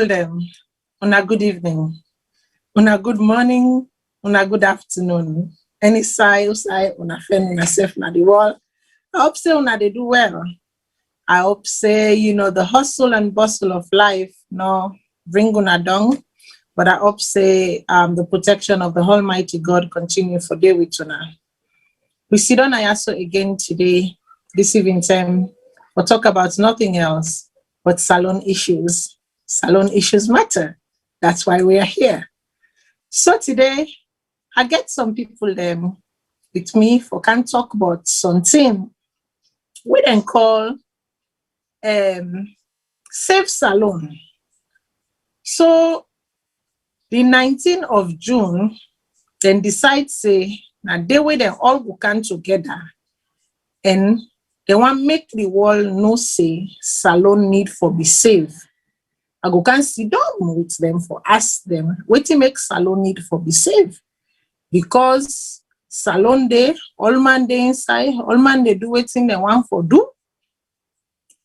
Them on a good evening, on a good morning, on a good afternoon. Any side, on a friend, on a safe, na the world. I hope say una they do well. I hope say the hustle and bustle of life no bring una down, but I hope say the protection of the Almighty God continue for day with una. We sit on Ayaso again today, this evening time. We'll talk about nothing else but Salone issues. Salone issues matter. That's why we are here. So today, I get some people with me for can talk about something we then call Safe Salone. So the 19th of June, then decide say now they will then all go come together and they want make the world know say Salone need for be safe. I go can sit down with them for ask them what to make Salone need for be safe. Because Salone day, all man day inside, all man they do waiting they want for do.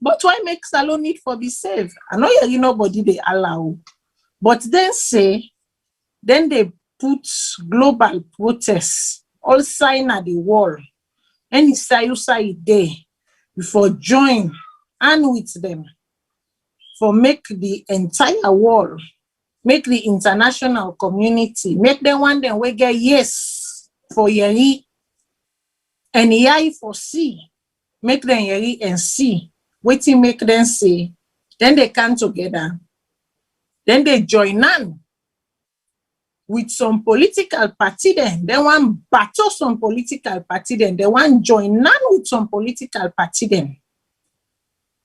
But why make Salone need for be safe? I know nobody they allow. But then they put global protests all sign at the wall. Any side day before join and with them. For make the entire world, make the international community, make them one them we get yes for yeri and yai for see, make them yeri and see, waiting make them say, then they come together, then they join on with some political party then, they want battle some political party then, they want join on with some political party then.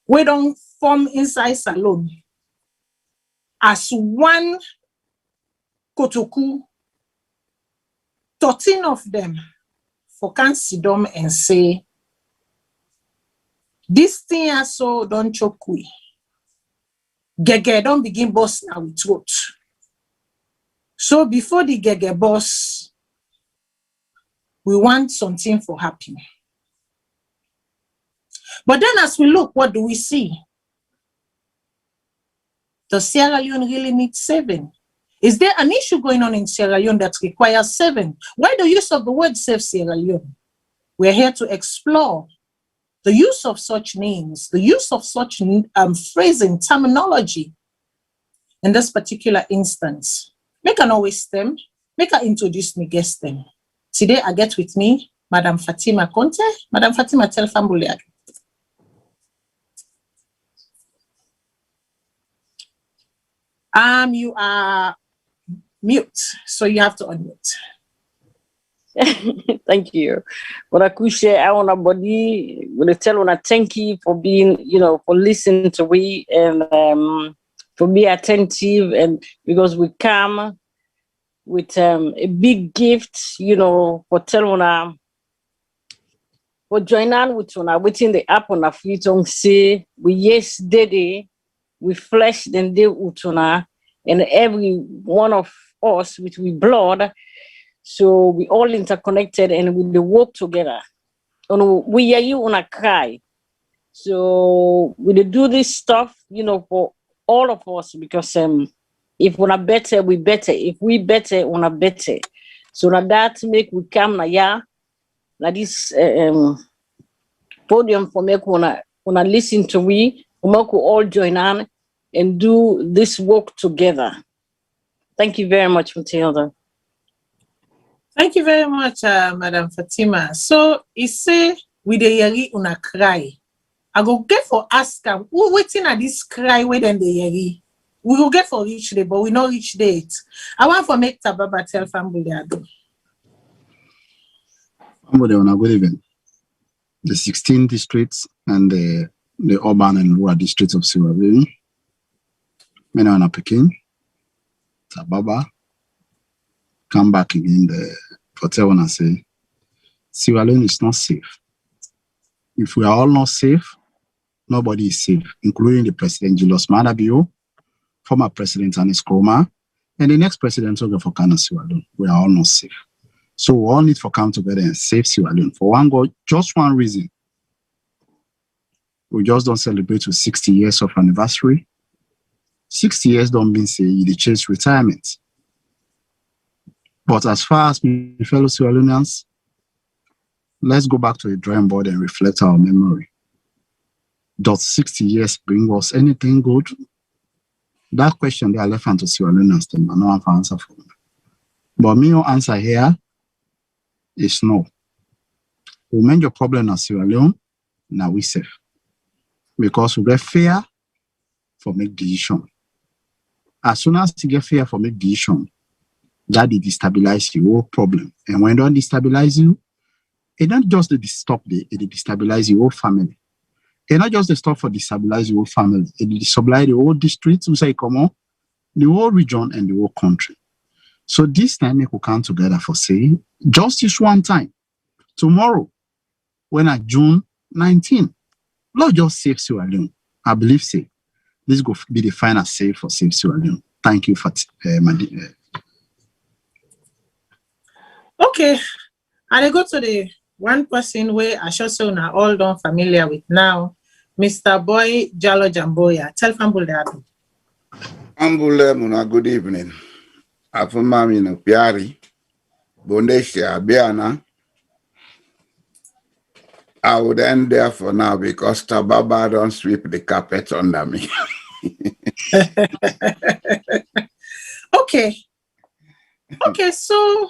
We don't form inside Salone as one kotoku, 13 of them for can sit down and say, this thing also don't choke we. Gege don't begin boss now with what. So before the Gege boss, we want something for happy. But then as we look, what do we see? Does Sierra Leone really need 7? Is there an issue going on in Sierra Leone that requires 7? Why the use of the word Save Sierra Leone? We're here to explore the use of such names, the use of such phrasing, terminology in this particular instance. Make an always them, make her introduce me guest them. Today I get with me Madam Fatima Conte. Madam Fatima, tell family. You are mute, so you have to unmute. Thank you. But I could share I want to body will tell when I thank you for being, for listening to me and for being attentive, and because we come with a big gift, for telling for join on with una waiting the app on a feet on say we yes daddy we flesh then they utuna and every one of us with we blood, so we all interconnected and we work together. And we are you on a cry. So we do this stuff, for all of us, because if we're not better, we better. If we better, we're not better. So now that make we come now, like this podium for make wanna listen to we make we all join on and do this work together. Thank you very much, Matilda. Thank you very much, Madam Fatima. So, he say, we the yeri una cry. I go get for ask them, who waiting at this cry where then the yeri? We will get for each day, but we not reach date. I want for make Tababa tell family ado. Family on a good event. The 16 districts and the urban and rural districts of Sierra Leone. Many on a Peking, Tababa. Come back again for tell and say Sierra Leone is not safe. If we are all not safe, nobody is safe, including the President Julius Maada Bio, former President Anis Kroma, and the next president Vocational Sierra Leone. We are all not safe. So we all need to come together and save Sierra Leone. For one go, just one reason. We just don't celebrate with 60 years of anniversary. 60 years don't mean say you chase retirement. But as far as my fellow Sierra Leoneans, let's go back to the drawing board and reflect our memory. Does 60 years bring us anything good? That question they are left to Sierra Leoneans, and no one can answer for me. But my answer here is no. We manage your problem in Sierra Leone, now we safe. Because we get fear for make decision. As soon as you get fear for make decision, that they destabilize your whole problem. And when they don't destabilize you, it don't just stop it destabilize your whole family. It not just the stop for destabilize your whole family, it destabilize the whole district, we say come on, the whole region and the whole country. So this time we could come together for say, just this one time, tomorrow, when at June 19, Lord just save Sierra Leone. I believe say this go be the final save for Save Sierra Leone. Thank you for Okay, and I go to the one person where I should say now all done familiar with now, Mr. Boy Jalo Jamboya. Tell family that. Ambule muna good evening. Afuma mi no piari. Bondesha abiana. I would end there for now because Tababa don't sweep the carpet under me. Okay. Okay, so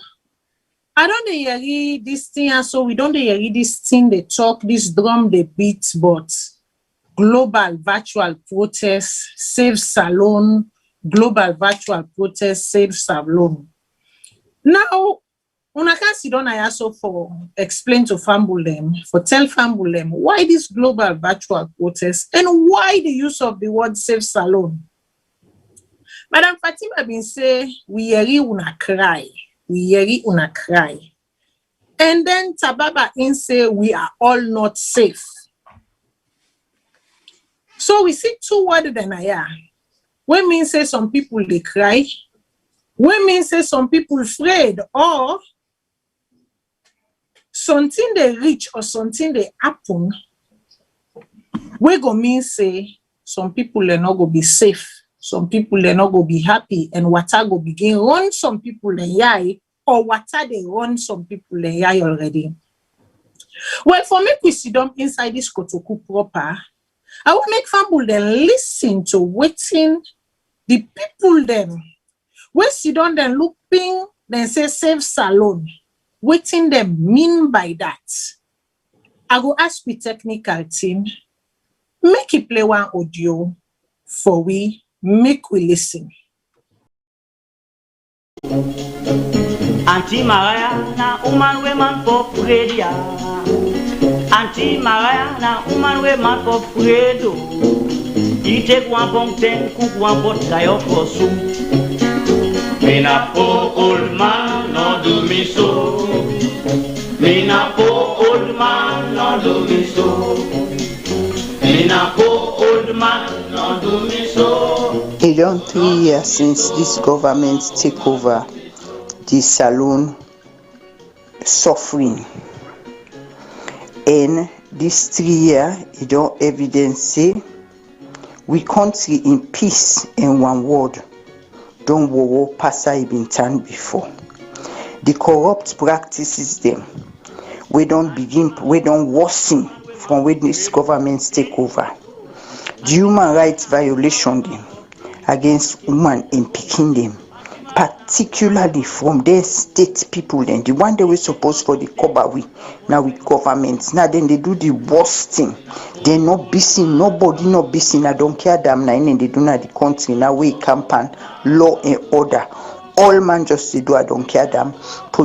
I don't hear this thing, and so we don't hear this thing, they talk, this drum, they beat, but global virtual protest, save Salone, global virtual protest, save Salone. Now, when I can sit down, I also for explain to Fambulem, for tell Fambulem why this global virtual protest and why the use of the word save Salone. Madam Fatima been say, we yeri una cry. We yeri una cry. And then Tababa in say, we are all not safe. So we see two words than I are. When mean say some people they cry, when mean say some people afraid, or something they reach or something they happen, we go mean say some people are not go be safe. Some people are not going to be happy, and water go begin run some people in yai, or water they run some people in yai already. Well, for me, we sit down inside this kotoku proper. I will make family then listen to waiting the people then. We sit down then looking, then say save Salone. Waiting them mean by that. I go ask the technical team, make it play one audio for we. Make we listen. Auntie Maria, na woman woman for Fredia. Auntie Maria, na woman woman for Fredo. You take one bong ten, cook one pot kayo for soup. Me na poor old man, no do me so. Me na poor old man, no do me so. Me na poor old man, no do me so. It don't 3 years since this government take over the Salone suffering. And this 3 years, it don't evidence say we country in peace in one word. Don't war pass I been done before. The corrupt practices them. We don't worsen from when this government take over. The human rights violation them against women in picking them particularly from their state people, then the one they were supposed for the cover we now with government. Now then they do the worst thing. They not busy, nobody not busy. I don't care damn nine and they do not the country now we campaign law and order. All man just they do, I don't care damn.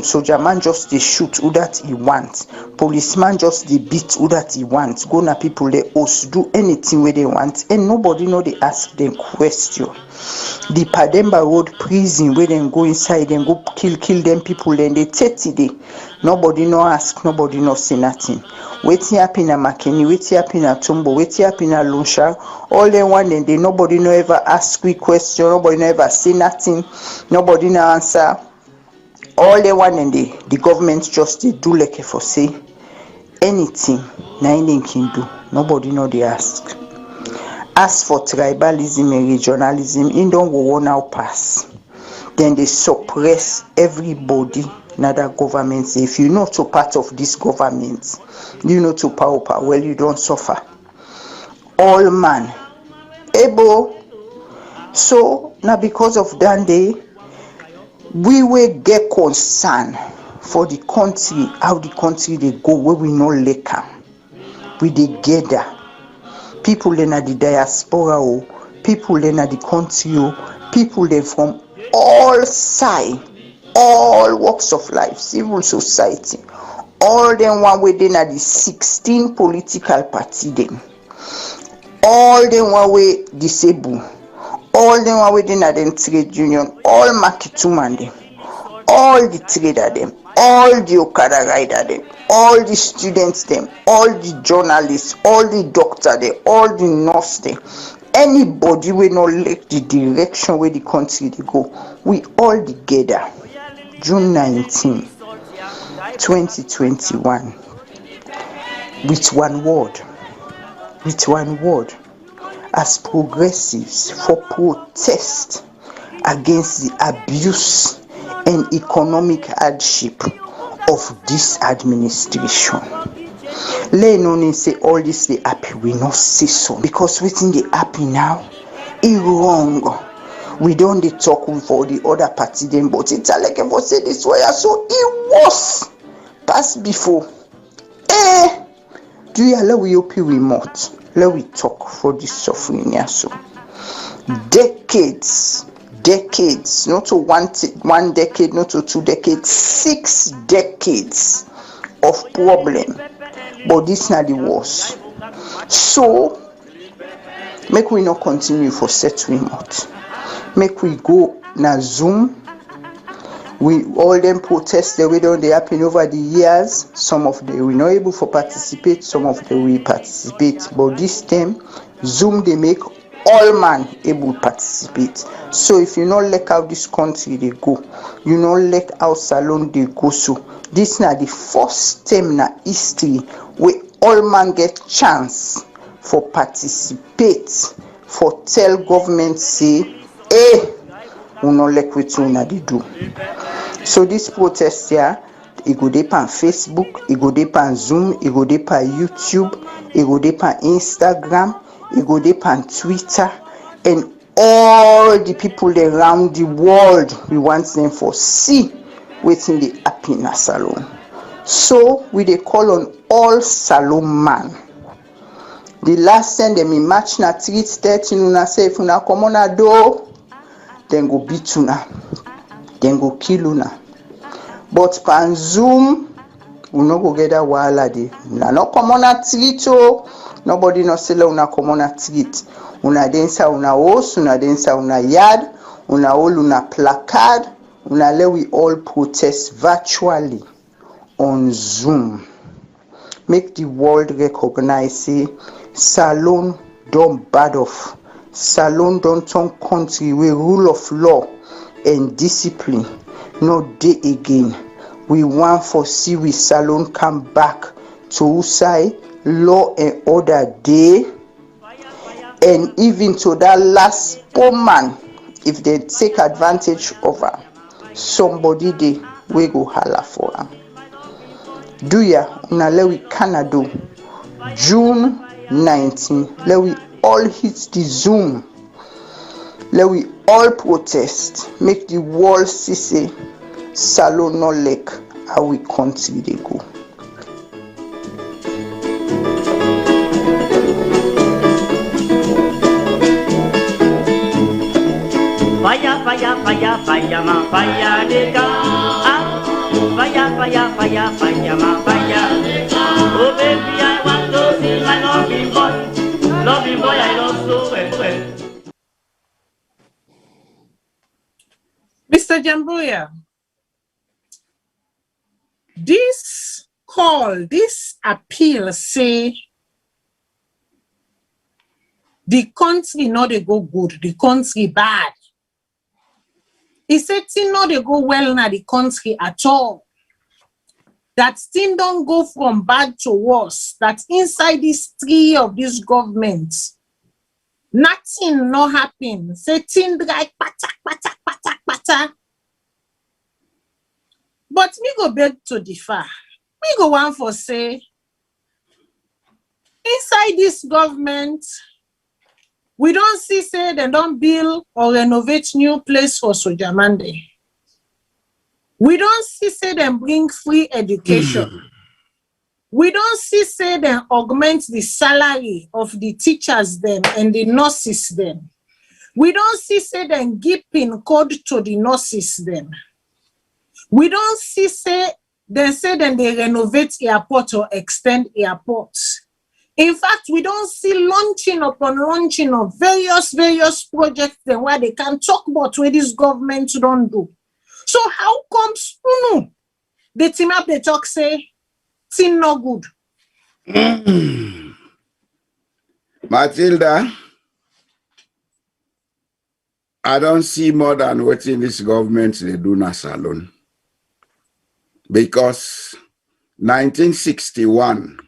Soldier man just they shoot who that he wants. Policeman just they beat who that he wants. Go na people they also do anything where they want. And nobody know they ask them question. The Pademba Road prison where they go inside and go kill them people, then they 30 day. Nobody no ask, nobody no say nothing. Waiting up in a Makeni, waiting up in a Tumbo, waiting up in a Lunsha, all they want and they nobody no ever ask quick question, nobody no ever say nothing, nobody no answer. All they want and the government just they do like for say anything, nothing can do. Nobody know they ask. As for tribalism and regionalism, in don't go now pass. Then they suppress everybody. Another government say, if you're not a part of this government, you know to power, well, you don't suffer. All man able. So now because of that day, we will get concern for the country, how the country they go, where we know later. We they gather. People in the diaspora, people in the country, people they from all sides, all walks of life, civil society, all them one within the 16 political party them, all them one way disabled, all them one within the trade union, all market woman them, all the trader them, all the Okada rider them, all the students them, all the journalists, all the doctor them, all the nurse them. Anybody will not like the direction where the country they go. We all together. June 19, 2021. With one word. As progressives for protest against the abuse and economic hardship of this administration. Let no say all this they happy, we not say so. Because within the happy now, it wrong. We don't they talk with all the other party them, but it's like if say this way, so it was past before. Do you allow we open remote? Let we talk for this suffering here so. Decades, not to one decade, not to 2 decades, 6 decades of problem. But this not the worst. So make we not continue for set remote. Make we go na Zoom. We all them protests the way they happen over the years. Some of them were not able to participate, some of them will participate. But this time, Zoom they make all man able to participate. So if you not like how this country they go, you not like how Salone they go. So this na the first time na history where all man get chance for participate, for tell government say, we not like what you they do. So this protest here, it go dey on Facebook, it go dey on Zoom, it go dey on YouTube, it go dey on Instagram, it go dey on Twitter, and all the people around the world, we want them for see waiting the happiness Salone. So we dey call on all Salone man. The last time them in match na 3:30, una say if una come on a door, then go beat una, then go kill una. But pan Zoom, we no go get that wahala dey. Una no come on a street nobody no say una come on a street. Una dance una house, una dance una yard, una all una placard, una let we all protest virtually on Zoom. Make the world recognize say Salone don't bad off. Salone don't turn country where rule of law and discipline no day again. We want for see we Salone come back to side law and order day, and even to that last poor man, if they take advantage of her, somebody they we go holla for her. Do ya una let we Canada June 19, let we all hit the Zoom Let we all protest, make the world see say Salone no like how we country dey go. Fire, fire, fire, fire, ma fire, they come. Fire, fire, fire, fire, ma fire. Oh baby, I want to see my loving boy, I love so well. Mr. Jambuya, this call, this appeal say the country not they go good, the country bad. He said thing not they go well na the country at all. That thing don't go from bad to worse. That inside this tree of this government, nothing no happen. Say thing like pata. But me go beg to differ. Me go want for say, inside this government, we don't see say they don't build or renovate new place for Sojamande. We don't see say them bring free education. We don't see say them augment the salary of the teachers them and the nurses them. We don't see say them give pin code to the nurses them. We don't see say them they renovate airport or extend airports. In fact, we don't see launching upon launching of various projects then where they can talk about what this government don't do. So how comes the team up the talk say thing no good? Matilda, I don't see more than what in this government they do na Salone. Because 1961,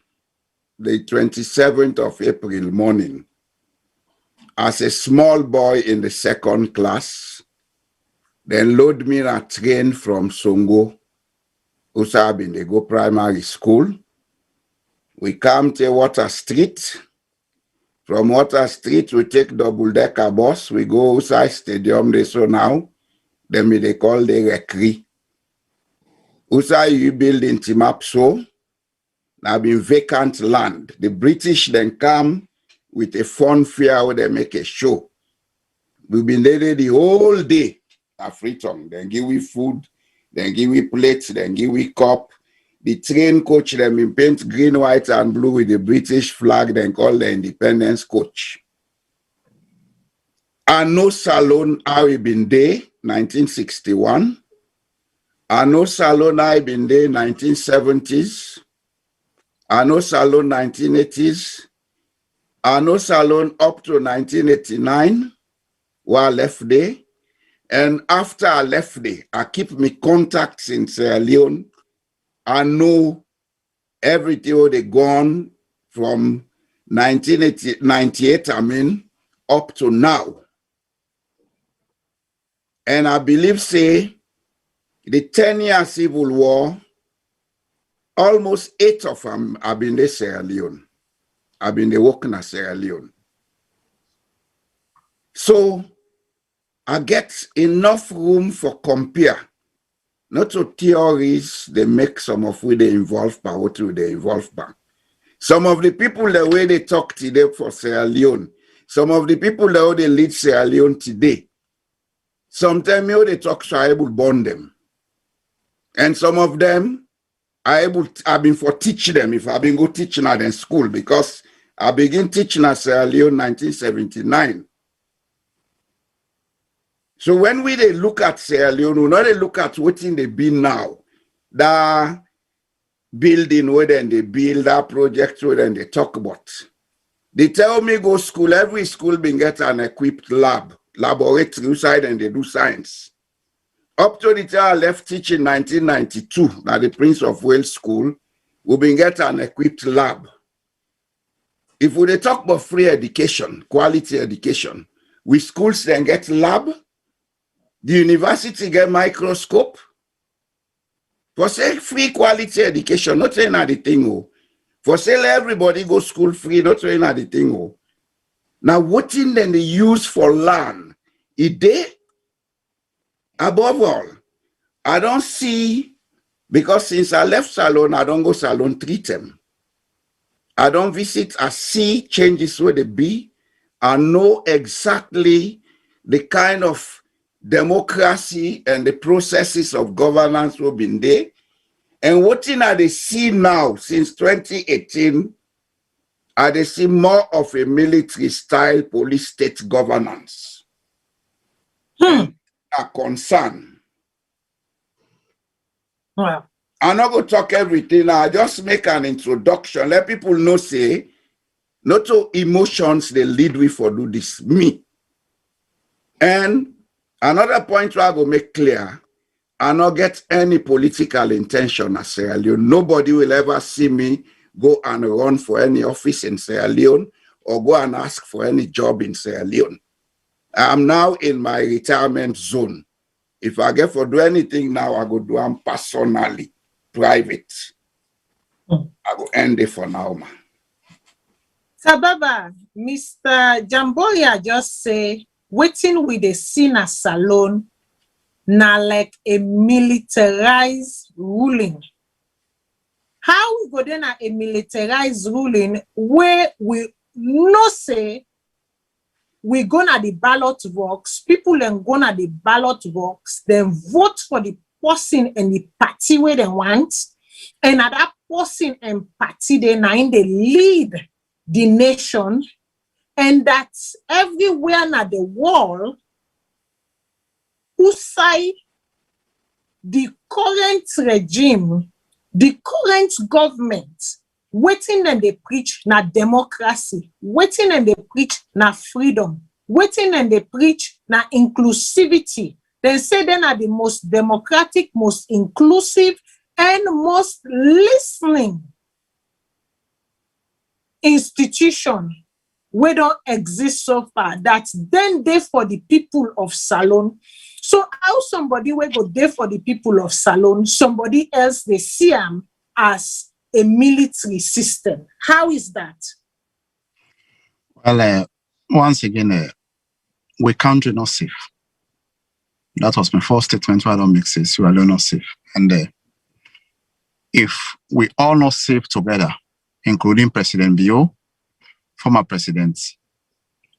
the 27th of April morning, as a small boy in the second class, then load me a train from Songo, Usabin, they go primary school. We come to Water Street. From Water Street, we take double-decker bus. We go outside stadium, they so now. Then they call the recre. Outside you build in Timapso. Now been vacant land. The British then come with a fun fair where they make a show. We've been there the whole day at Freetown. Then give we food, then give we plates, then give we cup. The train coach them in paint green, white, and blue with the British flag, then call the Independence coach. And no Salone I been there, 1961. And no Salone I been there, 1970s. I know Salone 1980s. I know Salone up to 1989, where I left there. And after I left there, I keep my contacts in Sierra Leone. I know everything where they gone from 1998, up to now. And I believe, say, the 10-year civil war, almost 8 of them have been in Sierra Leone. I've been working at Sierra Leone. So I get enough room for compare. Not to theories, they make some of who they involve by what they involve by. Some of the people, the way they talk today for Sierra Leone, some of the people the way they lead Sierra Leone today, sometimes they talk so I able to bond them. And some of them, I've been for teach them if I've been go teaching at in school because I begin teaching at Sierra Leone 1979. So when we they look at Sierra Leone, we not they look at what they be now. That building where then they build, that project where then they talk about. They tell me go school, every school been get an equipped laboratory side and they do science. Up to the time I left teaching 1992 at the Prince of Wales School, we been get an equipped lab. If we talk about free education, quality education, we schools then get lab, the university get microscope. For say free quality education, not saying the thing. For say everybody go school free, not saying the thing. Now what in then they use for learn Above all, I don't see, because since I left Salone, I don't go Salone treat them. I don't visit, I see changes where they be. I know exactly the kind of democracy and the processes of governance will be there. And what thing I see now since 2018, I see more of a military style police state governance. And a concern. Wow. I'm not going to talk everything. I just make an introduction. Let people know, say, not all emotions they lead with for do this. Me. And another point I will make clear, I not get any political intention at Sierra Leone. Nobody will ever see me go and run for any office in Sierra Leone or go and ask for any job in Sierra Leone. I'm now in my retirement zone. If I get for do anything now, I go do them personally, private. I go end it for now, man. Sababa, Mr. Jamboya just say, waiting with the scene Salone, na like a militarized ruling. How we go then a militarized ruling where we no say we gonna the ballot box, people then gonna the ballot box, then vote for the person and the party where they want, and at that person and party they lead the nation, and that everywhere na the world who say the current regime, the current government, waiting and they preach na democracy, waiting and they preach na freedom, waiting and they preach na inclusivity. They say they are the most democratic, most inclusive, and most listening institution we don't exist so far. That's then there for the people of Salone. So how somebody will go there for the people of Salone, somebody else they see them as a military system? How is that? Well, once again, we country not safe. That was my first statement. Why I don't make sense. You are not safe. And if we all not safe together, including President Bio, former President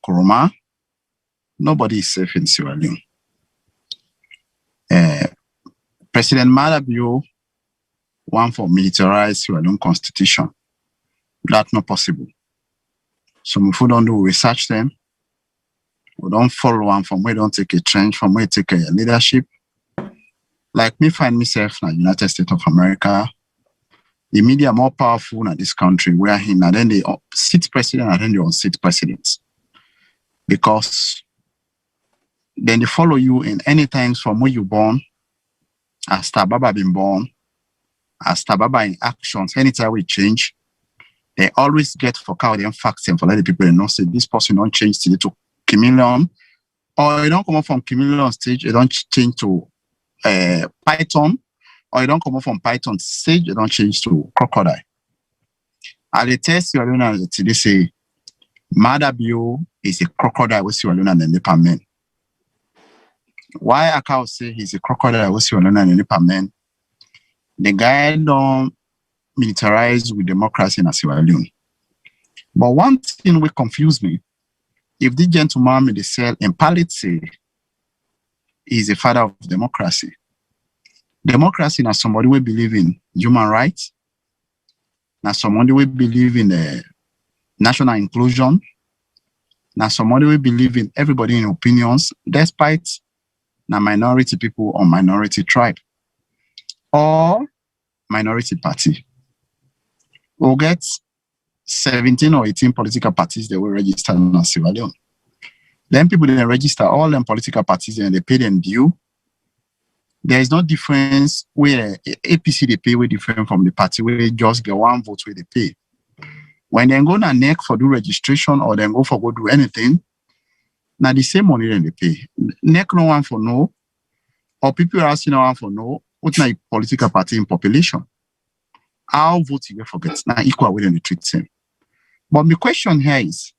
Kuruma, nobody is safe in Sierra Leone. President Malabio want for militarized Sierra Leone constitution. That's not possible. So if we don't do research them, we don't follow one from where don't take a trend, from where take a leadership. Like me find myself in the United States of America, the media more powerful in this country, where and then they sit president and then they unseat presidents. Because then they follow you in any times from where you born, as Tababa been born, as Tababa in actions, anytime we change, they always get for cow them facts and for let the people know say this person don't change to chameleon, or you don't come up from chameleon stage, you don't change to python, or you don't come up from python stage, you don't change to crocodile. At the test you are today say Madabio is a crocodile with Sierra Leone and the Nepal men. Why I can't say he's a crocodile with Sierra Leone and the Nepal men? The guy don't militarize with democracy in Sierra Leone. But one thing will confuse me, if the gentleman may say in Palitse is a father of democracy. Democracy now somebody will believe in human rights, now somebody will believe in national inclusion, now somebody will believe in everybody in opinions, despite now minority people or minority tribe or minority party. We'll get 17 or 18 political parties that will register in Sierra Leone. Then people then register all them political parties and they pay them due. There is no difference where APC they pay way different from the party where they just get one vote where they pay. When they go to NEC for do registration or then go for go do anything, now the same money then they pay. NEC no one for no, or people are asking no one for no. What's not a political party in population? How vote you forget now equal way they treat them. But my question here is,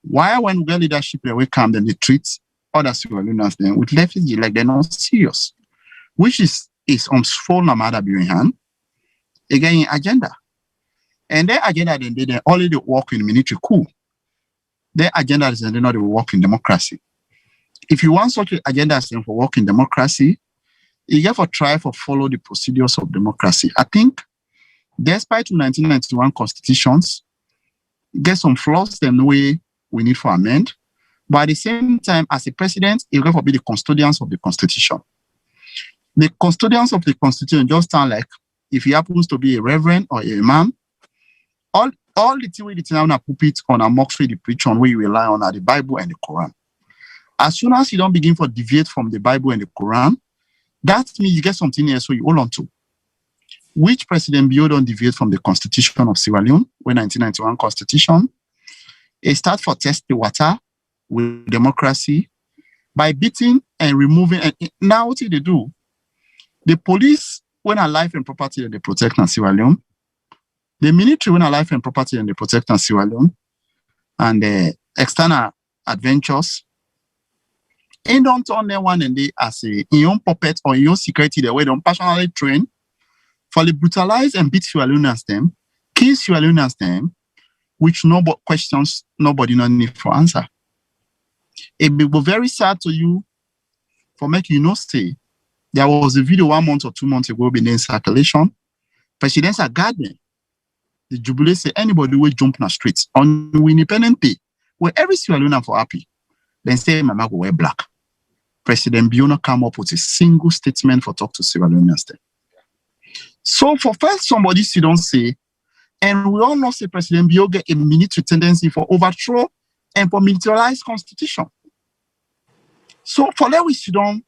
why when we get leadership they come then they treat other Sierra Leoneans then with refugee like they're not serious, which is full namada behind again agenda. And their agenda then they only work in military coup. Their agenda is they not work in democracy. If you want such an agenda for work in democracy, you have to try to follow the procedures of democracy. I think despite 1991 constitutions, get some flaws them the way we need for amend. But at the same time, as a president, you have to be the custodians of the constitution. The custodians of the constitution just sound like if he happens to be a reverend or a imam, all the thing we on a pulpit on a mosque the preach on where you rely on are the Bible and the Quran. As soon as you don't begin to deviate from the Bible and the Quran, that means you get something else so you hold on to. Which President Bio don't deviate from the Constitution of Sierra Leone, when 1991 Constitution, it start for test the water with democracy by beating and removing. And now what did they do? The police, when a life and property, they protect in Sierra Leone. The military, when a life and property, and they protect in Sierra Leone. And the external adventures, and don't turn them one and they as a young puppet or young security the way they don't passionately train for the brutalize and beat Sierra Leoneans them, kill Sierra Leoneans them, which questions nobody not need for answer. It will be very sad to you for making you not stay. There was a video 1 month or 2 months ago being in circulation. Presidential garden. The jubilee say anybody will jump in the streets on independent day where every Sierra Leonean for happy. Then say Mama go wear black. President Biono come up with a single statement for talk to Sierra Leoneans. So for first somebody sit don't say, and we all know say President Bio get a military tendency for overthrow and for militarized constitution. So for that we sit down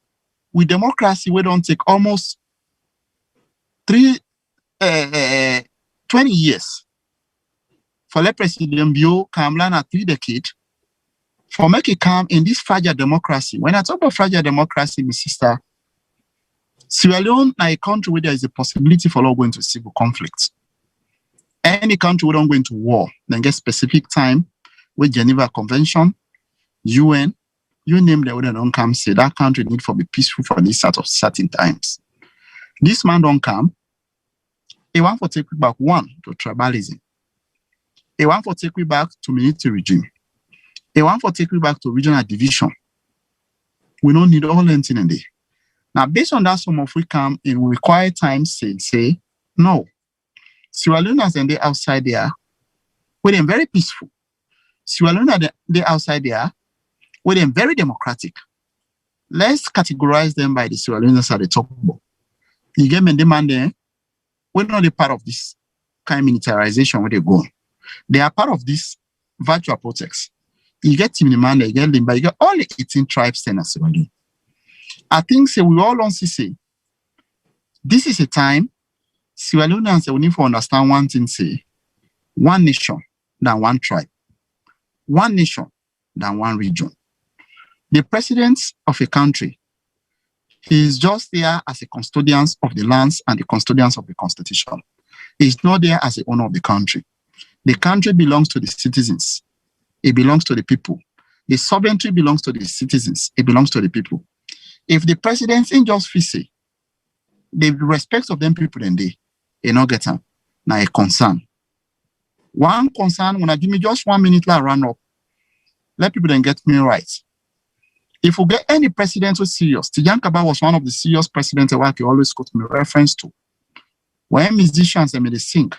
with democracy, we don't take almost 20 years. For let President Bio come learn at 3 decades. For make it come in this fragile democracy. When I talk about fragile democracy, my sister, Sierra Leone is a country where there is a possibility for all going to civil conflict. Any country we don't go into war, then get specific time with Geneva Convention, UN, you name them, they don't come say that country need to be peaceful for this sort of certain times. This man don't come. He want to take we back one to tribalism. He want to take we back to military regime. They want to take you back to regional division. We don't need all anything in there. Now, based on that, some of we come in require time say, no. Sierra Leoneans and they outside there, where they're very peaceful. Sierra Leoneans they outside there, where they're very democratic. Let's categorize them by the Sierra Leoneans at the top. You get me demand there, we're not a part of this kind of militarization where they go. They are part of this virtual protest. You get Timimanda, you get Limba, you get all the 18 tribes in Sierra Leone. I think say we all want to say this is a time Sierra Leoneans we need to understand one thing, say one nation than one tribe, one nation than one region. The president of a country, he is just there as a custodian of the lands and the custodians of the constitution. He's not there as the owner of the country. The country belongs to the citizens. It belongs to the people. The sovereignty belongs to the citizens. It belongs to the people. If the president in just say the respect of them people then they not get them, now a concern. One concern, when I give me just 1 minute like run up, let people then get me right. If we get any president who's serious, Tijan Kaba was one of the serious presidents that I always quote me reference to. When musicians they may sing.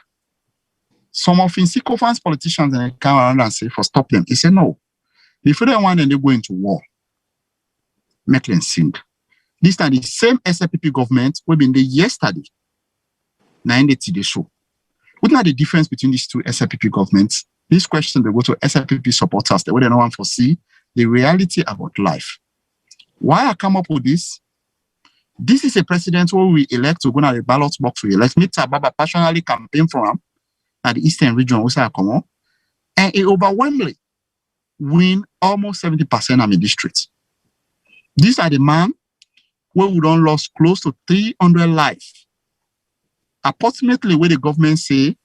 Some of in sycophants politicians and come around and say for stop them. He said no. If they don't want them, they go into war. Make them sing. This time the same SLPP government will be in there yesterday. Now in the TD show. What are the difference between these two SLPP governments? This question they go to SLPP supporters. They don't want to foresee the reality about life. Why I come up with this? This is a president who we elect to go to the ballot box to elect. Mr. Baba passionately campaign for him. At the Eastern region, also come and it overwhelmingly win almost 70% of the districts. These are the man where we don't lost close to 300 lives. Approximately where the government say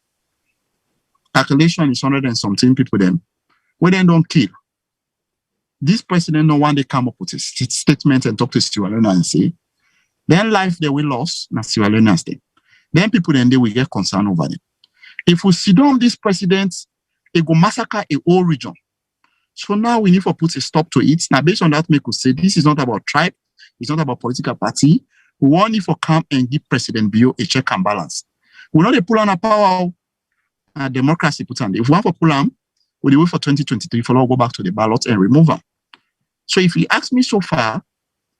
calculation is 100 and something people them, where they don't kill. this president no one they come up with a statement and talk to Sierra Leone and say, then life they will lost, na Sierra Leone state. Then people then they will get concerned over them. If we sit down this president, it go massacre a whole region. So now we need to put a stop to it. Now, based on that, we could say this is not about tribe, it's not about political party. We want to come and give President Bio a check and balance. We know they pull on a power democracy put on. If we want to pull on, we wait for 2023 for go back to the ballot and remove them. So if you ask me so far,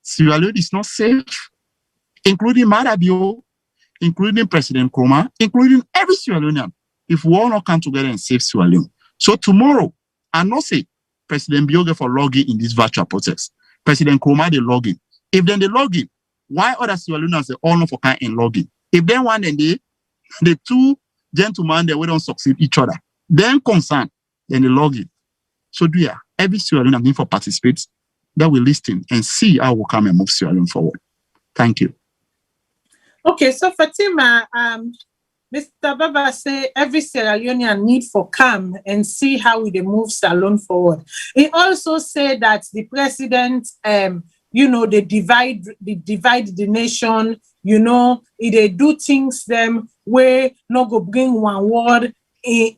Sierra Leone is not safe, including Marabio, including President Nkrumah, including every Sierra Leonean, if we all not come together and save Sierra Leone. So tomorrow, I not say President Bioge for logging in this virtual protest. President Nkrumah they log in. If then they log in, why other Sierra Leoneans they all not for kind in logging? If then one and they, the two gentlemen they will don't succeed each other, then concern, then they log in. So do ya every Sierra Leonean need for participate that will listen and see how we come and move Sierra Leone forward. Thank you. Okay, so Fatima, Mr. Baba say every Sierra Leonean need for come and see how we move Salone forward. He also said that the president, they divide the nation. They do things them where not go bring one word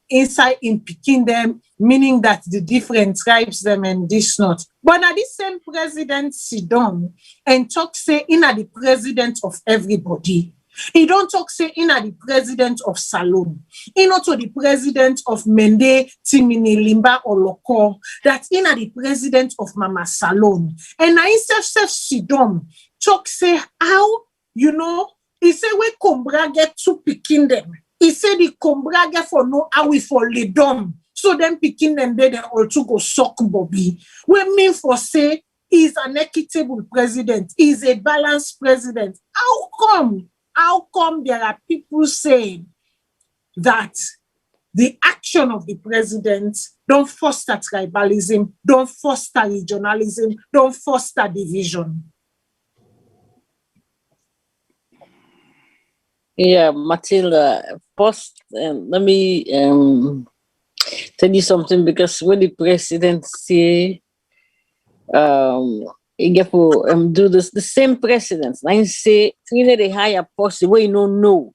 inside in picking them, meaning that the different tribes them and this not. But now this same president sit down and talk say in the president of everybody. He don't talk say in the president of Salone. He not to the president of Mende, Timini, Limba, or Loko. That in the president of Mama Salone. And now instead sit down, talk say how, he say we Combra get to picking them. He said the Combra get for no how we for Ledom. So then picking them they also go suck Bobby. We mean for say he's an equitable president, he's a balanced president. How come there are people saying that the action of the president don't foster tribalism, don't foster regionalism, don't foster division? Yeah, Matilda, first, let me tell you something, because when the president say, he get for do this, the same presidents, I say, they hire post the way you don't know.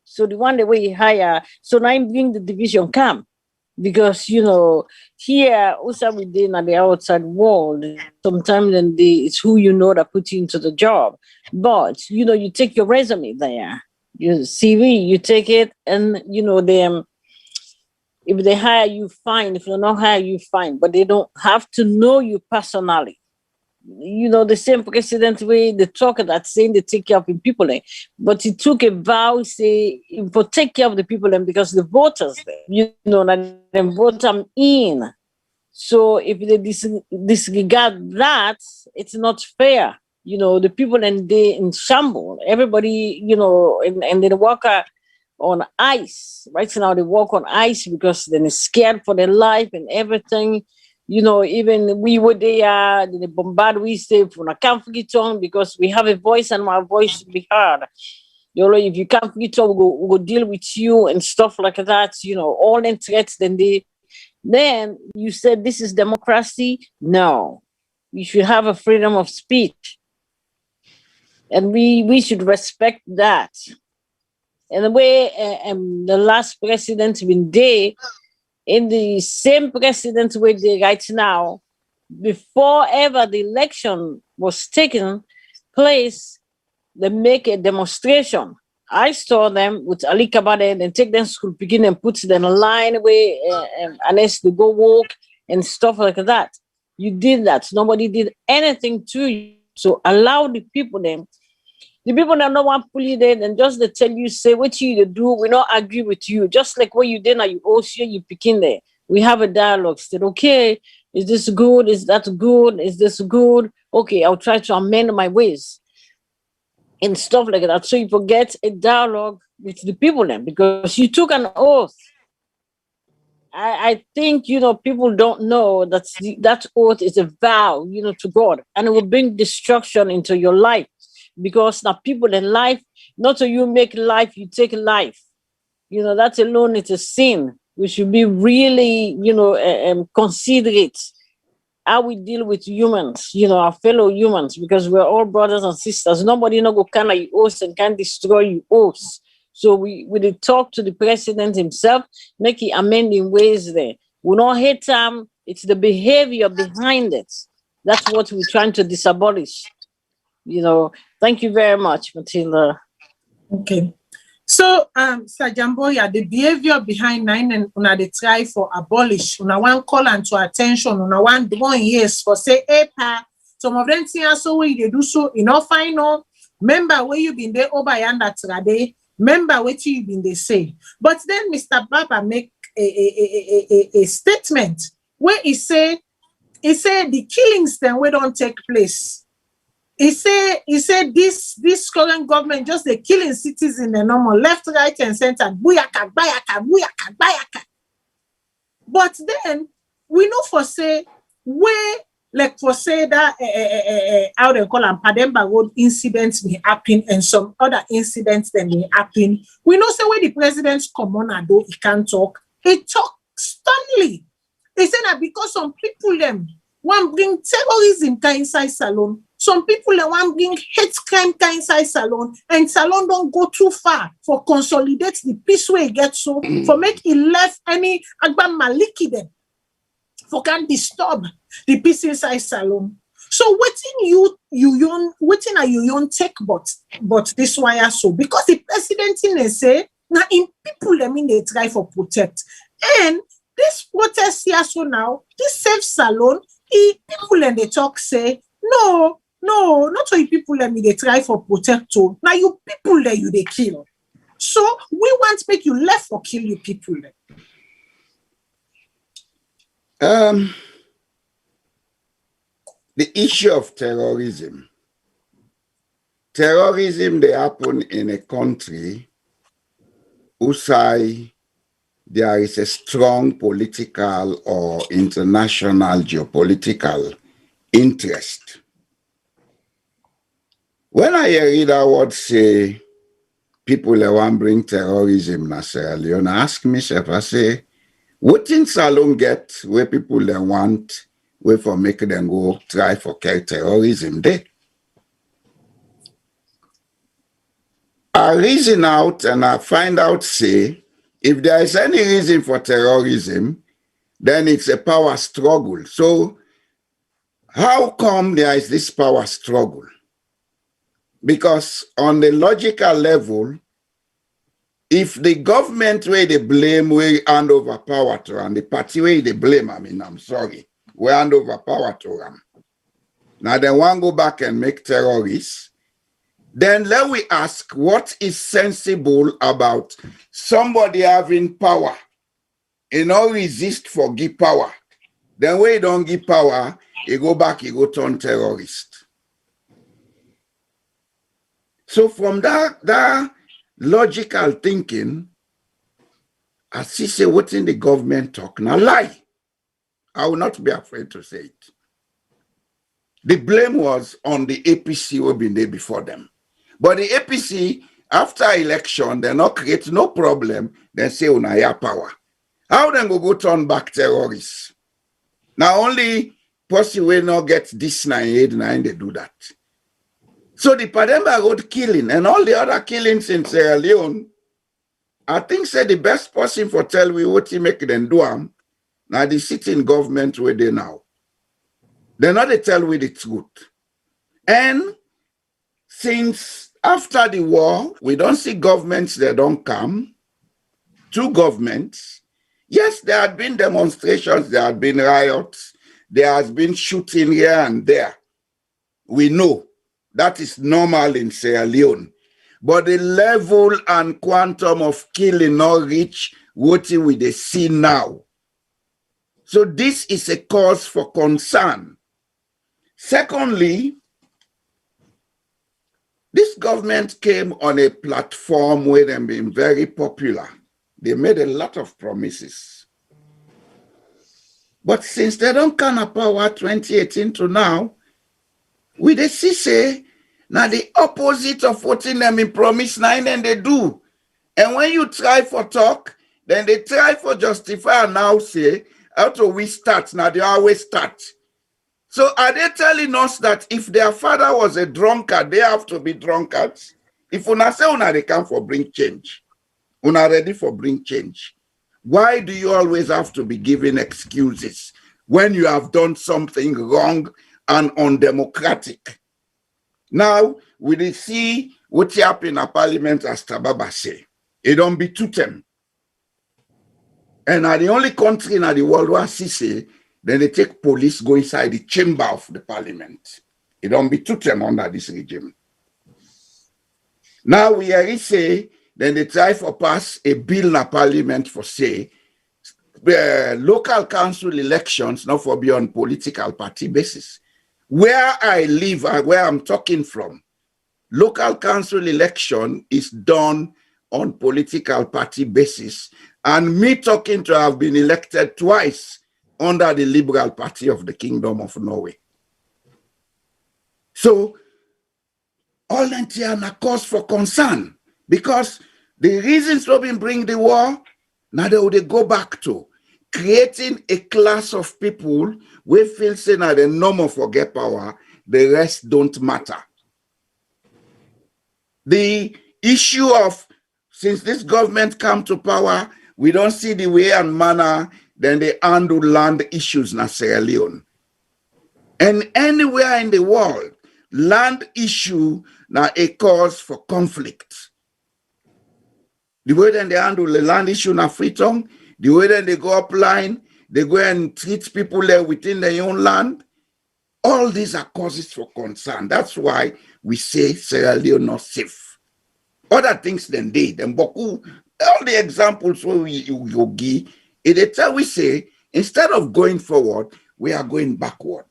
So the one the way you hire, so now I'm bring the division come. Because, here, also within the outside world, sometimes then it's who you know that put you into the job. But, you take your resume there. Your CV, you take it, and them. If they hire you, fine. If they don't hire you, fine. But they don't have to know you personally. The same president way they talk that saying they take care of the people, but he took a vow say for take care of the people, and because the voters, that them vote them in. So if they disregard that, it's not fair. The people and they in shambles. Everybody, and they walk on ice. Right now they walk on ice because they're scared for their life and everything. Even we were there, they bombard we say for a can't forget on because we have a voice and my voice will be heard. If you can't forget on, we'll deal with you and stuff like that. All in threats. Then you said this is democracy. No, we should have a freedom of speech. And we should respect that. And the way the last president been there, in the same president way they right now, before ever the election was taken place, they make a demonstration. I saw them with Ali Kabade and take them to school, begin and put them in line away unless they go walk and stuff like that. You did that. Nobody did anything to you. So allow the people then. The people that don't want to pull you there and just they tell you, say what you do, we don't agree with you. Just like what you did now, you also you pick in there. We have a dialogue. Said, okay, is this good? Is that good? Is this good? Okay, I'll try to amend my ways. And stuff like that. So you forget a dialogue with the people then because you took an oath. I think, people don't know that that oath is a vow, to God, and it will bring destruction into your life. Because now people in life, not so you make life, you take life. That alone is a sin. We should be really, considerate how we deal with humans, our fellow humans, because we're all brothers and sisters. Nobody no go can you host and can destroy you host. So we did talk to the president himself, make he amend in ways there. We don't hate him. It's the behavior behind it. That's what we're trying to disabolish. Thank you very much, Matilda. Okay. So, Sajamboya, the behavior behind nine and una they try for abolish, una one call and to attention, una one doing yes for say, pa. Some of them see so way they do so, final. Remember where you been there over yonder today. Remember what you been they say. But then Mr. Baba make a statement where he said the killings then we don't take place. He said this current government just the killing citizens in normal left, right, and center. Buyaka, bayaka, buyaka, bayaka. But then we know for say where like for say that how they call them Pademba Road incidents may happen and some other incidents that may happen. We know say when the president come on and though he can't talk, he talk sternly. He said that because some people them want bring terrorism inside Salone. Some people they want bring hate crime inside Salone, and Salone don't go too far for consolidate the peace where it gets so for make it left any Agba Maliki them for can disturb the peace inside Salone. So waiting are you take but this wire so because the president in say now in people they mean they try for protect and this protest here so now this safe Salone people and they talk say no, not all people let me they try for protect too. Now you people that you they kill. So we want to make you left for kill you people. The issue of terrorism. Terrorism they happen in a country who say there is a strong political or international geopolitical interest. When I hear that word say people that want bring terrorism in Sierra Leone, I ask myself, I say, what in Salone get where people that want where for make them go try for terrorism there? I reason out and I find out say if there is any reason for terrorism, then it's a power struggle. So how come there is this power struggle? Because on the logical level, if the government where they blame will hand over power to and the party where they blame, I'm sorry, will hand over power to them. Now they want to go back and make terrorists. Then let we ask what is sensible about somebody having power. Resist for give power. Then when you don't give power, you go back, you go turn terrorist. So from that logical thinking, I see say what in the government talk now lie. I will not be afraid to say it. The blame was on the APC who had been there before them. But the APC, after election, they not create no problem, they say unaya power. How then go turn back terrorists? Now only person will not get this 989, they do that. So the Pademba Road killing and all the other killings in Sierra Leone, I think say the best person for tell we what he make them do them. Now the sitting government where they now. They're not they tell we the truth. And since after the war, we don't see governments that don't come. Two governments. Yes, there had been demonstrations, there had been riots, there has been shooting here and there. We know that is normal in Sierra Leone. But the level and quantum of killing not reach what we see now. So this is a cause for concern. Secondly, this government came on a platform where they've been very popular. They made a lot of promises. But since they don't come to power 2018 to now, we they see say, now the opposite of what them in promise nine and they do. And when you try for talk, then they try for justify and now say, how do we start? Now they always start. So are they telling us that if their father was a drunkard, they have to be drunkards? If una say una they come for bring change, una ready for bring change, why do you always have to be giving excuses when you have done something wrong and undemocratic? Now, we dey see what happened in parliament as Tababa say. It don't be to them. And are the only country in the world where see say, then they take police go inside the chamber of the parliament. It don't be to them under this regime. Now we are say, then they try for pass a bill in parliament for say, local council elections, not for be on political party basis. Where I live, where I'm talking from, local council election is done on political party basis. And me talking to have been elected twice under the Liberal Party of the Kingdom of Norway. So, all that here are cause for concern because the reasons why we bring the war, now they would go back to creating a class of people we feel say now the normal forget power, the rest don't matter. The issue of since this government come to power, we don't see the way and manner then they handle land issues in Sierra Leone. And anywhere in the world, land issue now a cause for conflict. The way then they handle the land issue na freedom, the way then they go upline, they go and treat people there within their own land. All these are causes for concern. That's why we say Sierra Leone not safe. Other things than they, then Boku, all the examples where we give, it's tell we say, instead of going forward, we are going backward.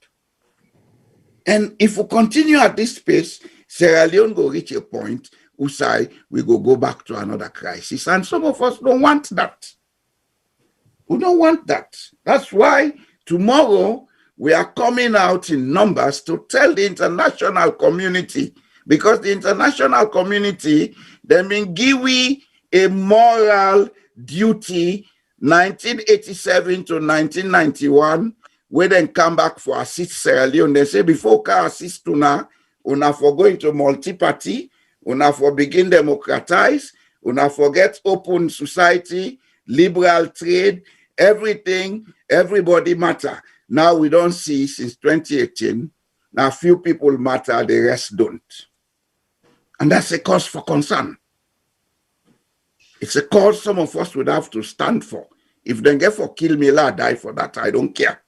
And if we continue at this pace, Sierra Leone will reach a point who say we go back to another crisis. And some of us don't want that. We don't want that. That's why tomorrow we are coming out in numbers to tell the international community, because the international community, they mean give we a moral duty 1987 to 1991, where then come back for assist Sierra Leone. They say before can assist una for going to multi-party, una for begin democratize, una forget open society, liberal trade, everything, everybody matter. Now we don't see since 2018, now few people matter, the rest don't. And that's a cause for concern. It's a cause some of us would have to stand for. If they get for kill me, I die for that. I don't care.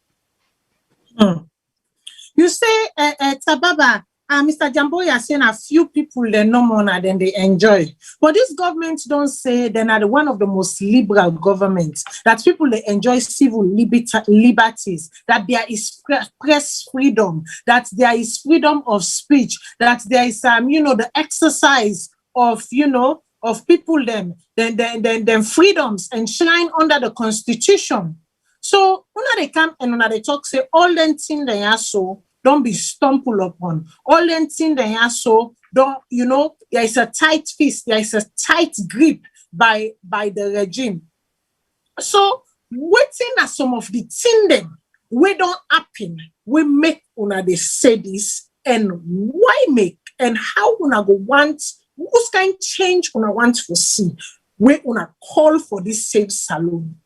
You say, Tababa, Mr. Jamboy is saying a few people they know more than they enjoy. But this government don't say they are one of the most liberal governments, that people they enjoy civil liberties, that there is press freedom, that there is freedom of speech, that there is the exercise of of people them freedoms enshrined under the Constitution. So when they come and when they talk, say all them things they are so don't be stumbled upon. All them things they are so don't there is a tight fist, there is a tight grip by the regime. So waiting at some of the things them we don't happen, we make una they say this, and why make and how una go want. Who's kind of change una want to see? We una call for this safe salon.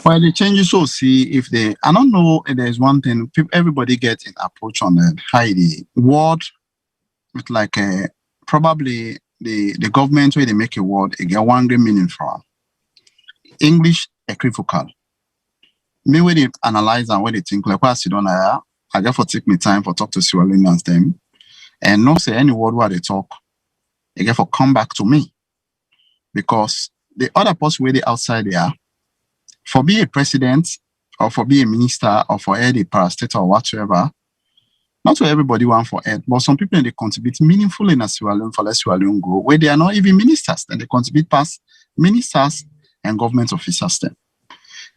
Well, the changes so see if they. I don't know. There's one thing everybody gets an approach on how the word with like probably the government where they make a word it get one great meaning for English equivocal. Me when they analyze and when they think like what I get for take me time for talk to Sierra Leoneans them. And not say any word where they talk, they get for come back to me. Because the other person where they outside there, for being a president, or for being a minister, or for any parastatal or whatever, not for everybody want for it, but some people they contribute meaningfully in a Sierra Leone for let Sierra Leone go, where they are not even ministers, and they contribute past ministers and government officers then.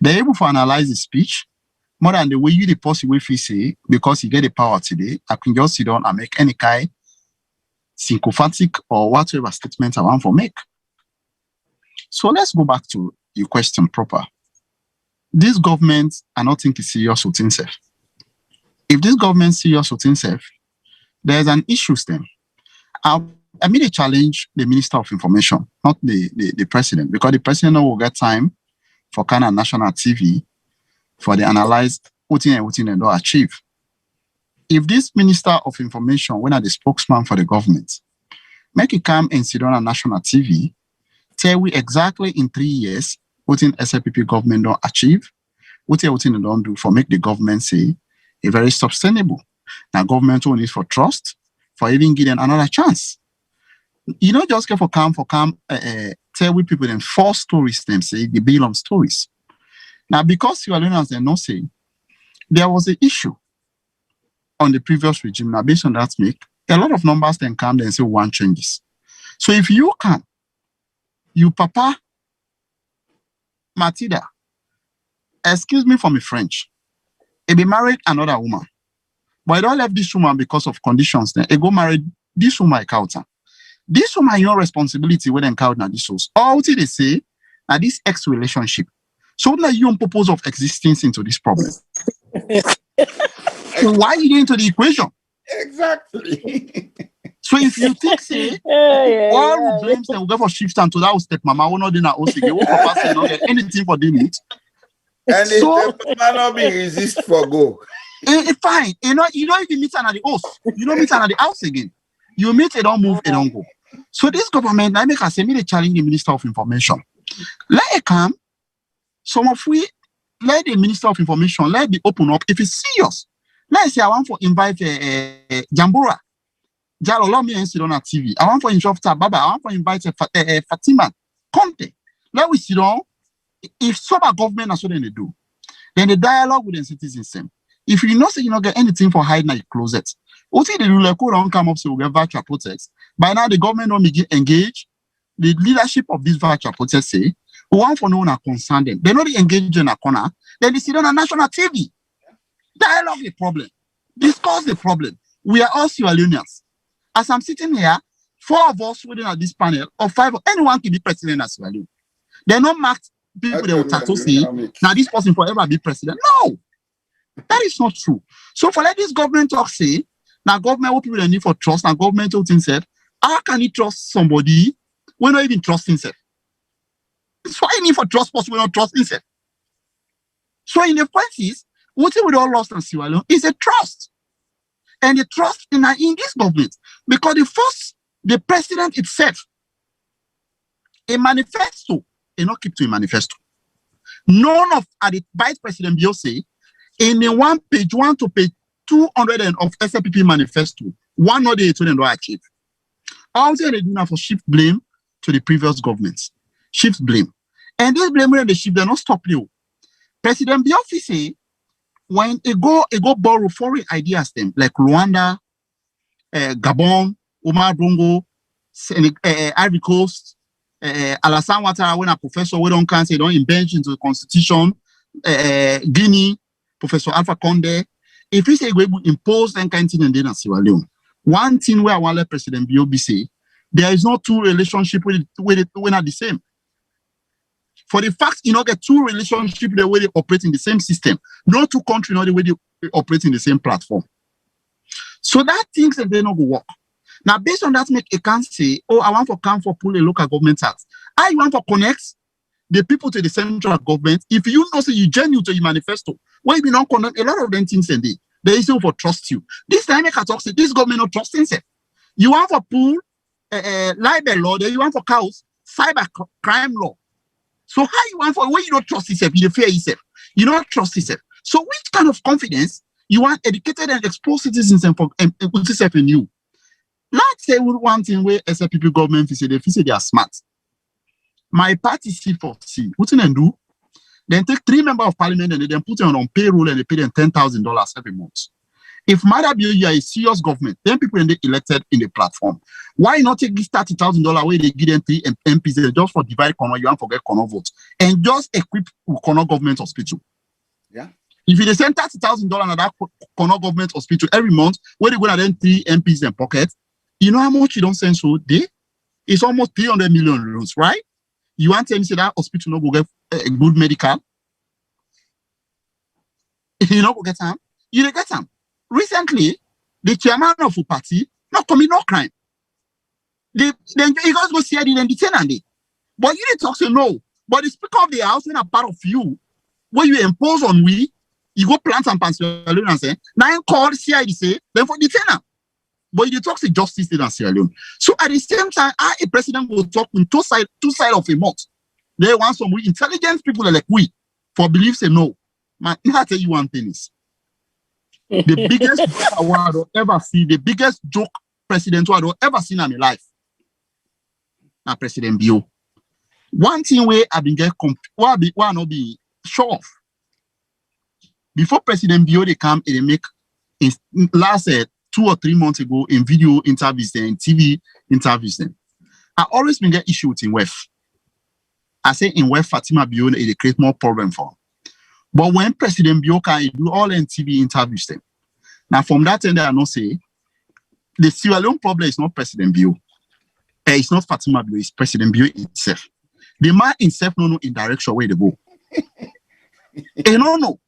They're able to analyze the speech more than the way you the person will say, because you get the power today, I can just sit down and make any kind sycophantic or whatever statement I want to make. So let's go back to your question proper. This government, I don't think it's serious with itself. If this government serious with itself, there's an issue then. I made a challenge the Minister of Information, not the President, because the President will get time for kind of national TV for the analyze what they don't achieve. If this Minister of Information, when I'm the spokesman for the government, make it come and sit on a national TV, tell we exactly in 3 years what in SLPP government don't achieve, what they don't do for make the government say a very sustainable. Now government only for trust, for even giving another chance. You don't just get for come, tell we people them 4 stories them say the bill on stories. Now because Sierra Leoneans they not say there was an issue on the previous regime. Now based on that make a lot of numbers then come and say one changes. So if you come, you Papa Matilda, excuse me for my French, he be married another woman. But I don't left this woman because of conditions then. I go marry this woman counter. This woman your responsibility when encounter now this house. All they say now this ex relationship. So now you on purpose of existence into this problem. So why you get into the equation? Exactly. So if you think say all blames them will go for shift and to that step mama will not do that also will papa say not get anything for them it. And So it not be resist for go. Fine. You don't even meet her at the house. You don't meet her at the house again. You meet, it don't move, it don't go. So this government, I make us say, me challenge the Minister of Information. Let it come. Some of we, let the Minister of Information, let it open up. If it's serious, let's say I want to invite Jambura. Jalo, allow me and sit on a TV. I want to invite Baba. I want to invite Fatima. Conte. Let we sit down. If some government are so they do, then the dialogue with the citizens same. If you know say you not get anything for hiding in your closet, what they do like don't come up so we get virtual protests. By now the government don't begin engage. The leadership of this virtual protest say we want for no one concern them. They not engage in a corner. Then they sit on a national TV. Dialogue the problem. Discuss the problem. We are all Sierra Leoneans. As I'm sitting here, 4 of us within this panel, or 5, anyone can be president as Sierra Leone. They're not marked people they will tattoo say, now this person forever be president. No, that is not true. So for let this government talk say, now government what people they need for trust, and government told himself, how can he trust somebody when not even trust himself? It's why he need for trust person when not trust himself. So in the point is, what we all lost in Sierra Leone is a trust. And the trust in this government. Because the president itself, a manifesto, not keep to a manifesto. None of the Vice President Bio say in the 1 page, 1 to page 200 of SLPP manifesto, one or the 2 don't achieve. All they do now for shift blame to the previous governments. Shift blame. And this blame when they shift, they not stop you. President Bio say when it go borrow foreign ideas them like Rwanda, Gabon, Omar Bongo, Ivory Coast, Alassane Ouattara, when a professor we don't cancel, don't invent into the constitution, Guinea, Professor Alpha Conde. If we say we impose that kind of thing in the Sierra Leone, one thing where I want to let President Biobi say, there is no 2 relationship with it when are the same. For the fact you get 2 relationships the way they operate in the same system, no 2 countries not the way they operate in the same platform. So that things that they not go work. Now based on that, make a can say, oh, I want to come for pull a local government tax. I want to connect the people to the central government. If you know say you genuine to your manifesto, why you not connect a lot of them things and they is for trust you. This time I can talk say this government not trust itself. You want for pull libel law, then you want for cows, cyber crime law. So how you want for when you don't trust yourself, you fear yourself, you don't trust yourself. So which kind of confidence you want educated and exposed citizens and put yourself in you? Let's say one thing where SLPP government they are smart. My party C4C, what they do? Then take 3 members of parliament and then put them on payroll and they pay them $10,000 every month. If Madabio, you are a serious government, then people they elected in the platform. Why not take this $30,000 where they give them 3 MPs just for divide corner, you want to forget corner votes, and just equip corner government hospital? Yeah. If you send $30,000 at that corner government hospital every month, where they go to then 3 MPs in pocket, you know how much you don't send so day? It's almost 300 million euros, right? You want to tell me say that hospital not go get a good medical? You not go get them? You don't get them. recently, the chairman of the party not commit no crime. Then he goes go see and detain and they. But you didn't talk to no. But the speaker of the house when a part of you, where you impose on we, you go plant some Sierra Leone and say, now call CID say, then for detain. But you talk to justice in Sierra Leone. So at the same time, a president will talk in two sides of a mouth. They want some intelligent people like we for believe say no. Man, I tell you one thing is the biggest joke I will ever see, the biggest joke president I will ever seen in my life. Now President Bio. One thing where I've been get not be sure of. Before President Bio they come and they make last 2 or 3 months ago in video interviews and TV interviews them. I always been get issue with in West. I say in West Fatima Bio they create more problem for. But when President Bio can do all in TV interviews them. Now from that end I not say the Sierra Leone problem is not President Bio. It's not Fatima Bio, it's President Bio itself. The man himself no know in direction where they go. They don't know.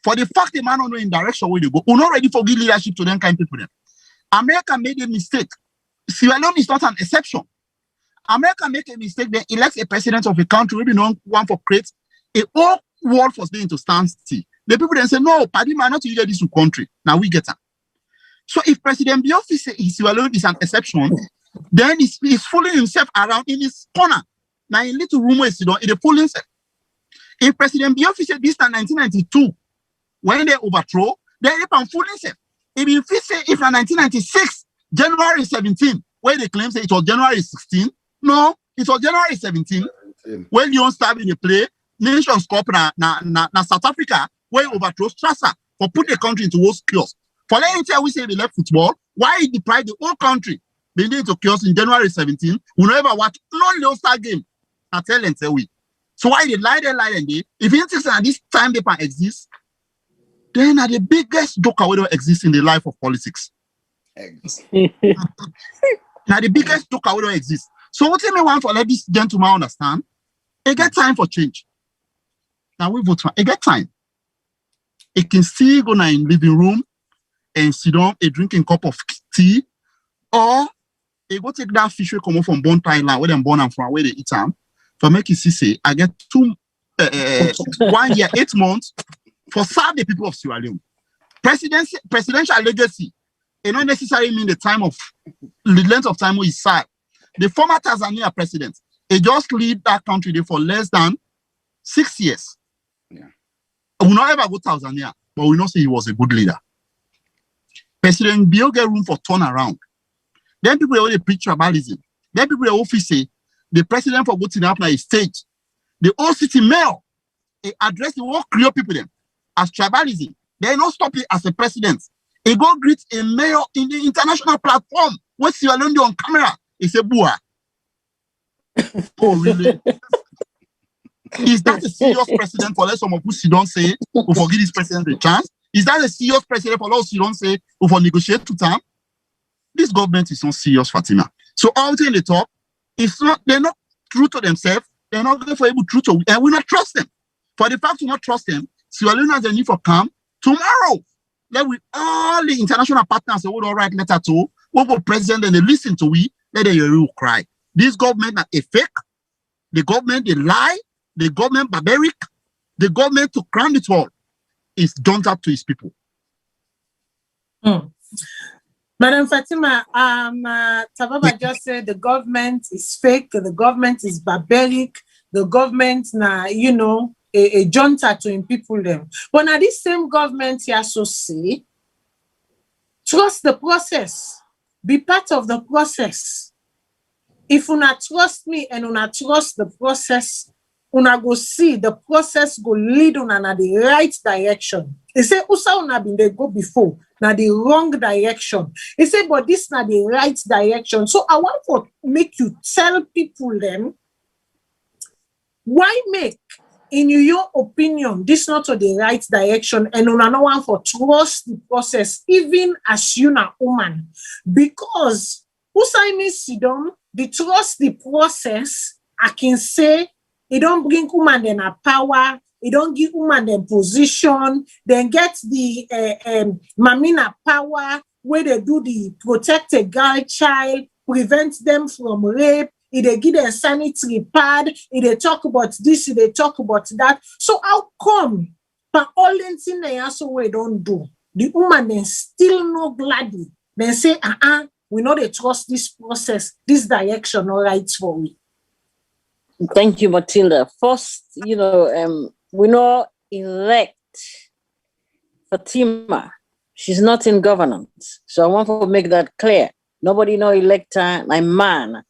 For the fact the man don't know in direction where they go, we're not ready for give leadership to them kind of people. Then. America made a mistake. Sierra Leone is not an exception. America make a mistake, they elect a president of a country, maybe no one for create a whole world for them to stand still. The people then say, no, Fatima not to get this country. Now we get her. So if President Biafra say Sierra Leone is an exception, then he's fooling himself around in his corner. Now in little room where he's fooling himself. If President Biafra said this in 1992, when they overthrow, they can fool himself. If in 1996, January 17, where they claim say it was January 16, no, it was January 17, when Leon started in the play, Nations Cup na South Africa, where overthrow Strasser for put the country into worse chaos. For letting tell we say they left football, why he deprived the whole country being into chaos in January 17, we never watch no Leon Star game. I tell and say we. So why they lie and they, if you think that this time they can exist, then are the biggest joke will exist in the life of politics. Now the biggest joke will exist. So what do you want for let this gentleman understand? It get time for change. Now we vote for it get time. It can still go now in living room and sit down a drinking cup of tea, or it go take that fish we come from Bon Thailand where them born and from where they eat them. For make it say I get 1 year, 8 months for serve the people of Sierra Leone. Presidential legacy, it not necessarily mean the length of time we serve. The former Tanzania president, he just lead that country there for less than 6 years. Yeah. We will not ever go to Tanzania, but we not say he was a good leader. President Bio get room for turnaround. Then people already preach tribalism. Then people always say the president for voting up na stage. The old city mayor, he address the whole Creole people them as tribalism. They not stop it as a president. He go greet a mayor in the international platform. What's Sierra Leone on camera? He say, "Bua." Oh, really? Is that a serious president for let some of us don't say who forgive this president a chance? Is that a serious president for those you don't say who for negotiate to time? This government is not serious, Fatima. So all in the talk, it's not they're not true to themselves, they're not going for able true to and we not trust them. For the fact to not trust them, Sierra Leone has a need for calm tomorrow. Let we all the international partners they would all write letter to what will president and they listen to we, let they will cry. This government are a fake, the government they lie, the government barbaric, the government to crown it all is done up to his people. Madam Fatima, Tababa just said the government is fake, the government is barbaric, the government a junta to in people them. But now this same government here so say, trust the process, be part of the process. If you not trust me and you not trust the process, una go see the process go lead una na the right direction. He say, Usa una been they go before, na the wrong direction. He say, but this na the right direction. So I want to make you tell people them, why make, in your opinion, this not to the right direction and una no one for trust the process, even as you na woman. Because Usa me sidon, the trust the process, I can say, it don't bring woman then a power It don't give woman the position, then get the Mamina power where they do the protect a girl child, prevent them from rape. If they give them sanitary pad, if they talk about this, if they talk about that. So how come for all the things they also we don't do? The woman then still no gladly. Then say, we know they trust this process, this direction, all right for me. Thank you, Matilda. First, we know elect Fatima. She's not in governance. So I want to make that clear. Nobody know elect her, my man.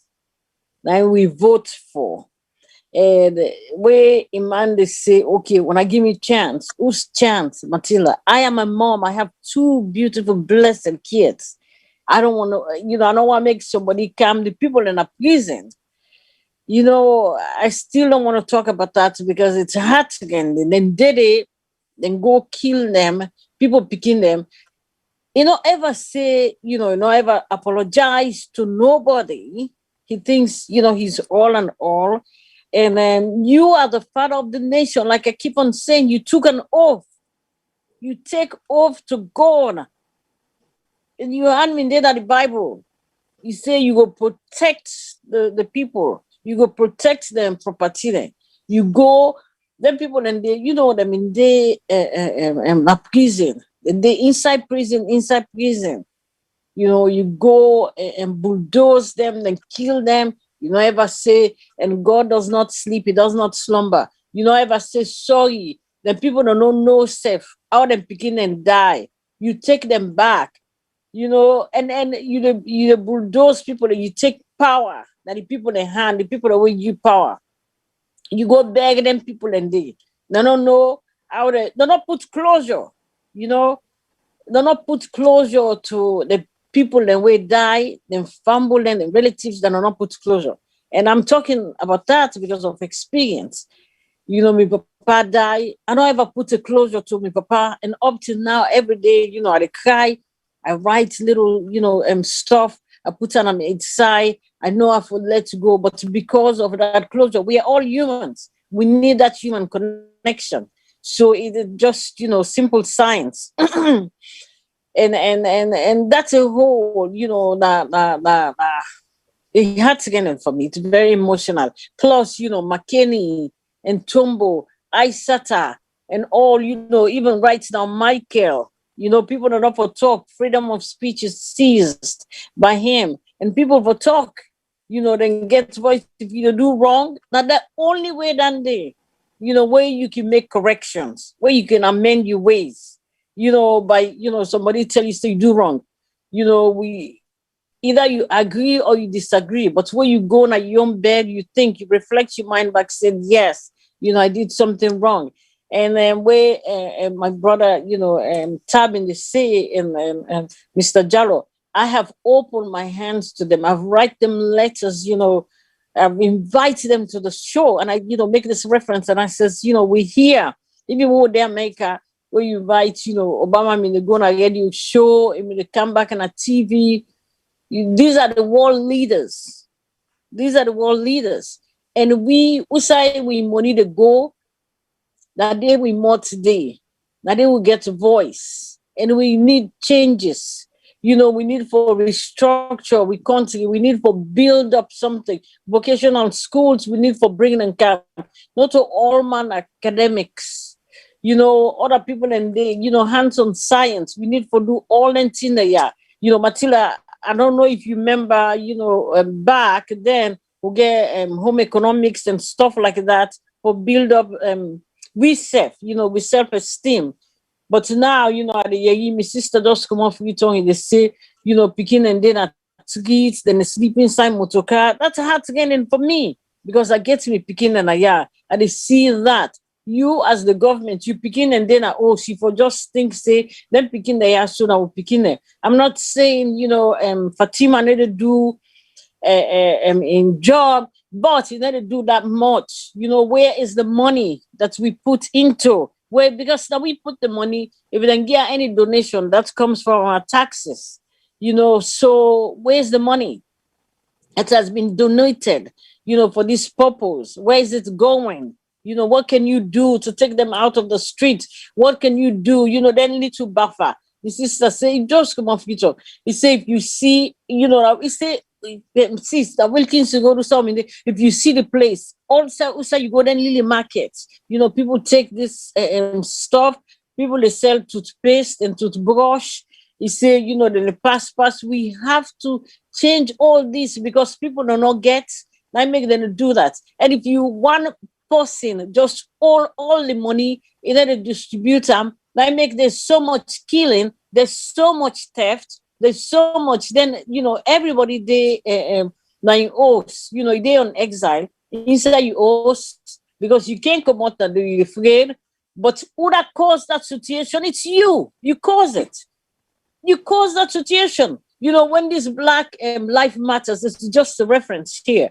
Now we vote for. And where Iman they say, okay, when I give me chance, whose chance, Matilda? I am a mom. I have 2 beautiful, blessed kids. I don't want to, I don't want to make somebody come. The people in a prison. I still don't want to talk about that because it's hard again. Then did it, then go kill them, people picking them. Ever say, ever apologize to nobody. He thinks, he's all and all. And then you are the father of the nation. Like I keep on saying, you took an oath. You take oath to God. And you hand me there the Bible. You say you will protect the people. You go protect them property. You go, them people and they, them in the prison. They inside prison. You go and bulldoze them, then kill them. You don't ever say, and God does not sleep, he does not slumber. You don't ever say sorry. The people don't know no safe. How them begin and die. You take them back. And you bulldoze people and you take power. That the people in hand, the people that will give you power. You go beg them people and they don't know how they not put closure, they not put closure to the people that will die, them family and the relatives that are not put closure. And I'm talking about that because of experience. My papa died. I don't ever put a closure to my papa. And up till now, every day, I cry. I write little, stuff. I put on my side. I know I have to let go. But because of that closure, we are all humans. We need that human connection. So it's just, simple science. and that's a whole, it hurts again for me. It's very emotional. Plus, McKinney and Tumbo, Isata, and all, even right now, Michael, people don't know for talk. Freedom of speech is seized by him. And people for talk, then get voice if you do wrong. Now, the only way done there, where you can make corrections, where you can amend your ways, by, somebody tell you, say you do wrong. We either you agree or you disagree, but when you go on your own bed, you think, you reflect your mind back, say, yes, I did something wrong. And then where my brother, Tab in the sea and Mr. Jallo, I have opened my hands to them. I've write them letters, I've invited them to the show, and I, make this reference, and I says, we're here. If you go there, America, where you invite, Obama, I mean, they go on a radio show, I mean, they come back on a TV. These are the world leaders. And we say we money to go, that day we more today. That day we get a voice. And we need changes. We need for restructure, we need for build up something. Vocational schools, we need for bringing them camp. Not to all man academics. Other people and they, hands-on science. We need for do all and things there. Matilda, I don't know if you remember, back then, we get home economics and stuff like that for build up we self-esteem. But now, my sister just come off with tongue, they say, picking and then at streets, then sleep inside motorcar. That's hard again for me because I get me picking and and they see that. You as the government, you picking and then she for just think say then picking the soon I will picking it. I'm not saying Fatima need to do in job, but you need to do that much. Where is the money that we put into? Where because now we put the money, if we don't get any donation that comes from our taxes, so where's the money? It has been donated, for this purpose. Where is it going? You know, what can you do to take them out of the street? What can you do? You know, then little buffer. The sister say, just come off future. He say, if you see, you know, he say, sister Wilkins, you go to something. If you see the place, also you go then Lily Market. You know, people take this stuff. People they sell toothpaste and toothbrush. He say, you know, the pass. We have to change all this because people do not get. I make them do that. And if you one person just all the money in order to distribute them, I make there's so much killing, there's so much theft, there's so much. Then you know everybody they like owes. You know they on exile inside you owes because you can't come out and you're afraid. But who that caused that situation? It's you. You cause it. You cause that situation. You know, when this Black life matters, it's just a reference here.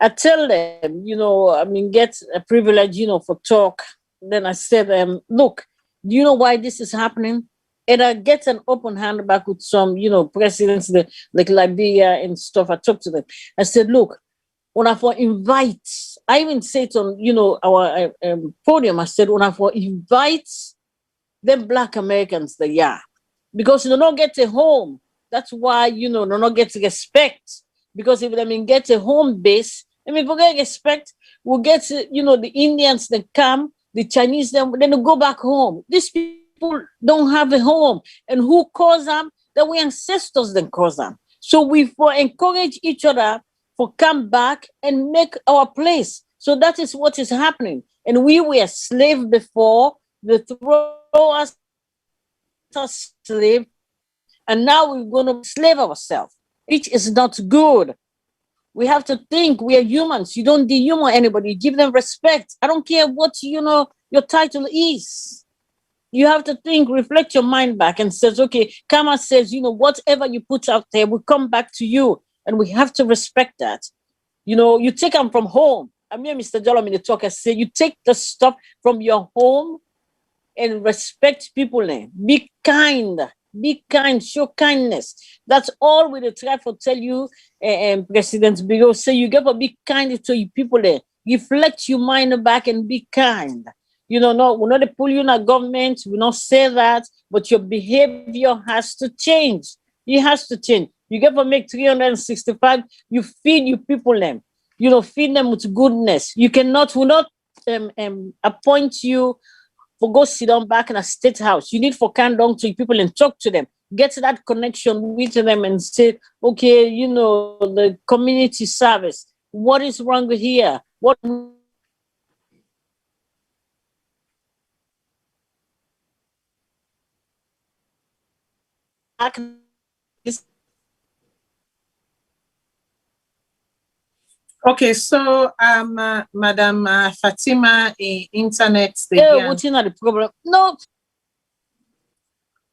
I tell them, you know, I mean, get a privilege, you know, for talk. Then I said, look, do you know why this is happening? And I get an open hand back with some, you know, presidents like Liberia and stuff. I talked to them. I said, look, when I for invite, I even said on, you know, our podium, I said, when I for invite them Black Americans, because they don't get a home. That's why, you know, they don't get respect. Because if they get a home base, I mean, forget respect, we'll get, you know, the Indians that come, the Chinese, then they go back home. These people don't have a home. And who caused them? That we ancestors then caused them. So we for encourage each other for come back and make our place. So that is what is happening. And we were slaves before, they throw us as slave, and now we're going to slave ourselves, which is not good. We have to think we are humans. You don't dehumanize anybody. You give them respect. I don't care what, you know, your title is. You have to think, reflect your mind back and says, okay, Karma says, you know, whatever you put out there will come back to you. And we have to respect that. You know, you take them from home. I'm here, Mr. Jolom, in the talk. I say, you take the stuff from your home and respect people. Be kind. Be kind, show kindness. That's all we try to tell you, President Bigo. Say you get to be kind to your people there. Reflect your mind back and be kind. You know, no, we're not pull you in a government. We not say that, but your behavior has to change. It has to change. You get to make 365. You feed your people them. You know, feed them with goodness. You cannot. Will not appoint you. For go sit down back in a state house. You need for come down to people and talk to them. Get that connection with them and say, okay, you know, the community service. What is wrong with here? What Okay, so Madam Fatima, internet. what's not the problem? No.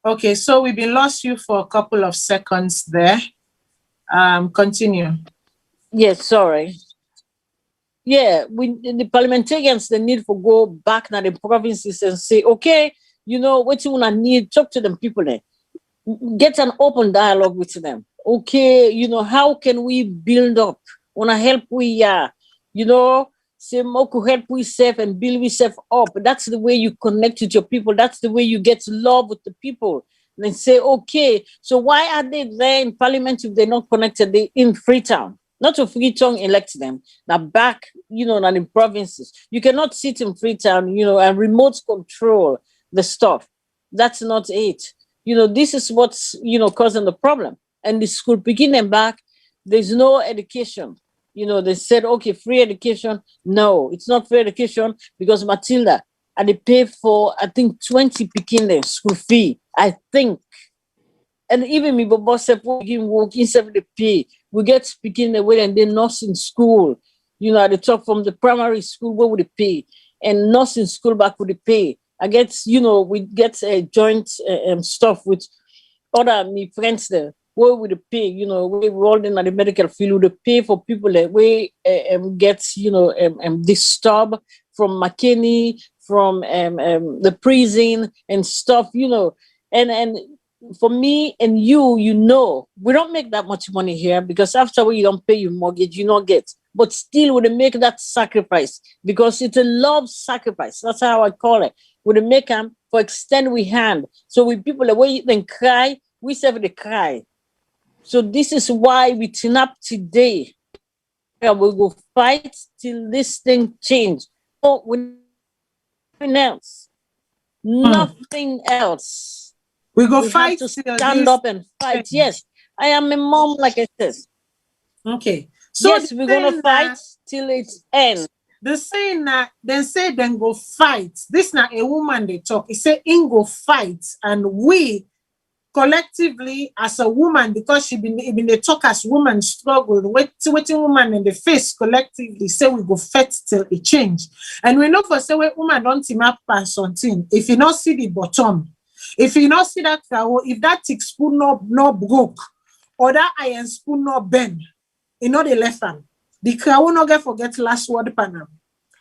Okay, so we've been lost you for a couple of seconds there. Continue. Yes, sorry. Yeah, the parliamentarians they need to go back to the provinces and say, okay, you know what you wanna need, talk to them people there. Get an open dialogue with them. Okay, you know, how can we build up? Wanna help we you know, say Moku help we safe and build we safe up. That's the way you connect with your people. That's the way you get love with the people. And then say, okay, so why are they there in parliament if they're not connected? They in Freetown. Not to Freetown elect them. Now back, you know, not in provinces. You cannot sit in Freetown, you know, and remote control the stuff. That's not it. You know, this is what's, you know, causing the problem. And the school picking them back, there's no education. You know, they said, okay, free education. No, it's not free education because Matilda, and they pay for, I think, 20 picking school fee, I think. And even me, but boss said, working 70 pay. We get speaking the way and then nursing school. You know, at the top from the primary school, where would they pay? And nursing school back would they pay? I get, you know, we get a joint stuff with other me friends there. Where would they pay? You know, we rolled in at the medical field, would pay for people that we get, you know, disturbed from McKinney, from the prison and stuff, you know, and for me and you, you know, we don't make that much money here because after you don't pay your mortgage, you not get. But still, we make that sacrifice because it's a love sacrifice. That's how I call it. We make them for extend we hand. So we people the way they cry, we serve the cry. So this is why we turn up today. We will fight till this thing change. Oh, nothing else. Nothing else. We go We fight have to till stand this up and fight. change. Yes, I am a mom, like I said. Okay. So yes, we're gonna fight till it ends. The saying that then say then go fight. This not a woman they talk. It say in go fight, and we collectively as a woman, because she been they talk as woman struggle, waiting woman in the face collectively say we go fight till it change. And we know for say we woman don't team up pass something. If you not see the bottom, if you not see that cow, if that thick spoon no broke, or that iron spoon no bend, you know the left hand. The crowd will not get forget last word panel.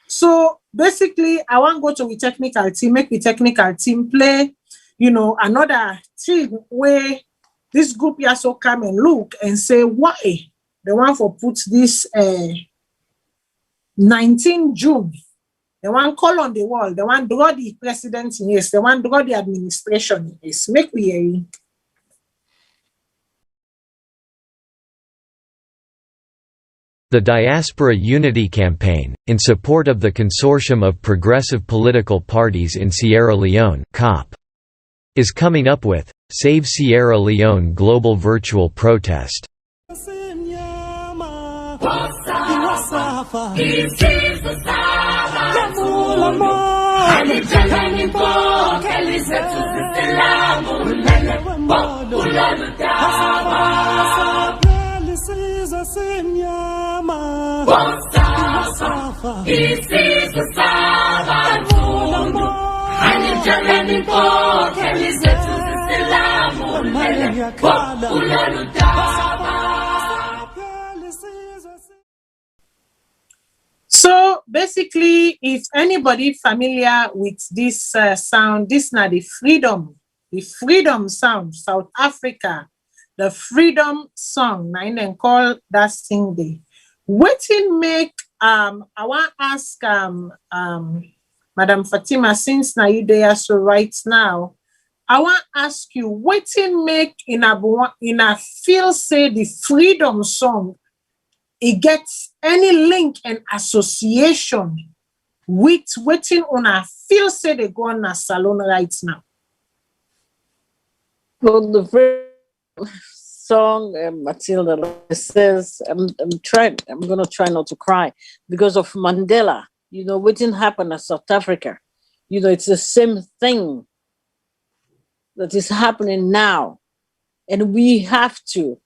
So basically, I want to go to the technical team, make the technical team play, you know, another thing where this group here so come and look and say why the one for put this 19 June, the one call on the wall, the one draw the president in yes, the one draw the administration in yes. Make we hear you. The Diaspora Unity Campaign, in support of the Consortium of Progressive Political Parties in Sierra Leone (COP), is coming up with Save Sierra Leone Global Virtual Protest. So basically, if anybody familiar with this sound, this now the freedom sound, South Africa, the freedom song, I then call that thing day. Waiting make I want to ask Madam Fatima, since now you there so right now, I want to ask you, waiting make in a feel say the freedom song, it gets any link and association with waiting on a feel say they go on a Salone right now? Well, the very song, Matilda says, I'm going to try not to cry because of Mandela. You know, what didn't happen in South Africa. You know, it's the same thing that is happening now. And we have to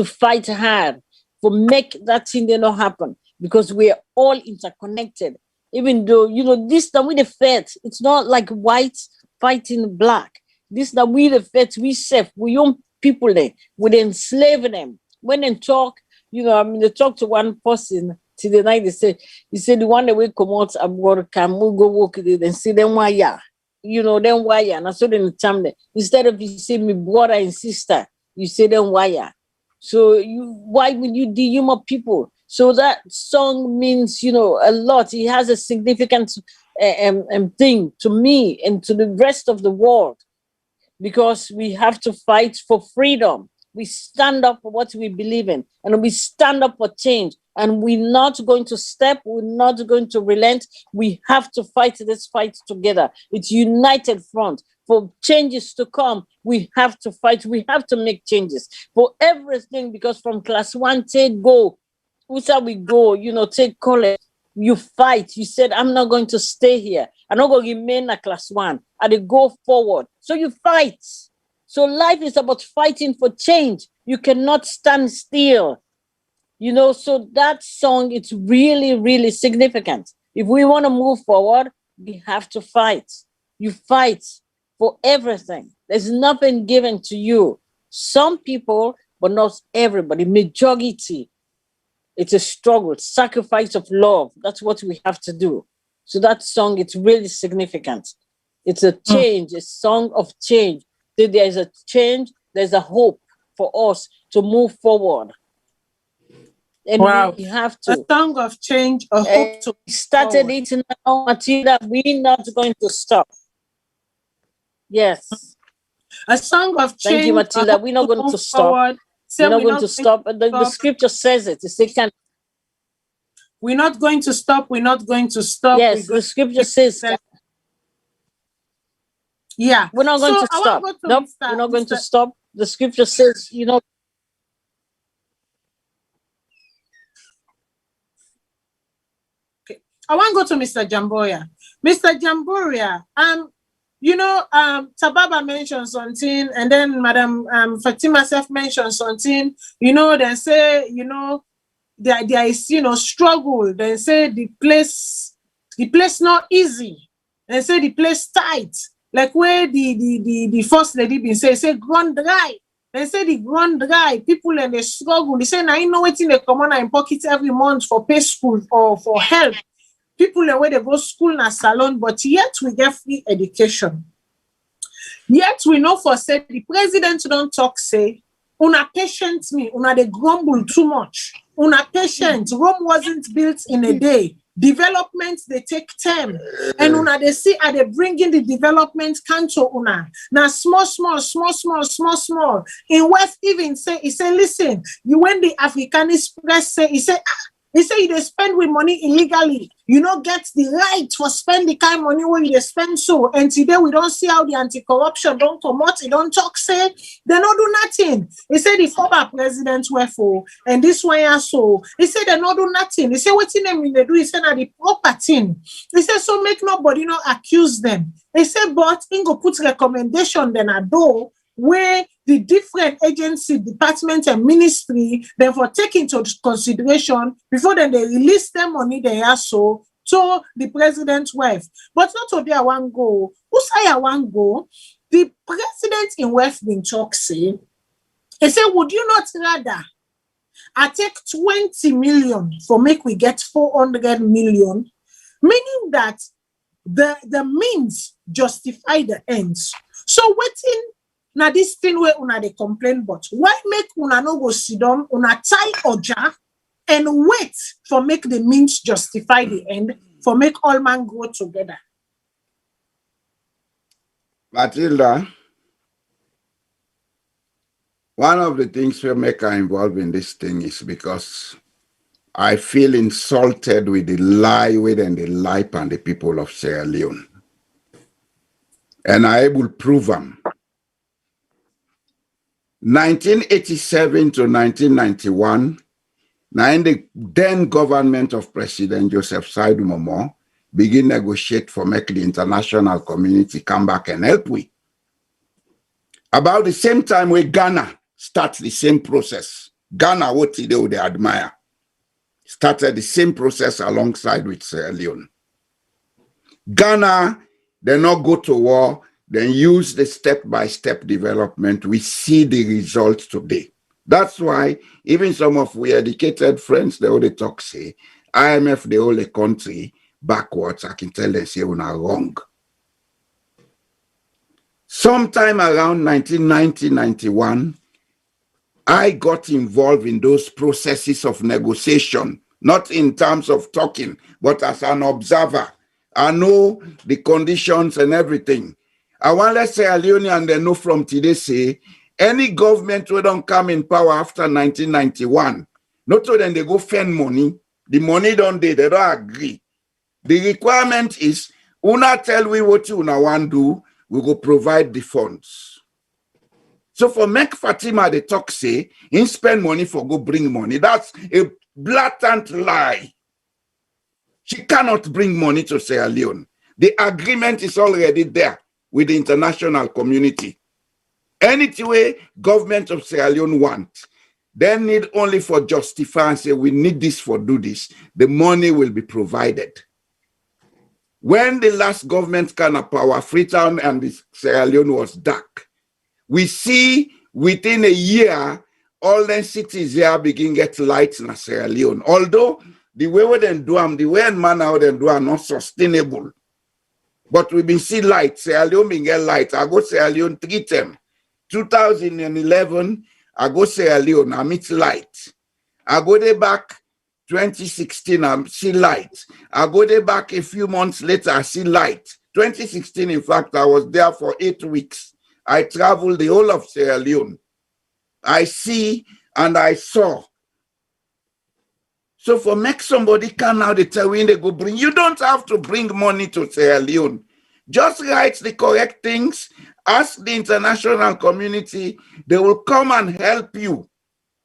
fight hard for make that thing not happen because we are all interconnected. Even though, you know, this that we the fed, it's not like white fighting black. This that we the fed, we serve, we young people there, we enslave them. When they talk, you know, I mean, they talk to one person till the night, he said the one that will come out abroad, can we go walk it and see them why, yeah. You know, then why, and I saw them time there. Instead of you say me brother and sister, you say them why. So why would you dehumor people? So that song means, you know, a lot. It has a significant thing to me and to the rest of the world because we have to fight for freedom. We stand up for what we believe in and we stand up for change. And we're not going to step, we're not going to relent. We have to fight this fight together. It's united front. For changes to come, we have to fight. We have to make changes for everything because from class 1, take go. Who's we go? You know, take college. You fight. You said, I'm not going to stay here. I'm not going to remain at class 1. I go forward. So you fight. So life is about fighting for change. You cannot stand still. You know, so that song, it's really, really significant. If we want to move forward, we have to fight. You fight for everything. There's nothing given to you. Some people, but not everybody, majority. It's a struggle, sacrifice of love. That's what we have to do. So that song, it's really significant. It's a change, a song of change. that there is a change, there's a hope for us to move forward. And Wow. we have A to. song of change, a hope to We started forward. it now, Matilda. We're not going to stop. Yes. A song of change. Thank you, Matilda. We're not going to stop. Forward. We're not going to stop. The scripture says it. It's we're not going to stop. We're not going to stop. Yes, the scripture says. Yeah. We're not going to stop. Nope, we're not going to stop. The scripture says, you know. Okay. I want to go to Mr. Jamboria. Mr. Jamboria, you know, Tababa mentioned something, and then Madam Fatima self mentioned something. You know, they say, you know, there is, you know, struggle. They say the place not easy. They say the place tight. Like where the first lady been say ground dry. They say the ground dry. People and they struggle. They say now you know what in the common in pocket every month for pay school or for help. People and where they go school na Salone, but yet we get free education. Yet we know for say the president don't talk say una patient me, una they grumble too much. Una patient. Rome wasn't built in a day. Development they take time, and una they see are they bringing the development canto una now small. In West even say he say listen, you when the Africanist press say he say they spend with money illegally. You don't get the right for spend the kind of money when you spend so. And today we don't see how the anti-corruption don't come out. They don't talk, say they don't do nothing. He said the former president were for, and this one so. He said they don't do nothing. He said what in them they do? He said the proper thing. He said so make nobody not accuse them. He said but in go put recommendation then a door where the different agency, department, and ministry, therefore take into consideration before then they release them money they are so to the president's wife. But not to there one go. Who say I one go? The president in West been talk say, he said, would you not rather I take 20 million for make we get 400 million? Meaning that the means justify the ends. So waiting. Now this thing where una they complain, but why make una no go sit down, una tie oja and wait for make the means justify the end, for make all man go together? Matilda, one of the things we make her involved in this thing is because I feel insulted with the lie and the lie on the people of Sierra Leone. And I will prove them. 1987 to 1991, now in the then government of President Joseph Saidu Momo begin negotiate for make the international community come back and help we. About the same time where Ghana starts the same process. Ghana, what they admire, started the same process alongside with Sierra Leone. Ghana, they not go to war, then use the step-by-step development. We see the results today. That's why even some of we educated friends, they only talk say, IMF, the whole country backwards. I can tell them say we are wrong. Sometime around 1990-91, I got involved in those processes of negotiation, not in terms of talking, but as an observer. I know the conditions and everything. I want let's say a Leone and they know from today say any government will don't come in power after 1991. Not so then they go spend money. The money don't they don't agree. The requirement is una tell we what you una want do, we go provide the funds. So for make Fatima the talk say in spend money for go bring money. That's a blatant lie. She cannot bring money to Sierra Leone. The agreement is already there with the international community. Any way government of Sierra Leone want, they need only for justify and say, we need this for do this. The money will be provided. When the last government kind of power, Freetown and the Sierra Leone was dark. We see within a year, all the cities here begin get lights in Sierra Leone. Although the way we then do them, the way and manner they do are not sustainable. But we been see light, Sierra Leone being get light. I go Sierra Leone treat them. 2011, I go Sierra Leone, I meet light. I go there back 2016, I see light. I go there back a few months later, I see light. 2016, in fact, I was there for 8 weeks. I traveled the whole of Sierra Leone. I see and I saw. So for make somebody come now, they tell you they go bring, you don't have to bring money to Sierra Leone. Just write the correct things, ask the international community, they will come and help you.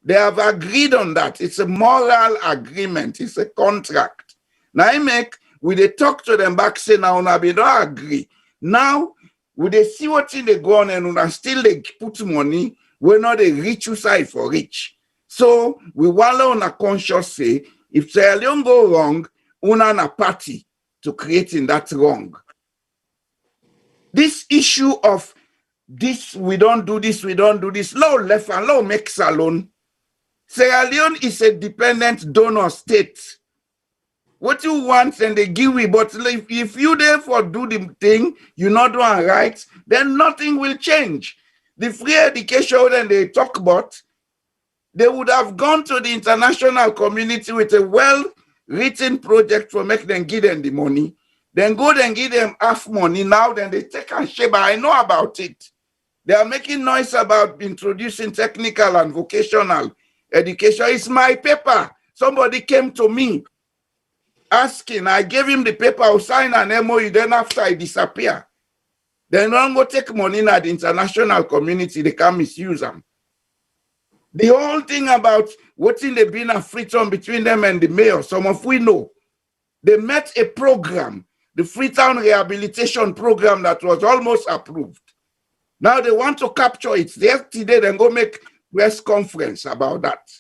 They have agreed on that. It's a moral agreement. It's a contract. Now I make, we they talk to them back, say now we don't agree. Now, we they see what in they go on and we still they put money, we're not a rich side for rich. So we wallow on a conscious say, if Sierra Leone go wrong, una na party to creating that wrong. This issue of this, we don't do this, low left and low make Salone. Sierra Leone is a dependent donor state. What you want and they give you, but if you therefore do the thing, you not doing right, then nothing will change. The free education that they talk about, they would have gone to the international community with a well-written project for make them give them the money, then go and give them half money. Now then they take and share, but I know about it. They are making noise about introducing technical and vocational education. It's my paper. Somebody came to me asking, I gave him the paper, I'll sign an MOU, then after I disappear. Then don't go take money in the international community, they can misuse them. The whole thing about what's in the been a Freetown between them and the mayor, some of we know. They met a program, the Freetown Rehabilitation Program that was almost approved. Now they want to capture it. Yesterday they go make press conference about that.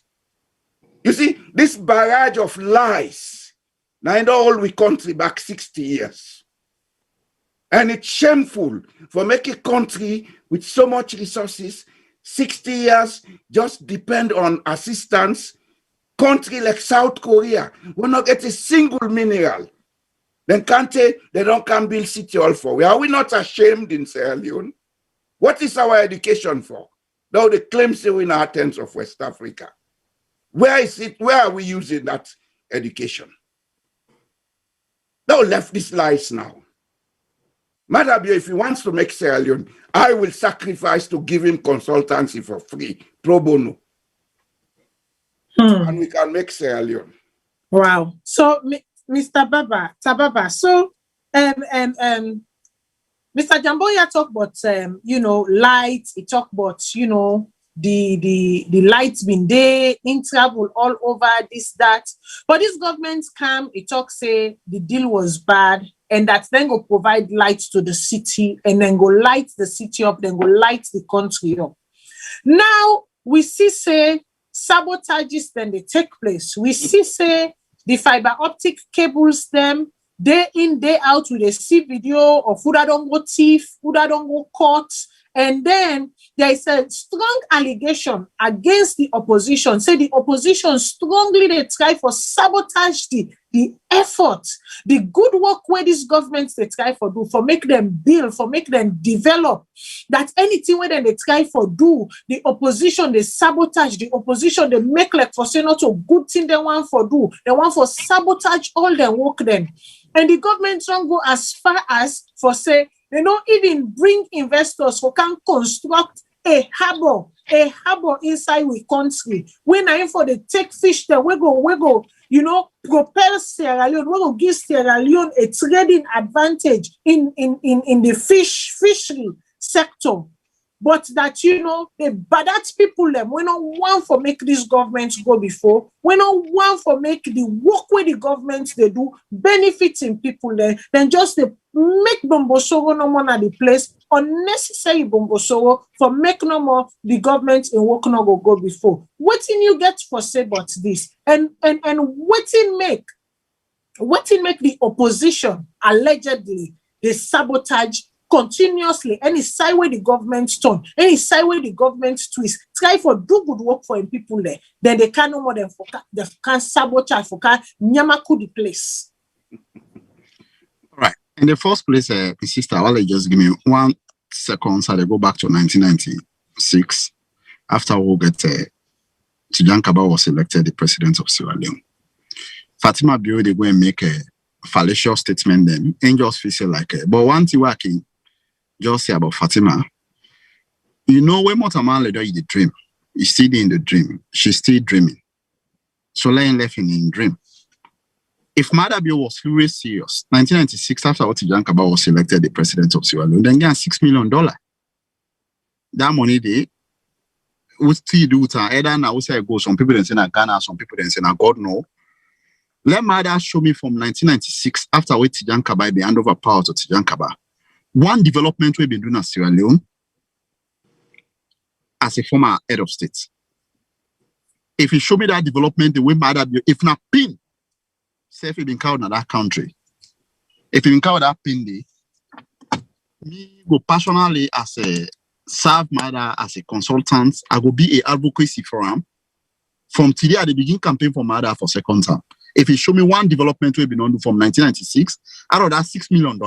You see, this barrage of lies, now in the whole we country back 60 years. And it's shameful for making a country with so much resources, 60 years, just depend on assistance. Country like South Korea will not get a single mineral. Then they don't come build city hall for. Are we not ashamed in Sierra Leone? What is our education for? Now the claims we're in Athens of West Africa. Where is it? Where are we using that education? Now left these lies now. Madabio, if he wants to make Sierra Leone, I will sacrifice to give him consultancy for free, pro bono. And we can make Sierra Leone. Wow. So, Mr. Tababa, so, Mr. Jamboya talk about, light. He talk about, the lights been there, in travel all over, this, that. But this government come, he talk, say, the deal was bad, and that then go provide light to the city, and then go light the city up, then go light the country up. Now, we see, say, sabotages, then they take place. We see, say, the fiber optic cables, them, day in, day out, we see video of who that don't go thief, who that don't go caught. And then there is a strong allegation against the opposition. Say the opposition strongly they try for sabotage the effort, the good work where these governments they try for do, for make them build, for make them develop. That anything where they try for do, the opposition they sabotage, the opposition they make like for say not a good thing they want for do, they want for sabotage all their work then. And the government don't go as far as for say, they don't even bring investors who can construct a harbor inside we country. When I for the take fish there, we go, propel Sierra Leone, we go give Sierra Leone a trading advantage in the fishery sector. But that, the bad people, them, we don't want for make this government go before. We don't want for make the work with the government they do benefiting people there. Then just they make Bombosoro no more at the place, unnecessary Bombosoro for make no more the government in work no go before. What in you get for say about this? And what in make the opposition allegedly they sabotage continuously any side where the government turn, any side where the government twist, try for do good work for people there, then they can no more than they can sabotage for can nyamaku the place. All right. In the first place, sister, while just give me 1 second so they go back to 1990. 2006, after we get Tijankaba was elected the president of Sierra Leone. Fatima Bio, they go and make a fallacious statement then, and just feel like but one thing working, just say about Fatima, you know, when Motaman led her in the dream, he's still in the dream, she's still dreaming. So Lion left in dream. If Madabio was really serious, 1996, after Tijankaba was elected the president of Sierra Leone, then get $6 million. That money they would still do it. Either now say go, some people then say na Ghana, some people then say na God no. Let Mada show me from 1996, after Tijankaba be hand over power to Tijankaba, one development we've been doing at Sierra Leone as a former head of state. If you show me that development, the way Madabio, if not pin, say if you been called in that country, if you been called that pin day, me go personally as a serve Mada as a consultant, I go be a advocacy for him. From today, I begin campaign for Mada for second term. If you show me one development we've been on from 1996, out of that $6 million.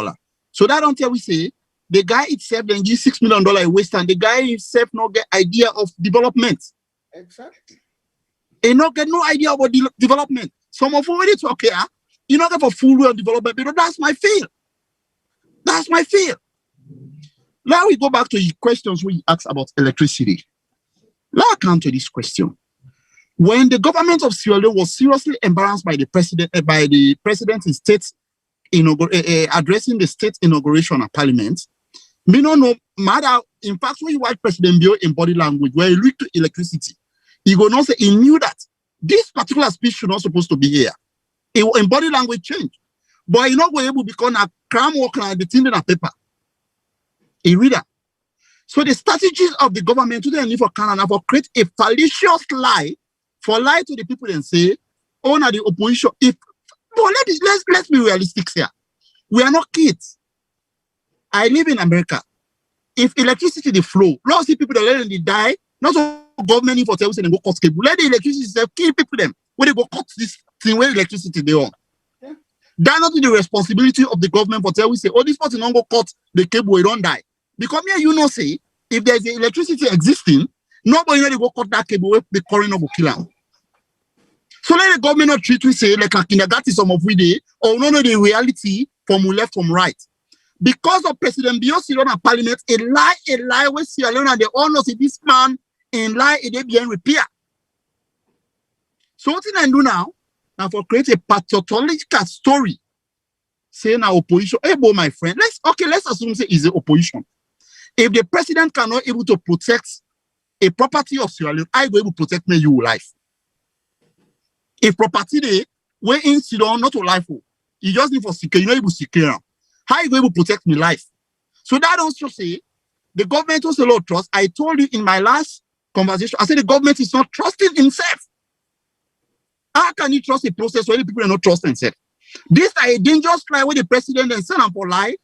So that don't tell we say the guy itself then give $6 million a waste, and the guy himself not get idea of development. Exactly. He not get no idea about development. Some of already talk here, you not get for full real development, because that's my field. That's my field. Now we go back to the questions we asked about electricity. Now I come to this question. When the government of Sierra Leone was seriously embarrassed by the president in state addressing the state inauguration at parliament, me no know matter. In fact, when you watch President Bio in body language, where he looked to electricity, he go not say he knew that this particular speech should not supposed to be here. In body language change, but he not go able to become a crime worker and the thing in a paper. He read that. So the strategies of the government today need for Canada for create a fallacious lie, for lie to the people and say, oh, now the opposition. But let's be realistic here. We are not kids. I live in America. If electricity they flow, lots of people that let them die, not all government for tell and go cut cable. Let the electricity self kill people them when they go cut this thing where electricity they on. Yeah. That's not the responsibility of the government for tell we say, oh, this person don't go cut the cable, we don't die. Because here you know say, if there's electricity existing, nobody really go cut that cable where the current will kill them. So let the government not treat we say like a kindergarten some of we day, or no the reality from left from right. Because of President Bio Sierra Leone Parliament, a lie with Sierra Leone and they all know say this man in lie it be in repair. So what I do now for create a pathological story saying our opposition, hey boy, my friend, let's assume say is the opposition. If the president cannot able to protect a property of Sierra Leone, I go able to protect me your life. If property they were in Sierra Leone, not to life, you just need for secure, you're not able to secure. How you going to protect my life? So that also say the government also a lot of trust. I told you in my last conversation, I said the government is not trusting himself. How can you trust a process where the people are not trusting themselves? This is a dangerous lie where the president and send them for lie.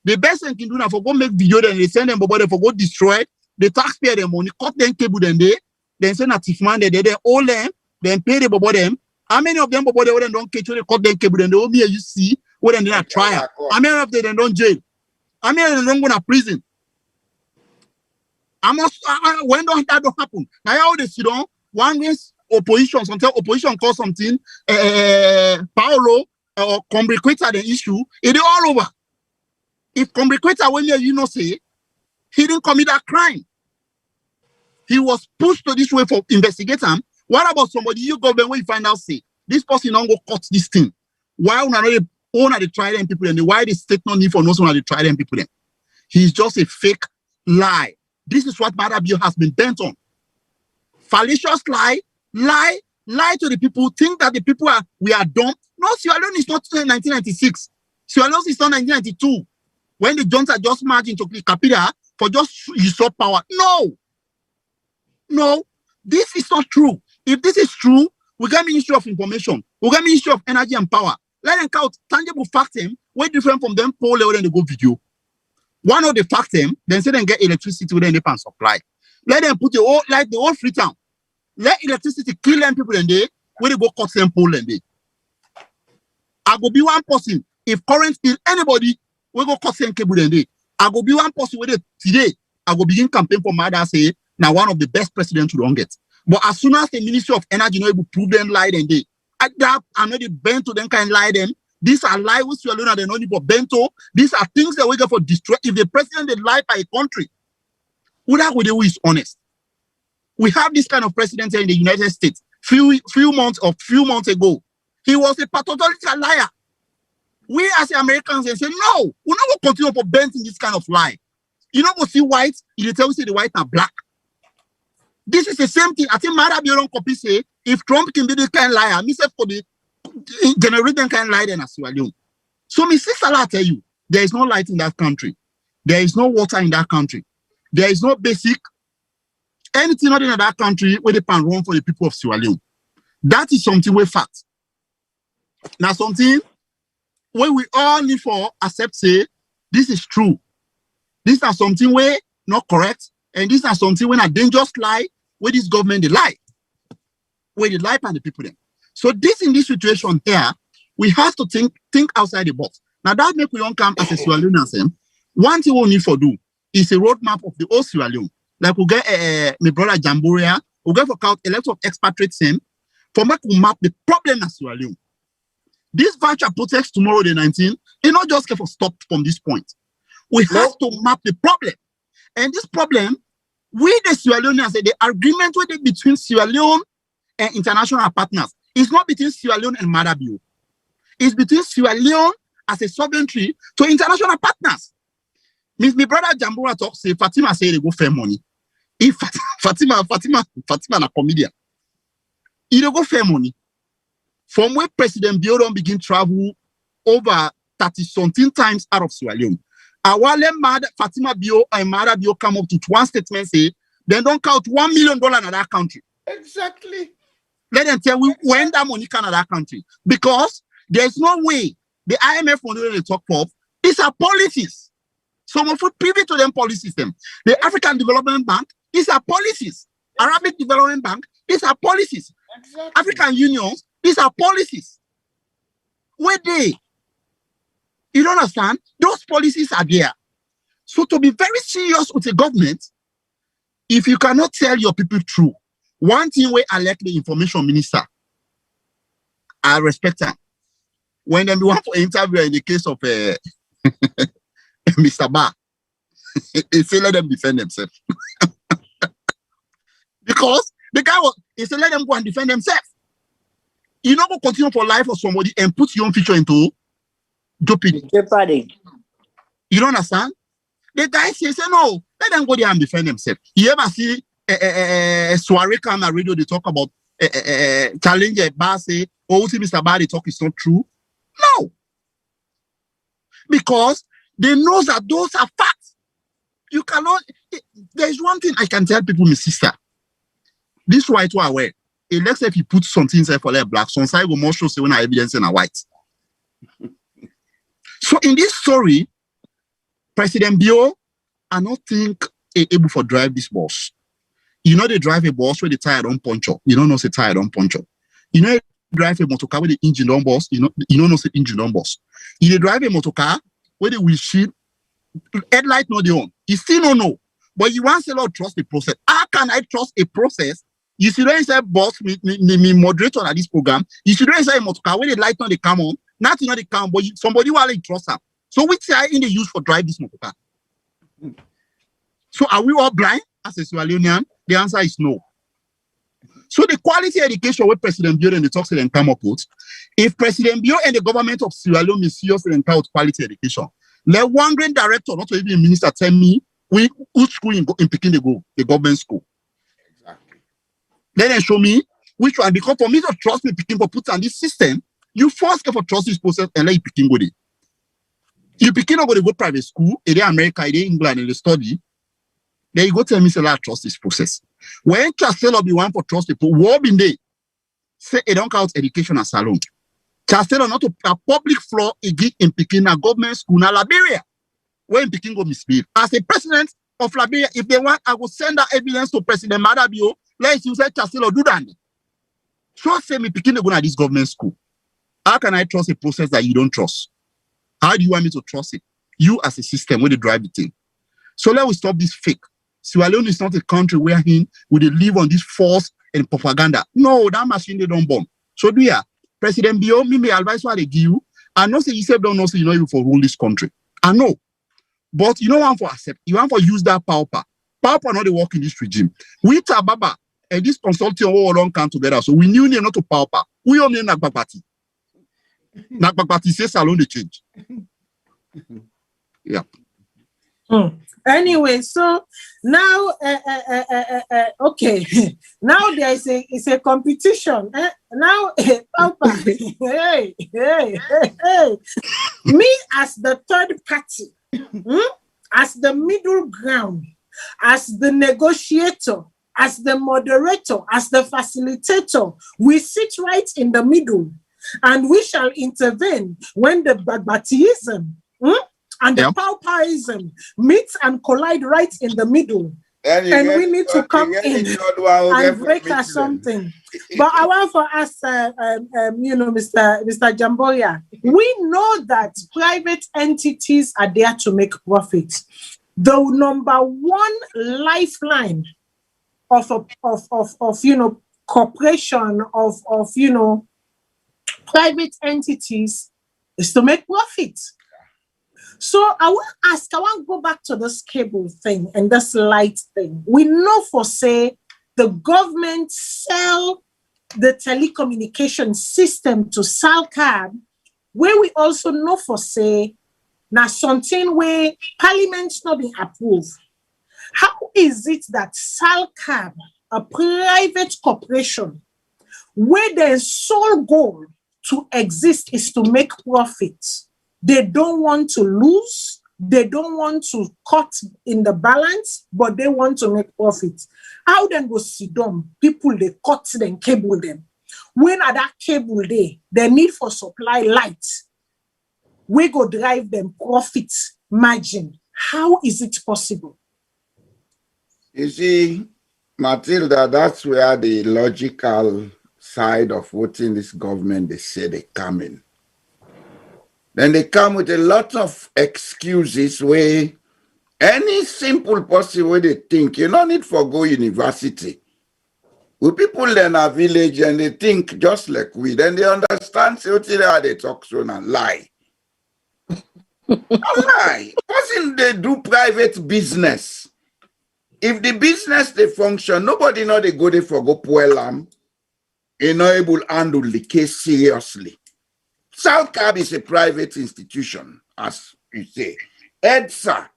The best thing can do now for go make video, then they send them, but they for go destroy the taxpayer their money, cut them cable, then send a thief man, they all them, then pay the bobo them. How many of them bobo they don't catch, they cut them cable, then they only you see when they're in a trial. How many of them don't jail? How many of them don't go to prison? When that don't happen? Now how they sit down, one wins opposition, until opposition call something, Paolo or Combriqueta the issue, it is all over. If Combriqueta when you know say he didn't commit that crime, he was pushed to this way for investigate him. What about somebody you government when you find out say this person don't go cut this thing? Why own the try them people and why the state not need for no one to try them people then? He's just a fake lie. This is what Madabio has been bent on. Fallacious lie to the people, think that the people we are dumb. No, Sierra Leone is not 1996. Sierra Leone is not 1992. When the Jones are just marched into Capita for just usurp power. No, this is not true. If this is true, we got Ministry of Information, we got Ministry of Energy and Power. Let them count tangible facts way different from them poll level and they go video. One of the facts then say they get electricity within the pan supply. Let them put the whole free town. Let electricity kill them people and they when they go cut them poll and they. I go be one person. If current kill anybody, we go cut them cable and they. I go be one person with it today. I go begin campaign for Mada say Now, one of the best presidents we don't get. But as soon as the Ministry of Energy not able to prove them lie, then they adapt and not bend to them kind lie them. These are lies which you alone they not for bento. These are things that we get for destroy. If the president they lie by a country, who is honest? We have this kind of president in the United States. Few months ago, he was a pathological liar. We as Americans say no, we not will continue for bending this kind of lie. You know, go see white, you tell you say the white are black. This is the same thing. I think Mara Biron copy say if Trump can be the kind of liar, me say for the generating kind of liar then as well. So me sister I tell you, there is no light in that country. There is no water in that country. There is no basic anything not in that country where they can run for the people of Sierra Leone. That is something we fact. Now something where we all need for accept say this is true. This is something where not correct, and this is something when a dangerous lie where this government they lie. Where they lie on the people then. So this in this situation here, we have to think outside the box. Now that make we don't come as a Sierra Leonean. One thing we need to do is a roadmap of the whole Sierra Leone. Like we get my brother Jamboria, we get for count a lot of expatriates him for make we map the problem as Sierra Leone. This virtual protest tomorrow the 19th, it not just get for stop from this point. We have to map the problem. And this problem, we the Sierra Leoneans, the agreement with it between Sierra Leone and international partners is not between Sierra Leone and Madabio. It's between Sierra Leone as a sovereignty to international partners. Means my brother Jambura talk say Fatima say they go fair money. If Fatima a comedian, he they go fair money. From where President Bio don't begin travel over 30-something times out of Sierra Leone. Awale Fatima Bio and Mara Bio come up to one statement say they don't count $1 million in that country. Exactly. Let them tell we when that money come in that country. Because there's no way the IMF money they talk of, these are policies. Some of it privy to them policies. Them. The African Development Bank, these are policies. Arabic Development Bank, these are policies. Exactly. African unions, these are policies. Where they? You don't understand? Those policies are there. So to be very serious with the government, if you cannot tell your people true, one thing where I like the information minister, I respect her. When they want to interview in the case of Mr. Ba, he said let them defend themselves. Because the guy he said let them go and defend themselves. You not go continue for life for somebody and put your own future into jeopardy. You don't understand? The guy say no, let them go there and defend themselves. You ever see soiree come on radio, they talk about challenge a bar say, oh, see Mr. Bar, they talk is not true. No. Because they know that those are facts. You cannot, there's one thing I can tell people, my sister. This white one aware. Let's say if you put something inside for like black, some side will more show say when I evidence in a white. So in this story, President Bio, I don't think able for drive this bus. You know they drive a bus where the tire don't puncture. You don't know the tire don't puncture. You know they drive a motor car where the engine don't bust. You don't know the engine don't bust. You drive a motor car where the windshield headlight not the on. You still don't know. But you want to say, Lord, trust the process. How can I trust a process? You should not say, boss, me moderator at this program. You should not say, motor car where the light not they come on. Nothing not they come, but somebody will like trust them. So which side in the use for drive this motor car? So are we all blind as a Sierra Leonean? The answer is no. So the quality education where President Bio and the talks and come up with, if President Bio and the government of Sierra Leone is serious and entitled quality education, let one grand director, not even a minister, tell me which school in Peking they go, the government school. Exactly. Let them show me which one. Because for me to trust me Peking for put on this system, you first get for trust this process and let you Peking go there. You Peking not go to go private school, in America, in England, and they study. Then you go tell me, say, I trust this process. When Chancellor be one for trust people, what been they say it don't count education as Salone. Chancellor not to a public floor again in Peking, a government school, na Liberia. When Peking go misbehave. As a president of Liberia, if they want, I will send that evidence to President Madabio. Let you say Chancellor do that. So say me Peking go to this government school. How can I trust a process that you don't trust? How do you want me to trust it? You as a system, when they drive the thing. So let us stop this fake. Sierra Leone is not a country where we live on this false and propaganda. No, that machine they don't bomb. So do ya, President Bio, me advice what they give you. I know say you say don't know say you know you for rule this country. I know, but you don't want for accept. You want for use that power. Power not the work in this regime. We Tababa and this consulting all along come together. So we knew not to power. We only Nagbapati. Nagbapati say Salone they change. Yeah. Anyway, so now, okay, now there is a competition. Now, Papa, hey, me as the third party, as the middle ground, as the negotiator, as the moderator, as the facilitator, we sit right in the middle, and we shall intervene when the Bagbatism and the pauperism meet and collide right in the middle. And we need to come in and break us something. But I want for us, Mr. Jamboya, we know that private entities are there to make profit. The number one lifeline of corporation, of private entities is to make profit. So I want to go back to this cable thing and this light thing. We know for say the government sell the telecommunication system to Salcab, where we also know for say now something where Parliament's not been approved. How is it that Salcab, a private corporation, where their sole goal to exist is to make profit, they don't want to lose, they don't want to cut in the balance, but they want to make profit. How then go sit down? People, they cut them, cable them. When at that cable they need for supply light, we go drive them profit margin. How is it possible? You see, Matilda, that's where the logical side of voting this government, they say they come in. Then they come with a lot of excuses where any simple person where they think you don't need for go university. When people learn a village and they think just like we, then they understand so they talk so and lie. Lie. Person they do private business. If the business they function, nobody know they go there for go puelam. They not able to handle the case seriously. Salcab is a private institution, as you say. EDSA,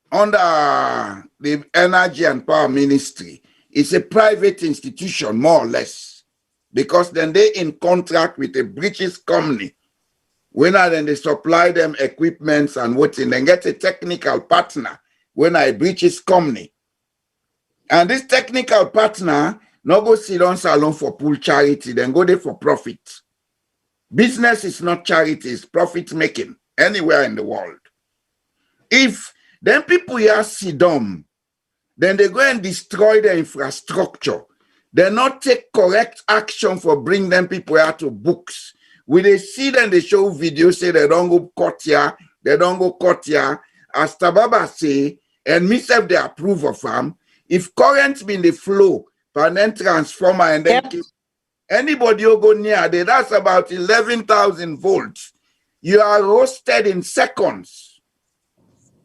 under the Energy and Power Ministry, is a private institution, more or less, because then they in contract with a British company. When then they supply them equipments and what in, then get a technical partner when a British company. And this technical partner no go sit on Salone for pool charity, then go there for profit. Business is not charity, it's profit making anywhere in the world. If then people here sit down, then they go and destroy the infrastructure. They not take correct action for bring them people out to books. When they see them, they show videos, say they don't go cut here, they don't go cut here. As Tababa say, and myself they approve of them, if current be in the flow, and then transformer and then anybody who go near there, that's about 11,000 volts. You are roasted in seconds.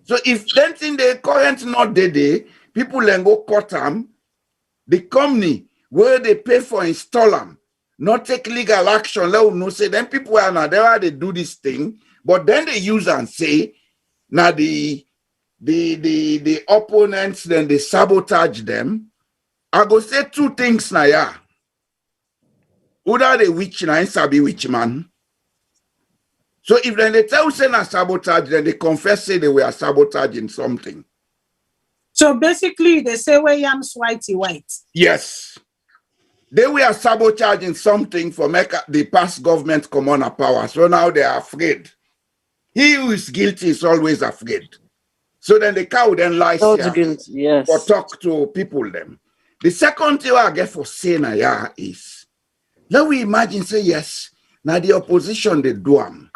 So if then in the current not there, people then go cut them. The company where they pay for install them, not take legal action. Let them know say then people are not there. They do this thing, but then they use and say now the opponents then they sabotage them. I go say two things now, yeah. Either the witch na sabi witch man. So if then they tell say na sabotage, then they confess say they were sabotaging something. So basically, they say we am white. Yes. They were sabotaging something for make the past government come on a power. So now they are afraid. He who is guilty is always afraid. So then the cow then lies here yes. or talk to people them. The second thing I get for saying is, let we imagine say yes, now the opposition they do them.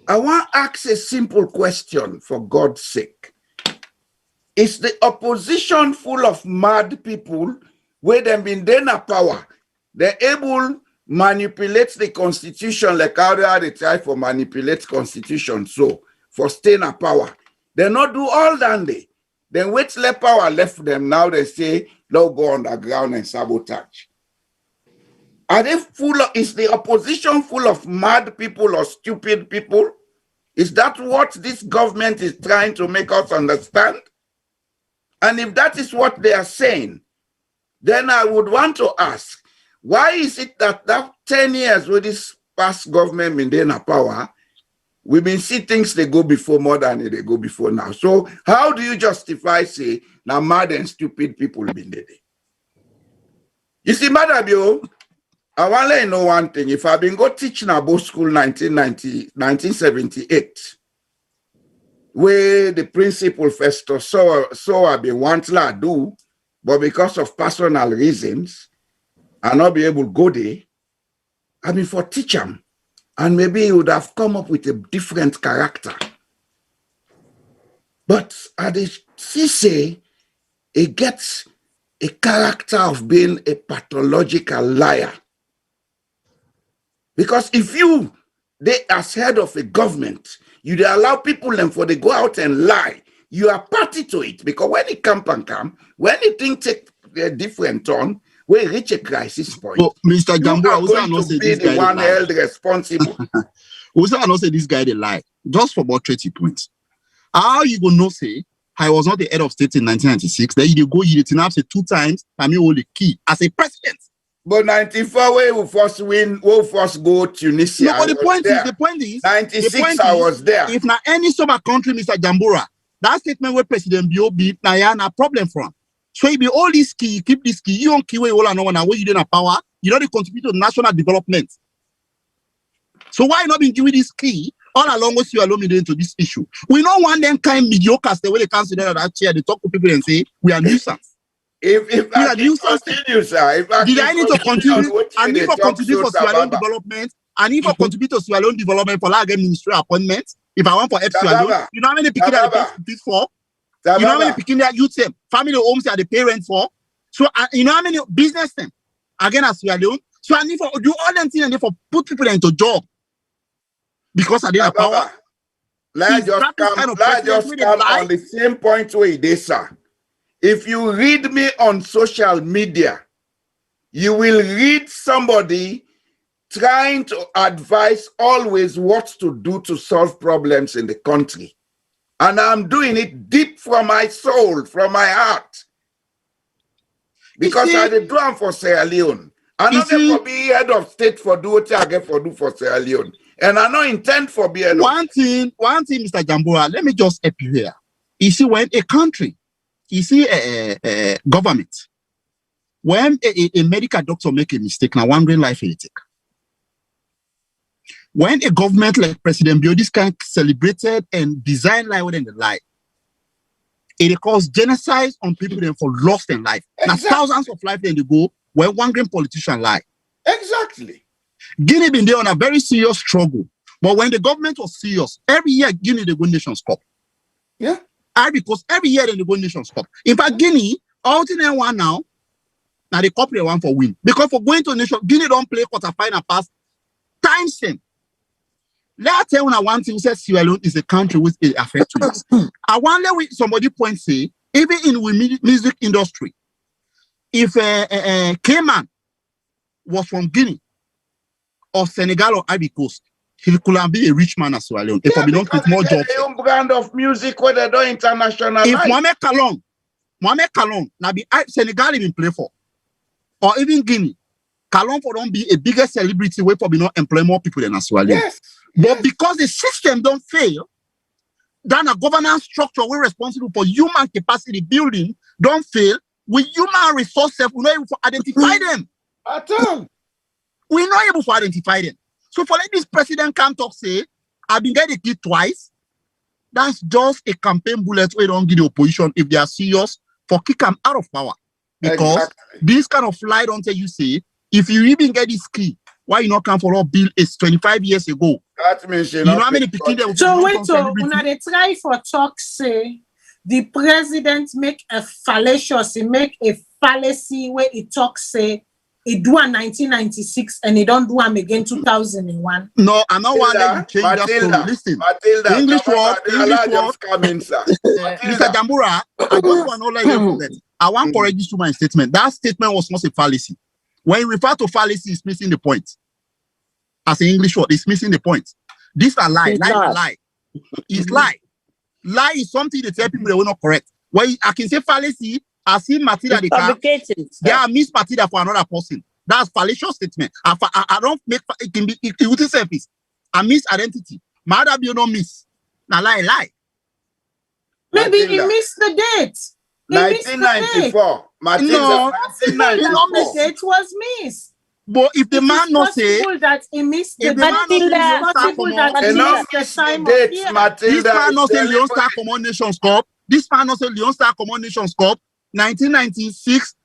I want to ask a simple question for God's sake. It's the opposition full of mad people where they've been there in power. They're able manipulate the constitution like how they try for manipulate constitution. So for staying in power, they not do all that day. Then wait let power left them. Now they say they'll go underground and sabotage. Are they full of, is the opposition full of mad people or stupid people? Is that what this government is trying to make us understand? And if that is what they are saying, then I would want to ask, why is it that 10 years with this past government been there in power, we've been seeing things they go before more than they go before now. So how do you justify say now mad and stupid people been there? You see, Madabio, I want to let you know one thing. If I've been go teaching about school 1978, where the principal first so I've been wanting to do, but because of personal reasons, I'll not be able to go there. I mean, for teach him, and maybe he would have come up with a different character. But at the CC, he gets a character of being a pathological liar. Because if you, as head of a government, you allow people and for they go out and lie, you are party to it. Because when it come, when it things take a different turn, we reach a crisis point. Oh, Mr. Jambo, I was going to be the one held responsible. Also, I know say this guy they lie just for about 30 points. How you gonna know say I was not the head of state in 1996? Then you go you didn't have say 2 times. I mean, hold the key as a president. But 94 we will first win. We'll first go Tunisia. No, but the point is 96. I was there. If na any summer country, Mr. Jambura, that statement where President Biobi na problem from. So if you all this key, keep this key, you don't key where you all know when you didn't power, you don't contribute to national development. So why not been giving this key all along with you alone into this issue? We don't want them kind mediocre the way they consider that chair, they talk to people and say we are nuisance. If I continue, sir, did I need to continue? I need to contribute for Sierra Leone development. I need to contribute to Sierra Leone development for like ministry appointment. If I want for Sierra Leone, you know how many people that they pay for? You know how many people that youth them, family homes that they pay rent for? So you know how many business them again as Sierra Leone? So I need to do all them things and therefore put people into job because I didn't have power. Let's just come on the same point where it is, sir. If you read me on social media, you will read somebody trying to advise always what to do to solve problems in the country. And I'm doing it deep from my soul, from my heart. Because I did do them for Sierra Leone. I know them for be head of state for do what I get for do for Sierra Leone. And I know intent for being one thing, Mr. Jambura, let me just help you here. You see, when a country, you see a government, when a medical doctor make a mistake, now one real life will take. When a government like President Biodi's kind celebrated and designed lie within the lie, it caused genocide on people then for lost their life. Exactly. Now thousands of lives then they go when one green politician lie. Exactly. Guinea been there on a very serious struggle. But when the government was serious, every year Guinea they go Nations Cup. Yeah. Because every year they go Nations Cup. In fact, Guinea, all in one now the cup they want for win. Because for going to nation, Guinea don't play quarterfinal pass. Time same. Let's tell you one thing, says Sierra Leone is a country with a affect to us. I wonder with somebody point say, even in the music industry, if Cayman was from Guinea or Senegal or Ivory Coast, he could have been a rich man as Sierra Leone. If we don't get more jobs. Their own brand of music where they do international. If Mohamed Kalon, now be Senegal even play for, or even Guinea, Kalon for don't be a bigger celebrity way for be not employ more people than Sierra Leone. Yes. But because the system don't fail, then a governance structure we're responsible for human capacity building don't fail. With human resources, we're not able to identify them. At all. We're not able to identify them. So for like this president can't talk say, I've been getting it twice. That's just a campaign bullet where they don't give the opposition if they are serious for kick them out of power. Because this kind of lie don't tell you say, if you even get this key, why you not come for all bill is 25 years ago? That means you know how many people there. So wait, so when they try for talk say the president make a fallacious, he make a fallacy where he talks say he do a 1996 and he don't do him again 2001. No, I'm not one that you change that story. Listen, Matilda, English word, Mr. Jambura, I just want to let you that. I want to correct this to my statement. That statement was not a fallacy. When you refer to fallacy, it's missing the point. As an English word, it's missing the point. This a lie. Lie. It's lie. Lie is something that tell people they will not correct. When I can say fallacy, I see Matilda they are miss Matilda for another person. That's fallacious statement. I don't make it can be it would surface. I miss identity. Mother you don't miss. Now lie. Maybe he missed the date. 1994. Matilda, no, 1994. The date was missed. But if the man not say that he missed the this man not say Leon Star Common Nations Cup. This man not say Leon Star Common Nations Cup. 1996,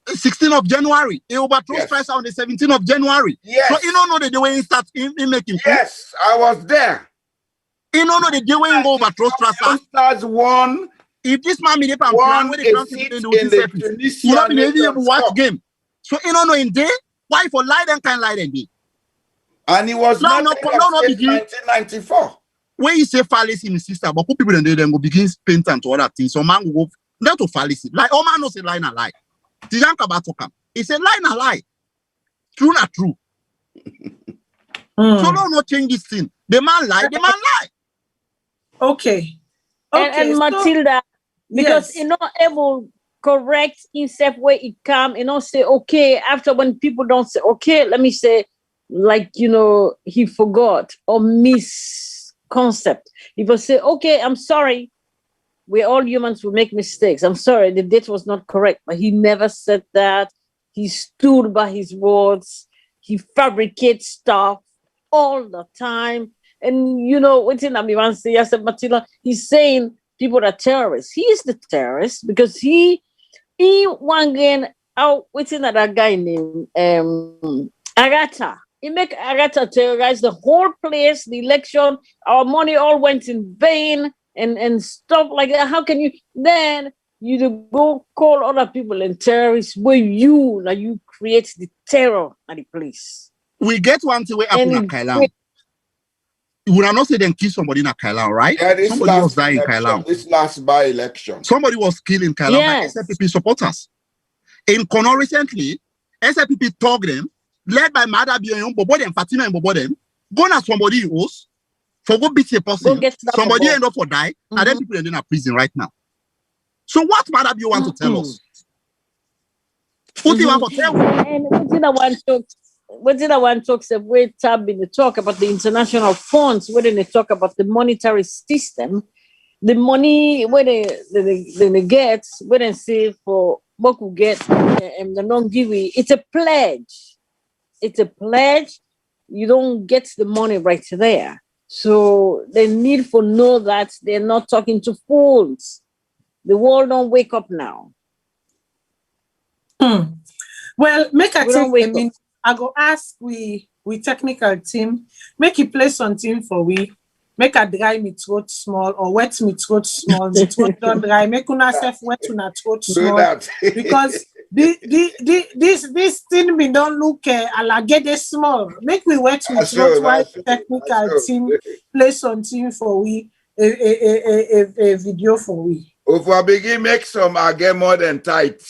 16th of January. He overthrew Stress on the 17th of January. Yes. So you don't know the way he starts in making. Yes, I was there. You don't know the way he overthrow Strasser. Stars won. If this man made up won a seat in the Tunisian Nations watch game. So you don't know in day. Why for lie then can't lie then day? And he was not 1994. When you say fallacy in the system, but people then go begin paint and to other things. So man will go not to fallacy. Like all man knows a lie and a lie. It's a lie and a lie. True not true. So no change this thing. The man lie. Okay. And Matilda, because you know able correct himself where it come, say okay after when people don't say okay, let me say like he forgot or misconcept. If I say okay, I'm sorry, we're all humans, we make mistakes. I'm sorry, the date was not correct, but he never said that. He stood by his words. He fabricates stuff all the time. And within Amivansi, I said Matilda, he's saying people are terrorists. He is the terrorist because he one again out within that guy named Agata. He make Agata terrorize the whole place, the election, our money all went in vain and stuff like that. How can you go call other people and terrorists where you create the terror at the place? We get one to where in Kailan. You would not say then kill somebody in Kailan, right? Yeah, somebody was dying in Kailan. This last by-election. Somebody was killed in Kailan by SLPP supporters. In Kono recently, SLPP told them, led by Madabi and Bobo and Fatima and Bobo them, go na somebody else for go beat a person. Somebody end up for die, and then people are in a prison right now. So what Madabi you want to tell us? What do you want to tell us? And what did I want to talk about? We're tabbing the talk about the international funds. When they talk about the monetary system, the money when they get, when they say for what we get and the non-giving, it's a pledge. It's a pledge. You don't get the money right there. So they need to know that they're not talking to fools. The world don't wake up now. Well, make a take. I go ask we technical team, make it play something for we, make a dry me throat small or wet me throat small, me throat don't dry, make una self wet una throat small. Because this thing me don't look I get it small. Make me wet me throat while technical team play something for we, a video for we. If I begin make some, I get more than tight.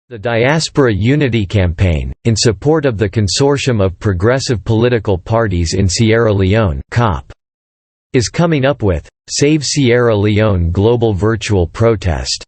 The Diaspora Unity Campaign, in support of the Consortium of Progressive Political Parties in Sierra Leone (COP), is coming up with Save Sierra Leone Global Virtual Protest.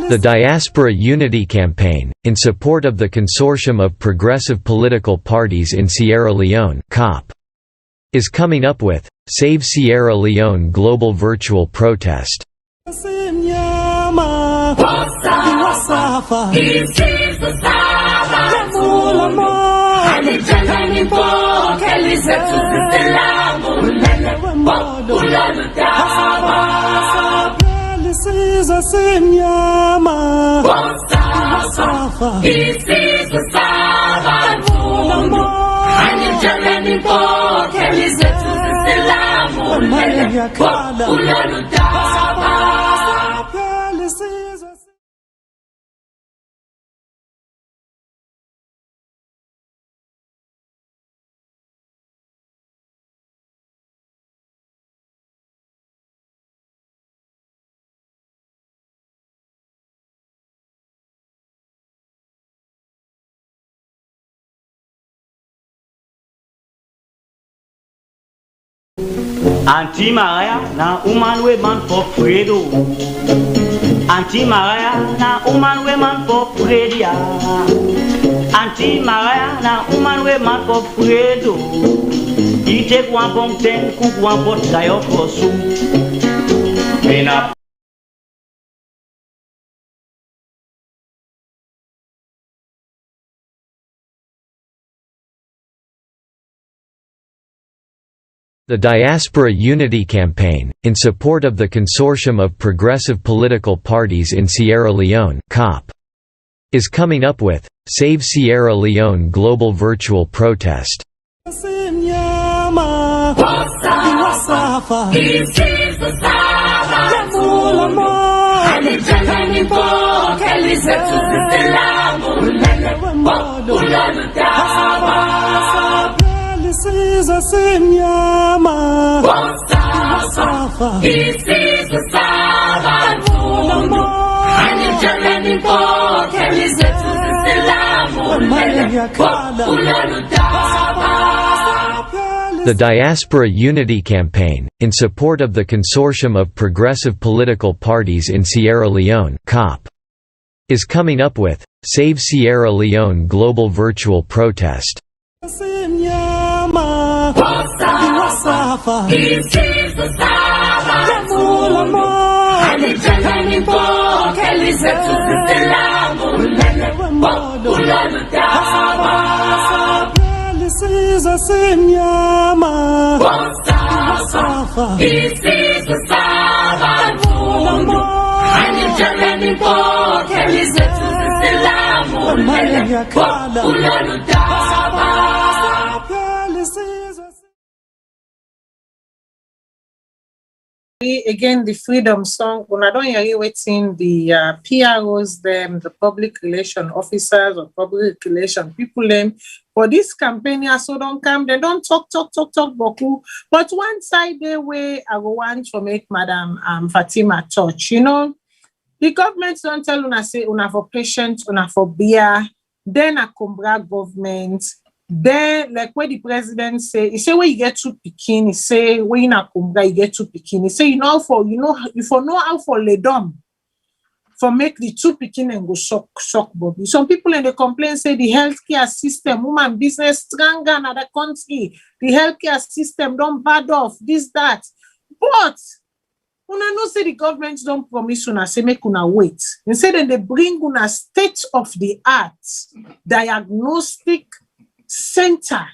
The Diaspora Unity Campaign, in support of the Consortium of Progressive Political Parties in Sierra Leone (COP), is coming up with Save Sierra Leone Global Virtual Protest. Anti Maria na woman we man for fredo. Anti Maria na woman we man for fredia. Anti Maria na woman we man for fredo. He take one bong ten, cook one pot kayo for soup. The Diaspora Unity Campaign, in support of the Consortium of Progressive Political Parties in Sierra Leone (COP), is coming up with Save Sierra Leone Global Virtual Protest. The Diaspora Unity Campaign, in support of the Consortium of Progressive Political Parties in Sierra Leone (COP), is coming up with Save Sierra Leone Global Virtual Protest. Again, the freedom song. When I don't hear you waiting, the PROs, them, the public relation officers or public relation people, them for this campaign, so don't come. They don't talk, Boku. But one side they way I go want to make Madam Fatima touch. You know, the government don't tell una say una for patient, una for beer. Then a Combra government. Then, like what the president say, he say when you get too pikin, he say when you na Combra, you get too pikin. He say you know how for ledom for make the two pikin and go suck Bobby. Some people in the complaint say the healthcare system, woman business stronger in the country. The healthcare system don't bad off this that, but una no say the government don't promise una say make una wait. Instead, they bring una state of the art diagnostic center.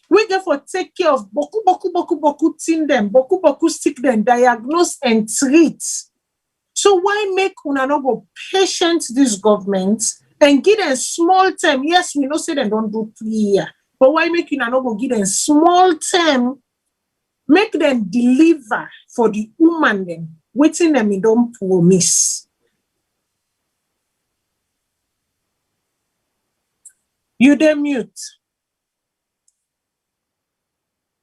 We therefore take care of boku tin them, boku stick them, diagnose and treat. So why make una no go patient this government and give them small term? Yes, we know say they don't do 3 years, but why make una no go give them small term? Make them deliver for the woman them, waiting them in don't promise. You dey mute.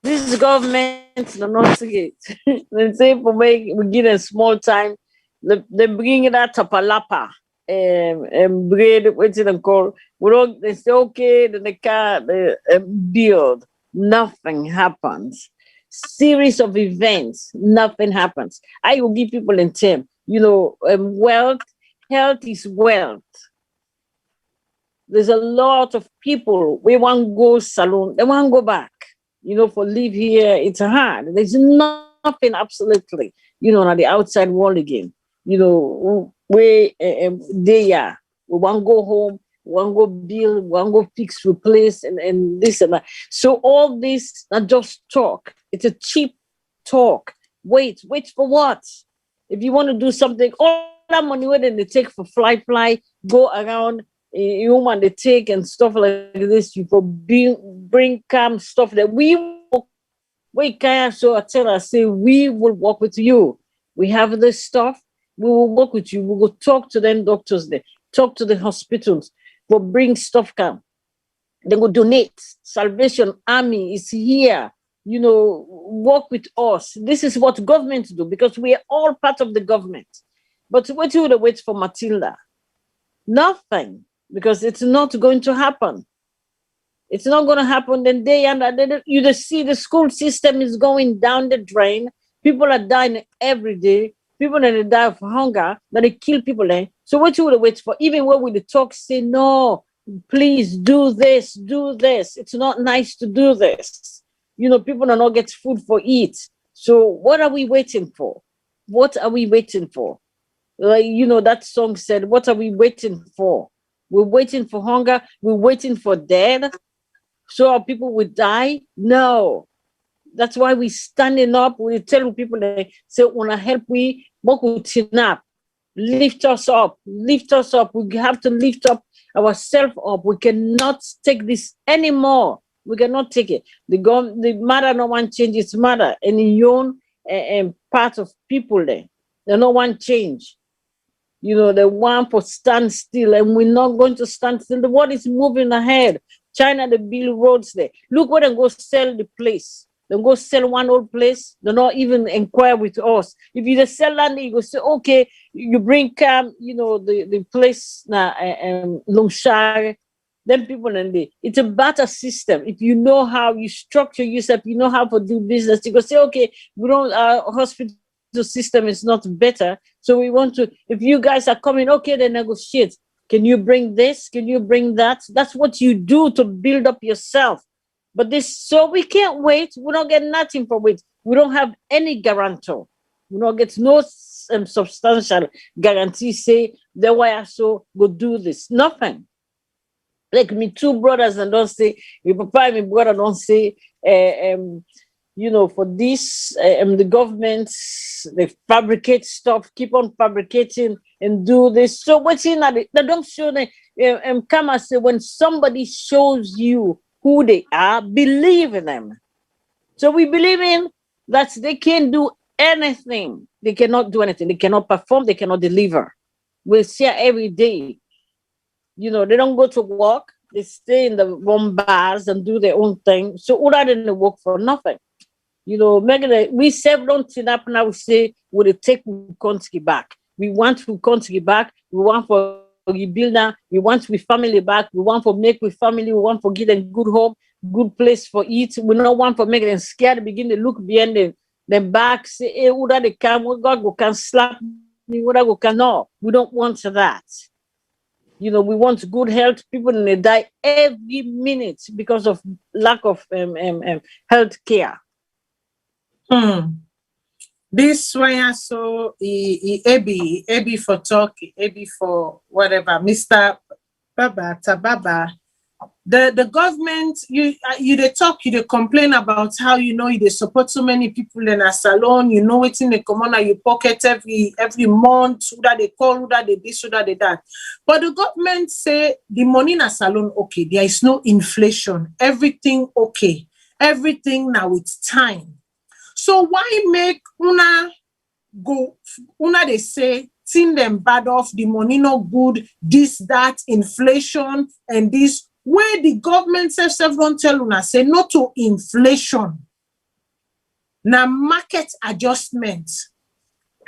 This government do not see it. They say for me, we give them small time. They bring that tapalapa and bread, what's it called? They say okay, then they can't build. Nothing happens. series of events, nothing happens. I will give people in term, wealth, health is wealth. There's a lot of people, we want to go Salone, they want to go back, for live here, it's hard. There's nothing absolutely, on the outside world again. We want to go home, we want to go build, we want to go fix, replace, and this and that. So all this, not just talk, it's a cheap talk. Wait for what? If you want to do something, all that money where they take for fly, go around, human they take and stuff like this, you for bring calm stuff that we can so I tell us, say we will work with you. We have this stuff, we will work with you. We will talk to them doctors there, talk to the hospitals, for bring stuff come. They will donate. Salvation Army is here. Work with us. This is what government do because we are all part of the government. But what you would wait for Matilda? Nothing, because it's not going to happen. It's not going to happen. Then you just see the school system is going down the drain. People are dying every day. People that die of hunger, that they kill people. So what you would wait for? Even when we talk, say no, please do this, do this. It's not nice to do this. People are not get food for eat. So what are we waiting for? What are we waiting for? That song said, what are we waiting for? We're waiting for hunger. We're waiting for death. So our people will die? No. That's why we're standing up. We're telling people that say, want to help we up. Lift us up. Lift us up. We have to lift up ourselves up. We cannot take this anymore. We cannot take it. The matter no one change its matter. And in your own part of people there no one change. They want to stand still, and we're not going to stand still. The world is moving ahead. China, they build roads there. Look where they go sell the place. They go sell one old place. They not even inquire with us. If you just sell land, you go say, okay, you bring the place now, Longshire. Then people it's a better system. If you know how you structure yourself, you know how to do business. You go say, okay, our hospital system is not better. So we want to, if you guys are coming, okay, then negotiate. Can you bring this? Can you bring that? That's what you do to build up yourself. But so we can't wait. We don't get nothing for it. We don't have any guarantor. We don't get no substantial guarantee, say, the way I so go do this. Nothing. Like me two brothers and don't say, my papa and my brother don't say, for this, the government, they fabricate stuff, keep on fabricating and do this. So what's in that? They don't show them, come and say, when somebody shows you who they are, believe in them. So we believe in that they can't do anything. They cannot do anything. They cannot perform. They cannot deliver. We see every day. They don't go to work. They stay in the warm bars and do their own thing. So all that didn't work for nothing. We save don't turn up now. We say we'll take country back. We want to country back. We want for rebuild now. We want with family back. We want for make with family. We want for give them good home, good place for eat. We don't want for make them scared. Begin to look behind them back. Say, hey, who that they come? God go can slap me. Who that go can? No, we don't want that. We want good health. People they die every minute because of lack of health care. This way, so Ebi for talk, Ebi for whatever, Mr. Tababa. The government, they talk, they complain about how they support so many people in a salon. It's in the common you pocket every month. Who that they call, who that they this, who that they that. But the government say the money in a salon okay. There is no inflation. Everything okay. Everything now it's time. So why make una they say thing them bad off, the money no good, this, that, inflation, and this, where the government self don't tell una say no to inflation. Now market adjustment.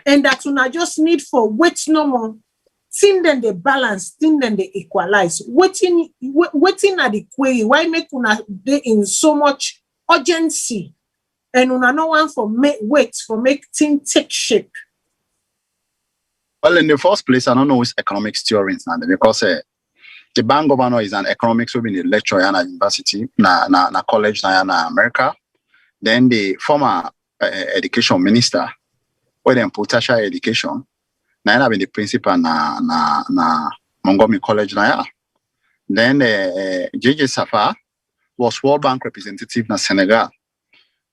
And that una just need for wait no more. Thing then they balance, thing then they equalize. Waiting at the query, why make una they in so much urgency? and una no one for wait for make things take shape. Well, in the first place, I don't know which economics theory is because the bank governor is an economics who been a lecturer at university, na college na America. Then the former education minister, where they put tertiary education, na been the principal na Montgomery College na. Then JJ Safar was World Bank representative na Senegal.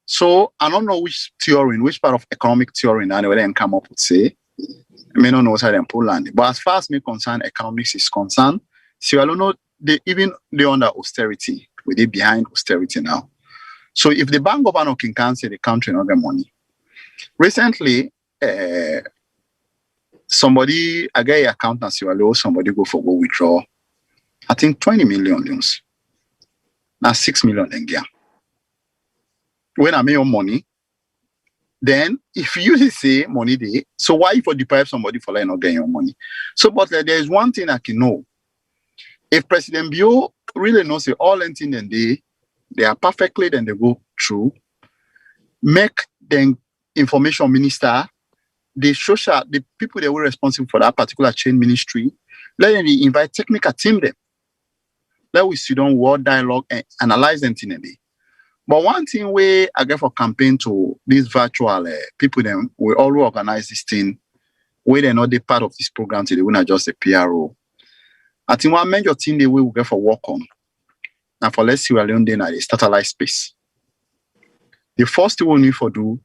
So I don't know which theory, which part of economic theory now they come up with say. I may not know how they Poland. But as far as me concerned, economics is concerned, Sierra Leone, they under austerity. They behind austerity now. So if the bank governor can say the country not get money. Recently, somebody, a guy account in Sierra Leone, somebody go withdraw, I think 20 million loans. Now 6 million then get. When I make your money, then if you say money day, so why if you deprive somebody for like not getting your money? So, but there is one thing I can know. If President Bio really knows the all anything and they are perfectly, then they go through, make the information minister, the people that were responsible for that particular chain ministry, let them invite technical team them. Let we sit down, word dialogue, and analyze anything in there. But one thing we I get for campaign to these virtual people, them we all organize this thing where they're not the part of this program today, we're not just a PRO. I think one major thing they will get for work on. And for let's see Sierra Leone in the satellite space. The first thing we need to do,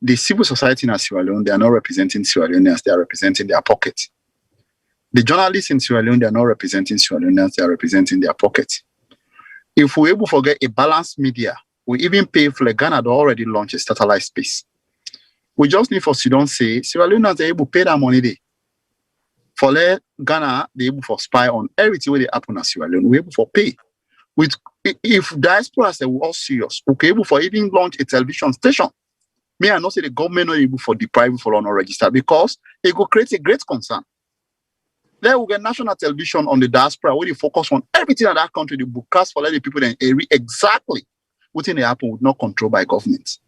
the civil society in Sierra Leone, they are not representing Sierra Leoneans, they are representing their pocket. The journalists in Sierra Leone, they are not representing Sierra Leoneans, they are representing their pocket. If we're able to get a balanced media, we even pay for Ghana to already launch a satellite space. We just need for Sudan say, Sierra Leoneans are able to pay that money there. For let Ghana, they able to spy on everything where they happen in Sierra Leone, we're able to pay. If Diaspora say we're all serious, we're able to even launch a television station. Me, I know say the government not able for deprive for not register because it will create a great concern. Then we get national television on the diaspora where they focus on everything in that country, they broadcast for the people then exactly what in the happen would not controlled by government.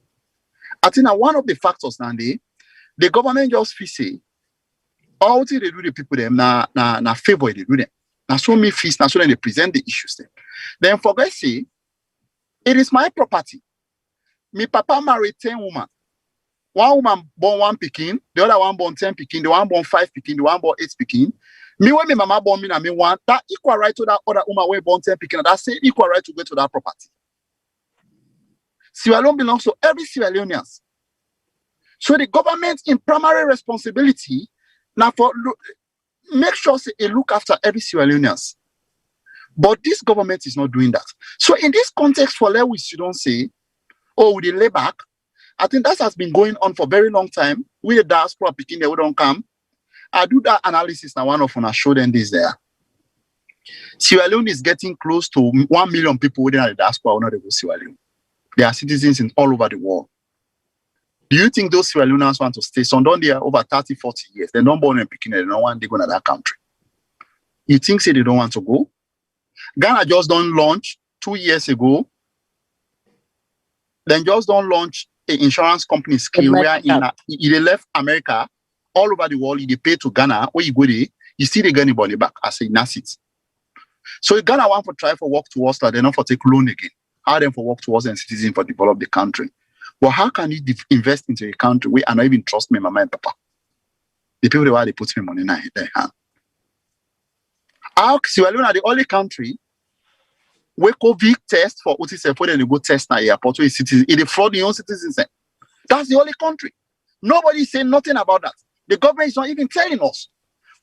I think that one of the factors now the government just feel say all they do the people them na favor they do them. Now so me fees, now so then they present the issues them. Then forget say it is my property. Me papa married 10 women. One woman born 1 pikin, the other one born 10 pikin, the one born 5 pikin, the one born 8 pikin. Me when me mama born me and me want that equal right to that other woman when born 10 pikin, that same equal right to go to that property. Sierra Leone belongs to every Sierra Leoneans. So the government in primary responsibility now for make sure say it look after every Sierra Leoneans. But this government is not doing that. So in this context, for let we don't say, oh, they lay back. I think that has been going on for a very long time. We the diaspora picking they don't come. I do that analysis now. One of them I show them this there. Sierra Leone is getting close to 1 million people within the diaspora who not able to Sierra Leone. They are citizens in all over the world. Do you think those Sierra Leoneans want to stay? Some don't they are over 30, 40 years. They're not born in Pekin, they don't want to go to that country. You think say they don't want to go? Ghana just don't launch 2 years ago. Then just don't launch an insurance company scheme where they left America all over the world, they pay to Ghana, where you go there, you see they get anybody back as a asset. So Ghana want to try for work towards that, they're not for take loan again. How them for work towards and citizen for develop the country. But how can you invest into a country where I not even trust me, mama and papa? The people where they put me money in their hand. How Sierra Leone are the only country where COVID test for OTC for them to go test now airport where citizens, it is fraud in your citizens. That's the only country. Nobody is saying nothing about that. The government is not even telling us.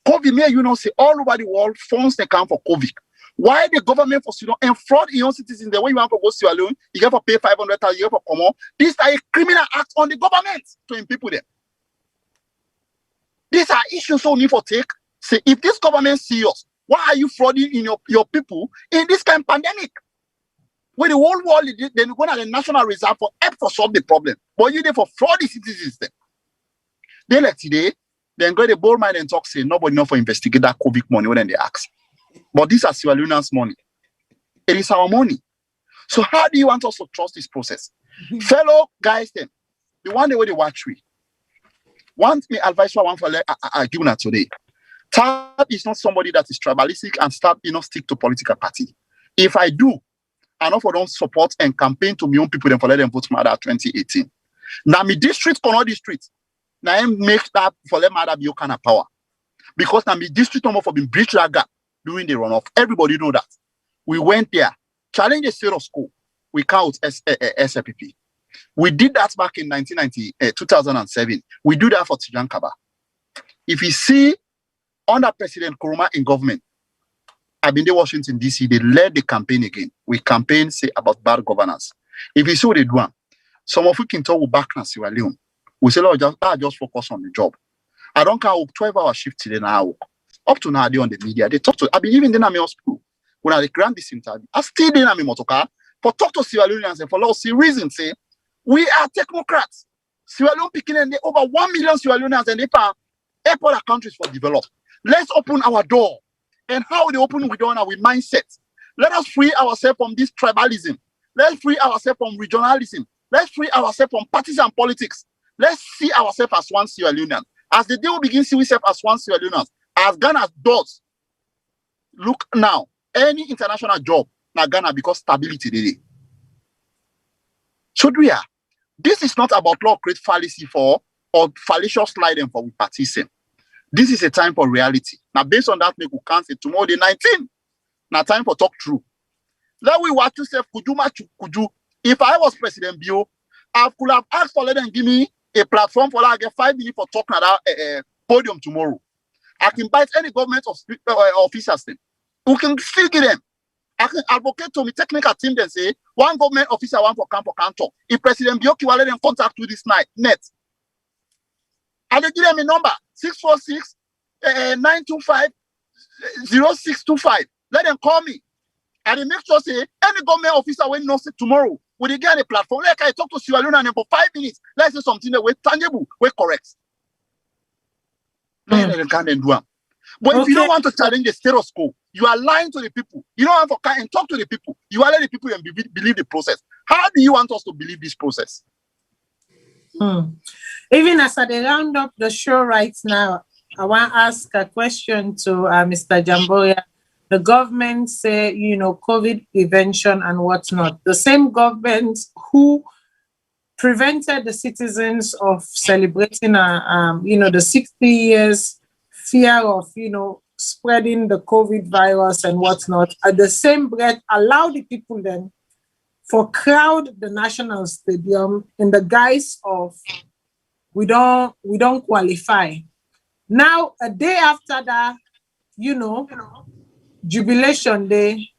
COVID may say all over the world funds they come for COVID. Why the government for Sudan and fraud in your citizens? The way you want to go to Sierra Leone, you have to pay 500,000, you have to come on. These are a criminal act on the government to people them. These are issues so need for take. Say if this government serious, why are you frauding in your people in this kind of pandemic? When the whole world then go to the national reserve for help to solve the problem. But you there for fraud the citizens then. They let today, then go the bold mind and talk, say nobody know for investigate that COVID money when they ask. But these are Sierra Leoneans' money. It is our money. So how do you want us to trust this process? Fellow guys, then the one way they watch we. Want me advice for one for arguing today. Tab is not somebody that is tribalistic and stick to political party. If I do, I know for don't support and campaign to my own people then for let them vote Mada 2018. Now me district or not district. Now I make that for let Mada be kind of power. Because now me district number for being breach that gap during the runoff. Everybody know that. We went there, challenge the state of school. We count SLPP. We did that back in 2007. We do that for Tijan Kaba. If you see under President Kuruma in government, I've been there Washington, D.C., they led the campaign again. We campaign, say, about bad governance. If you see what they do, some of you can talk back in Sierra Leone. We say, Lord, just focus on the job. I don't care 12-hour shift today now. Up to now, they on the media. They talk to, I believe in the Nami Hospital. When I grant this interview, I still in Nami Motoka for talk to Sierra Leoneans and for lots of reasons, say, we are technocrats. Sierra Leone picking and over 1 million Sierra Leoneans and they pay airport countries for develop. Let's open our door. And how they open we don't have with mindset. Let us free ourselves from this tribalism. Let's free ourselves from regionalism. Let's free ourselves from partisan politics. Let's see ourselves as one Sierra Leonean. As the day we begin to see ourselves as one Sierra Leonean, as Ghana does. Look now, any international job now Ghana because stability today. Should we? This is not about law create fallacy for or fallacious sliding for we participate. This is a time for reality. Now, based on that, we can't say tomorrow the 19th. Now, time for talk true. Let we watch yourself. Could you? If I was President Bio, I could have asked for let them give me a platform for like 5 minutes for talking at that podium tomorrow. I can invite any government officers then. Who can still give them. I can advocate to my technical team then say one government officer, one for camp talk. If President Bio can let them contact you this night, net. I will give them a number 646-925-0625. Let them call me. And they make sure say any government officer when not say tomorrow, when they get a platform, like I talk to Sierra Leone for 5 minutes, let's say something that we're tangible, we're correct. Then they can't do them. But if you don't want to challenge the status quo, you are lying to the people. You don't want to come and talk to the people. You are letting the people and believe the process. How do you want us to believe this process? Even as I round up the show right now, I want to ask a question to Mr. Jamboya. The government say, COVID prevention and whatnot. The same government who prevented the citizens of celebrating, the 60 years fear of, spreading the COVID virus and whatnot, at the same breath, allow the people then for crowd the national stadium in the guise of we don't qualify. Now, a day after that, jubilation day,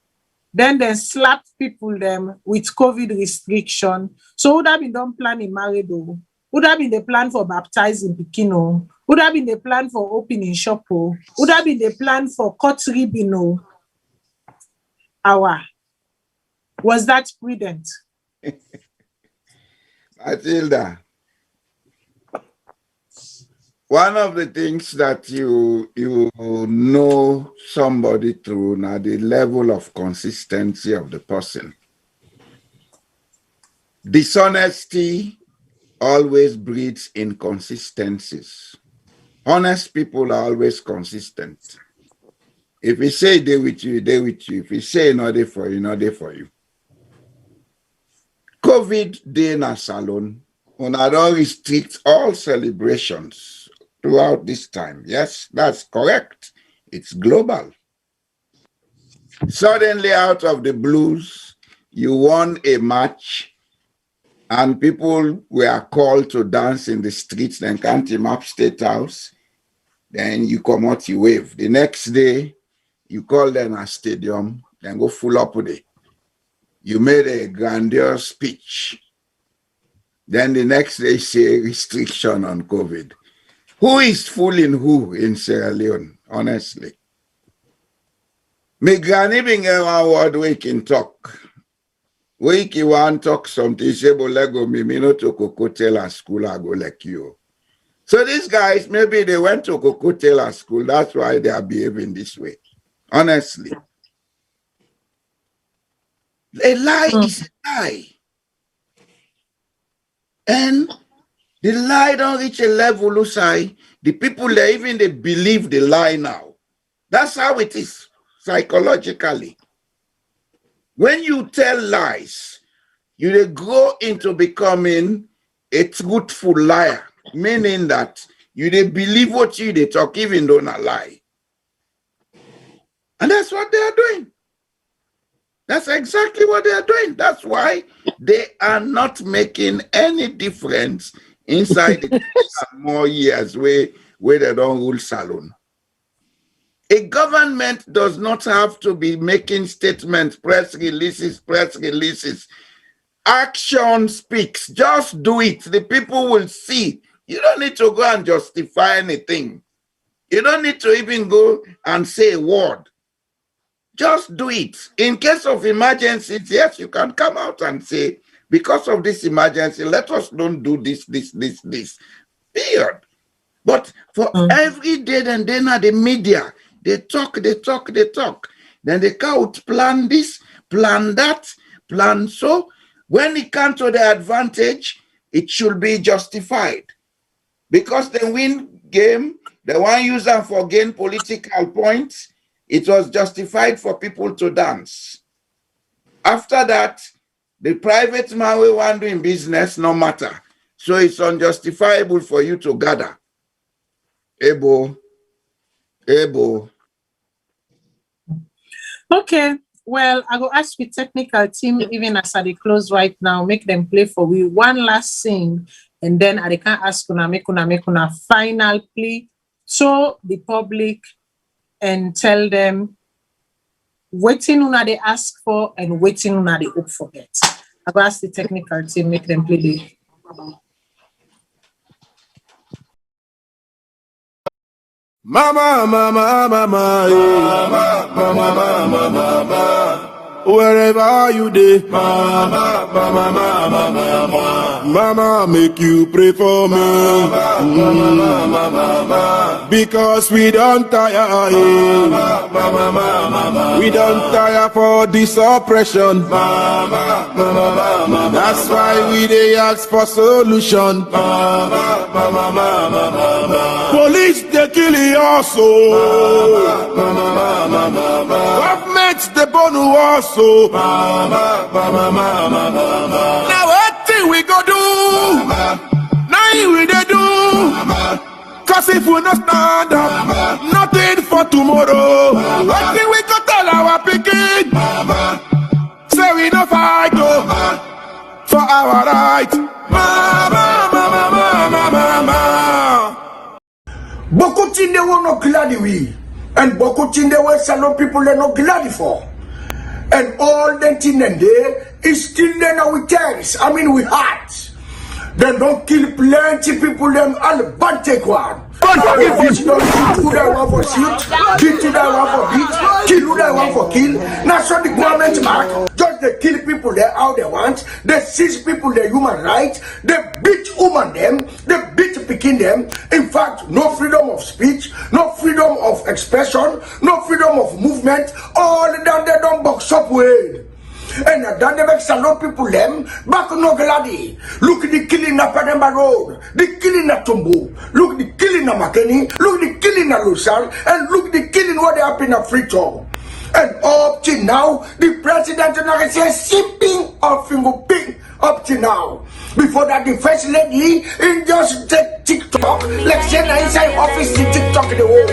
then they slap people them with COVID restriction. So would have been done plan in Marido? Would have been the plan for baptizing Pikino? Would have been the plan for opening Shopo? Would have been the plan for cut ribbino? Was that prudent? Matilda, one of the things that you know somebody through now the level of consistency of the person. Dishonesty always breeds inconsistencies. Honest people are always consistent. If you say they with you, they with you. If you say not they for you, not they for you. COVID day na Salone, una don't restrict all celebrations throughout this time. Yes, that's correct. It's global. Suddenly out of the blues, you won a match and people were called to dance in the streets, then can't him up State House. Then you come out, you wave. The next day, you call them a stadium, then go full up with it. You made a grandiose speech. Then the next day, say restriction on COVID. Who is fooling who in Sierra Leone, honestly? Me granny being one word we can talk. We can want talk something, say, but lego me no to Cocotel and school, I go like you. So these guys, maybe they went to Cocotel and school, that's why they are behaving this way. Honestly. A lie is a lie. And the lie don't reach a level, Usai. The people there, even they believe the lie now. That's how it is psychologically. When you tell lies, you they grow into becoming a truthful liar, meaning that you they believe what you they talk, even though not lie. And that's what they are doing. That's exactly what they are doing. That's why they are not making any difference inside the more years where they don't rule Salone. A government does not have to be making statements, press releases. Action speaks. Just do it. The people will see. You don't need to go and justify anything. You don't need to even go and say a word. Just do it. In case of emergencies, yes, you can come out and say, because of this emergency, let us don't do this. Period. But for every day and then the media, they talk. Then they can't plan this, plan that, plan so. When it comes to the advantage, it should be justified. Because they win game, they want to use them for gain political points, it was justified for people to dance. After that, the private man will want doing business, no matter. So it's unjustifiable for you to gather. Ebo. Okay, well, I go ask the technical team, even as they close right now, make them play for we one last thing, and then I can ask make una final plea to the public and tell them waiting una they ask for and waiting una they hope for it. I go ask the technical team, make them play the Mama, wherever you dey, Mama, make you pray for me, because we don't tire, we don't tire for this oppression, that's why we dey ask for solution, police they kill us, government they burn us. So, now what thing we go do? Now we they do. Cause if we not stand up, nothing for tomorrow. What thing we go tell our picking? Say we no fight for our right. Mama. Beaucoup de they were not glad we, and beaucoup de they were Salone people are not glad for. And all that thing and there is still then our terrorists. I mean, we hearts. They don't kill plenty people, them all but take one. But if you don't kill who they want for shoot, beat who they want for beat, kill who they want for kill, now so the government back, just they kill people there how they want, they seize people their human rights, they beat woman them, they beat picking them. In fact, no freedom of speech, no freedom of expression, no freedom of movement, all that they don't box up with. And then they make Salone people them back no gladi. Look at the killing at Pademba Road, the killing at Tumbo, look at the killing at Makeni, look at the killing at Lusal, and look at the killing what they happen at Freetown. And up to now, the president says sipping or finger ping up to now. Before that, the first lady in just take TikTok, like say inside office the TikTok the whole.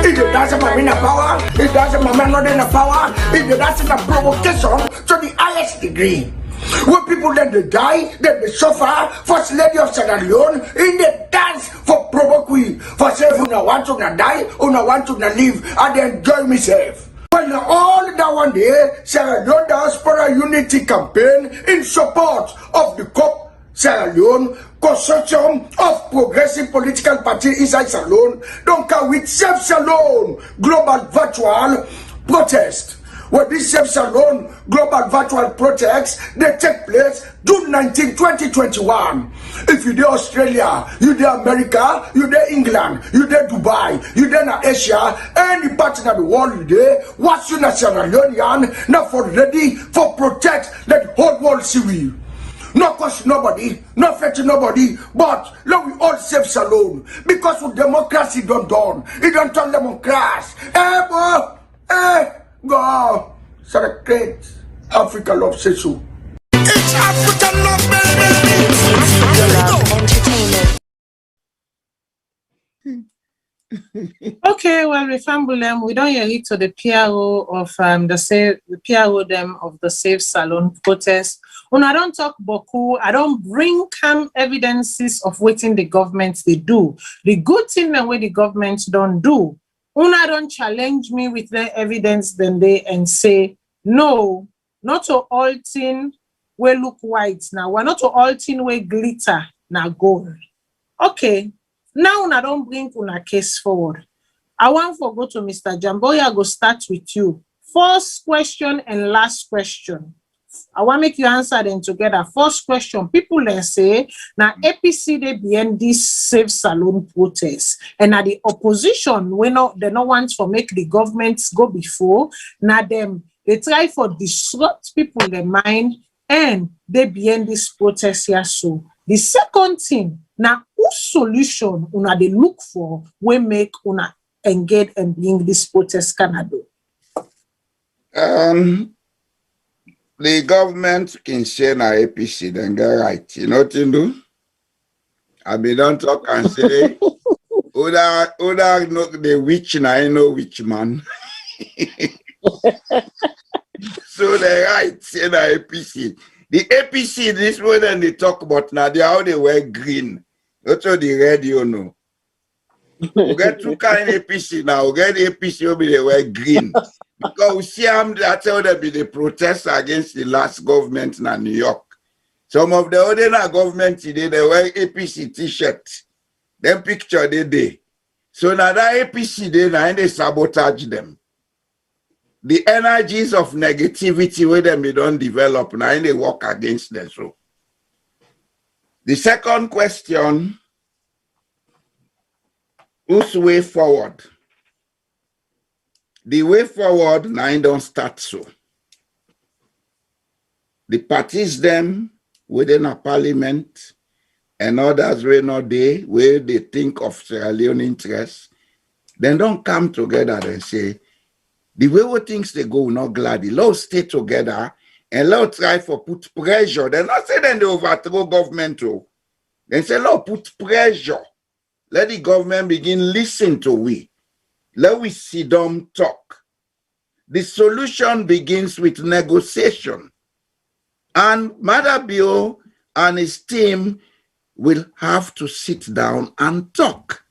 If you dance a man in a power, if dance a man not in a power, if you dance in a provocation to the highest degree. When people then they die, then they suffer, first lady of Sierra Leone, in the dance for provoke, for say una want to die, una want to live, and then enjoy myself. Well, all that one day, Sierra Leone Diaspora Unity campaign in support of the COP Sierra Leone consortium of progressive political party inside Salone, donc with Save Salone global virtual protest. Well, this Save Salone global virtual protests, they take place June 19, 2021. If you're there Australia, you're there America, you're there England, you're there Dubai, you're there Asia, any part of the world you're there, what's your Sierra Leonean, now for ready for protect that whole world see we. No cost nobody, not fetch nobody, but let we all save Salone. Because with democracy don't done. It don't turn democracy. Boy, go. Celebrate Africa love says so. It's African love, baby. Entertainment. Okay, well, we fumble them. We don't hear it to the PRO of the PRO them of the Save Salone protest. When I don't talk boku, I don't bring evidences of what the government they do. The good thing that what the government don't do. Una don't challenge me with the evidence then they and say no, not to all thing we look white now. We're not to all thing we glitter now gold. Okay, now I don't bring una case forward. I want to go to Mr. Jamboya. Go start with you. First question and last question. I want to make you answer them together. First question, people then say, now APC they behind this Save Salone protest. And now the opposition, they don't want to make the governments go before. Now them, they try for disrupt people their mind and they behind this protest here. So the second thing, now whose solution una they look for we make una engage and bring this protest Canada? The government can say na APC, then get right. You know what you do? I mean, don't talk and say, Oda know the witch, and I know which man. So they right, say na APC. The APC, this one then they talk about now, they how they wear green. That's what the red, you know. We get two kind of APC now. We get the APC will be they wear green. Because we see them, that's how they be the protest against the last government in New York. Some of the other government today, they wear APC t-shirt. Them picture they day. So now that APC they sabotage them. The energies of negativity where them they don't develop, now they work against them. So the second question, whose way forward? The way forward now don't start so. The parties them within a parliament and others where not they where they think of Sierra Leone interests, then don't come together and say the way we things they go not gladly. Let's stay together and let's try for put pressure. They're not saying then they overthrow government too. They say let's put pressure. Let the government begin listen to we. Let we sit down talk. The solution begins with negotiation. And Madabio and his team will have to sit down and talk.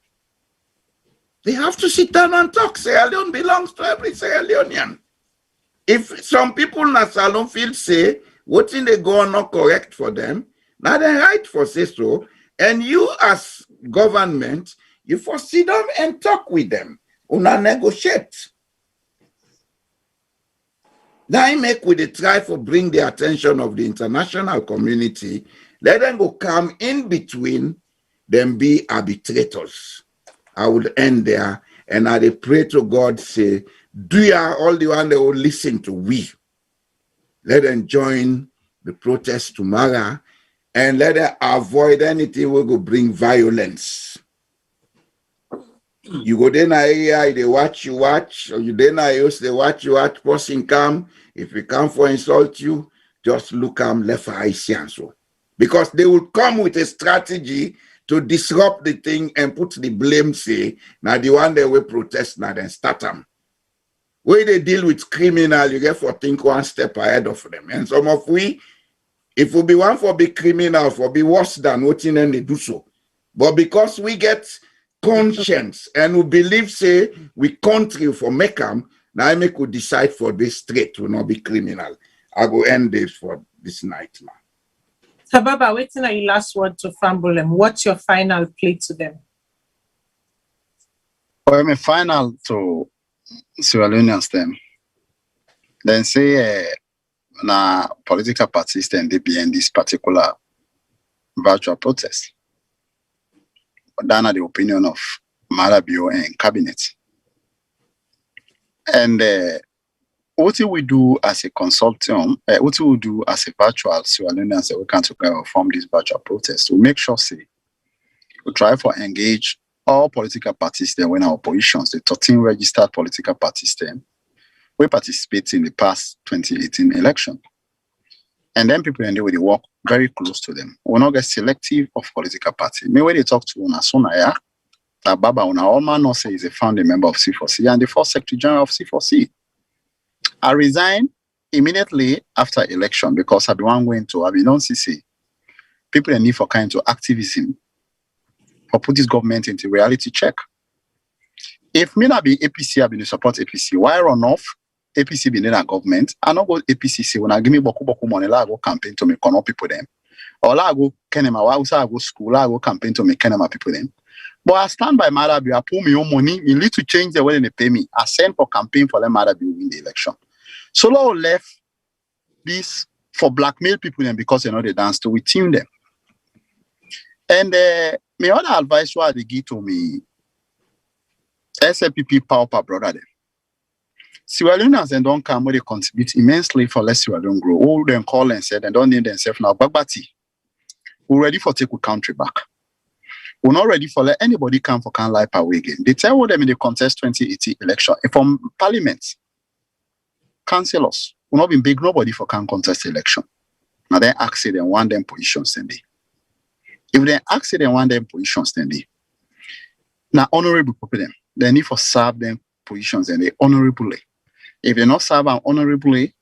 They have to sit down and talk. Sierra Leone belongs to every Sierra Leonean. If some people in the Salone field say, what in they go on not correct for them, now they right for say so. And you as government, you first sit down and talk with them. Una negotiate. Now make with the try for bring the attention of the international community. Let them go come in between them be arbitrators. I would end there and I pray to God say, do you all the one that will listen to we? Let them join the protest tomorrow and let them avoid anything will go bring violence. You go then area, they watch, or you then use they watch, person come. If we come for insult you, just look left eye see and so. Because they will come with a strategy to disrupt the thing and put the blame, say, now the one they will protest now then start them. Where they deal with criminal, you get for think one step ahead of them. And some of we, if we be one for be criminal, for be worse than what in they do so. But because we get conscience and we believe say we country for make them, now I make we decide for this straight to not be criminal. I go end this for this night now. So Baba, waiting on your last word to fumble them. What's your final plea to them? Well, my final to Sierra Leoneans them. Then say na political parties then they be in this particular virtual protest. But that's not the opinion of Marabio and cabinet. And what we do as a consultant, what we do as a virtual Sierra Leone, so we can form this virtual protest. We make sure we try to engage all political parties then when our oppositions, the 13 registered political parties then, we participate in the past 2018 election. And then people in there will work very close to them. We not get selective of political party. Me when they talk to Una Sonaya, that Baba Una Oma no say is a founding member of C4C and the first Secretary General of C4C. I resigned immediately after election because I don't going to have non CC. People in need for kind of activism or put this government into reality check. If me not be APC, I've been support APC. Why run off? APC be in a government. I not go APC say when I give me boku money, I go campaign to make connect people them. Or I go kenema, I go school, I go campaign to make kenema people them. But I stand by Madabi, I pull me own money, you need to change the way they pay me. I send for campaign for them Madabi win the election. So Law left this for blackmail people then because they dance to we team them. And my other advice was they give to me SLPP power brother them. Sierra Leoneans and don't come where they contribute immensely for less Sierra Leone grow. All them call and said and don't name themselves now Bagbati. We're ready for take our country back. We're not ready for let anybody come for can life away again. They tell them in the contest 2018 election from parliament. Councillors will not be big nobody for can contest election. Now they ask them want them positions then they. If they ask them want them positions then they. Now honorable people them. They need for serve them positions and they honorably. If they not serve them honorably,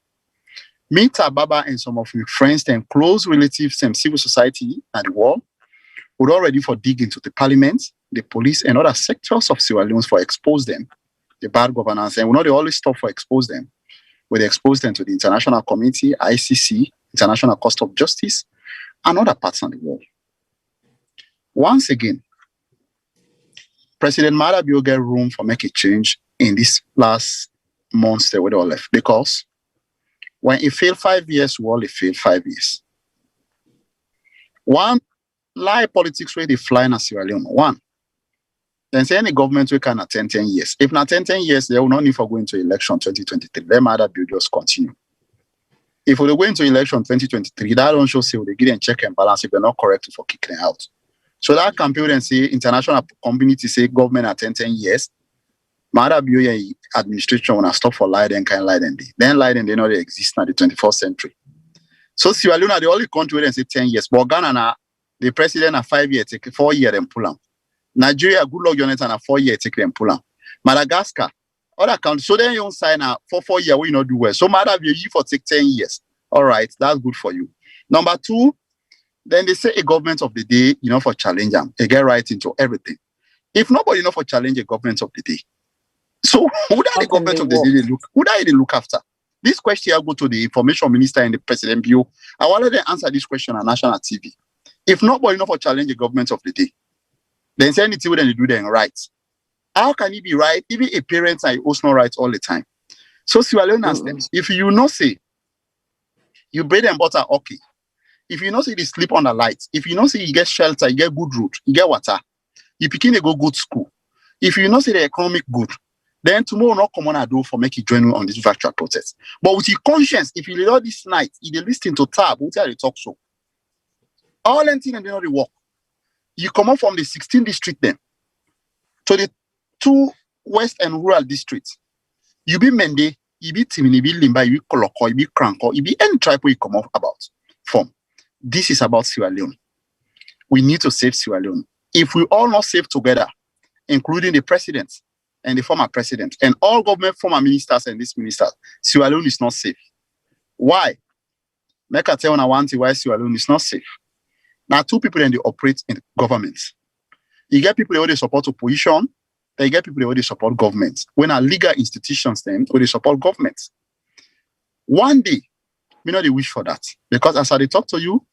meet Baba and some of my friends and close relatives and civil society at the world would already for dig into the parliament, the police and other sectors of Sierra Leone for expose them, the bad governance, and we not always stop for expose them. We expose them to the international community, ICC, International Court of Justice, and other parts of the world. Once again, President Madabi get room for make a change in this last months that we all left because when it failed 5 years, we all failed 5 years. One, lie politics where they fly in Sierra Leone. One, then say any government we can attend 10 years. If not 10 years, they will not need for going to election 2023. Let Madabi just continue. If we go into election 2023, that don't show say they get a check and balance if they're not correct for kicking out. So that campaign and say international community say government attend 10 years. Madabi administration when I stop for lie then can lie then they. Then lie then they know they exist in the 21st century. So Sierra Leone are the only country where they say 10 years. But Ghana na the president a 5 year take 4 year and pull out. Nigeria, good luck Jonathan a 4 year take and pull out. Madagascar, other countries, so then you don't sign a for 4 year, we not do well. So Madabi you for take 10 years. All right, that's good for you. Number two, then they say a government of the day, for challenge them. They get right into everything. If nobody for challenge a government of the day. So who that the government of the day they look? Who that they look after? This question I go to the information minister and the president bureau. I want them to answer this question on national TV. If nobody for challenge the government of the day, then say anything when they do them right. How can it be right? Even a parent are also not right all the time. So Sierra Leone if you not say you bread and butter, okay. If you not say they sleep on the lights, if you not say you get shelter, you get good road, you get water, you begin to go good school. If you not say the economic good, then tomorrow not come on a do for make you join on this virtual protest. But with your conscience, if you lay this night, if you listen to tab, what are they talk so? All anything and they know they work. You come up from the 16th district then to the 2 west and rural districts. You be Mende, you be Timini, you be Limba, you be Koloko, you be Kranko, you be any tribe where you come up about from. This is about Sierra Leone. We need to save Sierra Leone. If we all not save together, including the president and the former president and all government former ministers and this minister, Sierra Leone is not safe. Why? Make I tell you one thing why Sierra Leone is not safe. Now, 2 people and they operate in governments. You get people who they support opposition, then you get people who they support governments. When are legal institutions then, who they support governments. One day, me not they wish for that. Because as I talk to you,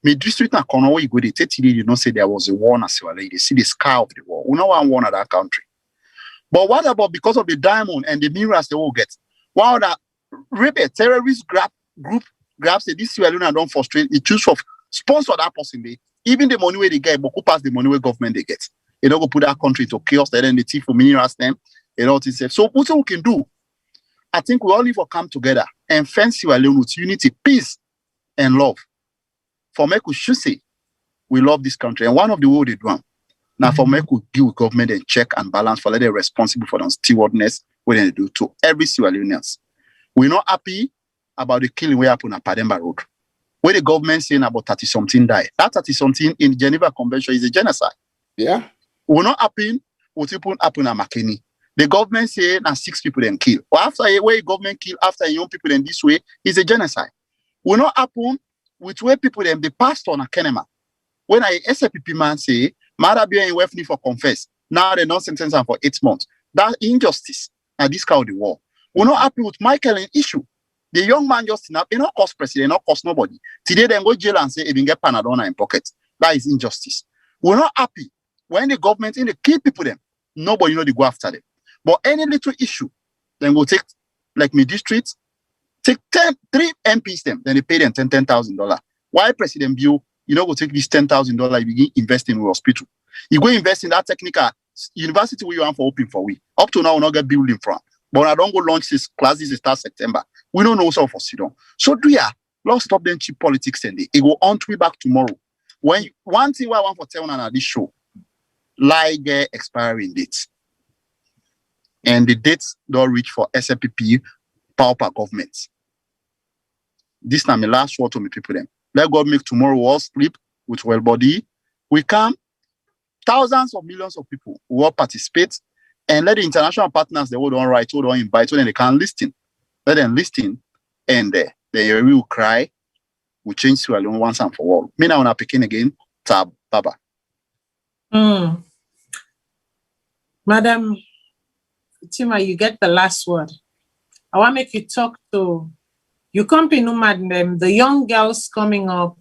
me district na corner where you go, they take you don't say there was a war in Sierra Leone. They see the scar of the war. We know one war in that country. But what about because of the diamond and the mirrors they will get? Wow, that rebel terrorist group grabs this Sierra Leone and don't frustrate. It choose for sponsor that person. Even the money where they get, but who pass the money where government they get? You don't go put that country to chaos. Then the thief for minerals them. All this stuff. So what we can do? I think we all need to come together and fence Sierra Leone with unity, peace, and love. For make we should say we love this country. And one of the ways they do. Now, for make we deal with government and check and balance for let them responsible for the stewardness what they do to every Sierra Leoneans. We're not happy about the killing we happen on Pademba Road. Where the government saying about 30-something died. That 30-something in the Geneva Convention is a genocide. Yeah. We're not happy what happened at McKinney. The government say now 6 people then kill. Or after a way government kill after young people in this way is a genocide. We're not happen with where people then the pastor on a Kenema. When I SAPP man say, Mara be in Wefni for confess. Now they not sentence him for 8 months. That injustice and this kind of the war. We're not happy with Michael and issue. The young man just enough, it not cost president, not cost nobody. Today they go jail and say, if you get Panadona in pocket. That is injustice. We're not happy when the government in the kill people them. Nobody know they go after them. But any little issue, then go take, like me district, take 3 MPs them, then they pay them $10,000. Why President Bill, you know, go take this $10,000, you begin investing in the hospital. You go invest in that technical university where you want for open for we. Up to now, we not get building from. But I don't go launch this classes start September. We don't know so for Sidon. So do ya, let's stop them cheap politics and it go on to be back tomorrow. When one thing I want for tell on this show, like expiring dates. And the dates don't reach for SLPP pauper governments. This time my last word to me people them. Let God make tomorrow all sleep with well body. We come, thousands of millions of people who will participate and let the international partners they will don't write, who don't invite, so then they can listen. Let them listen and they will cry. We change Sierra Leone once and for all. Me now when I picking again, tab baba. Madam Fatima, you get the last word. I want to make you talk to you company madam, the young girls coming up,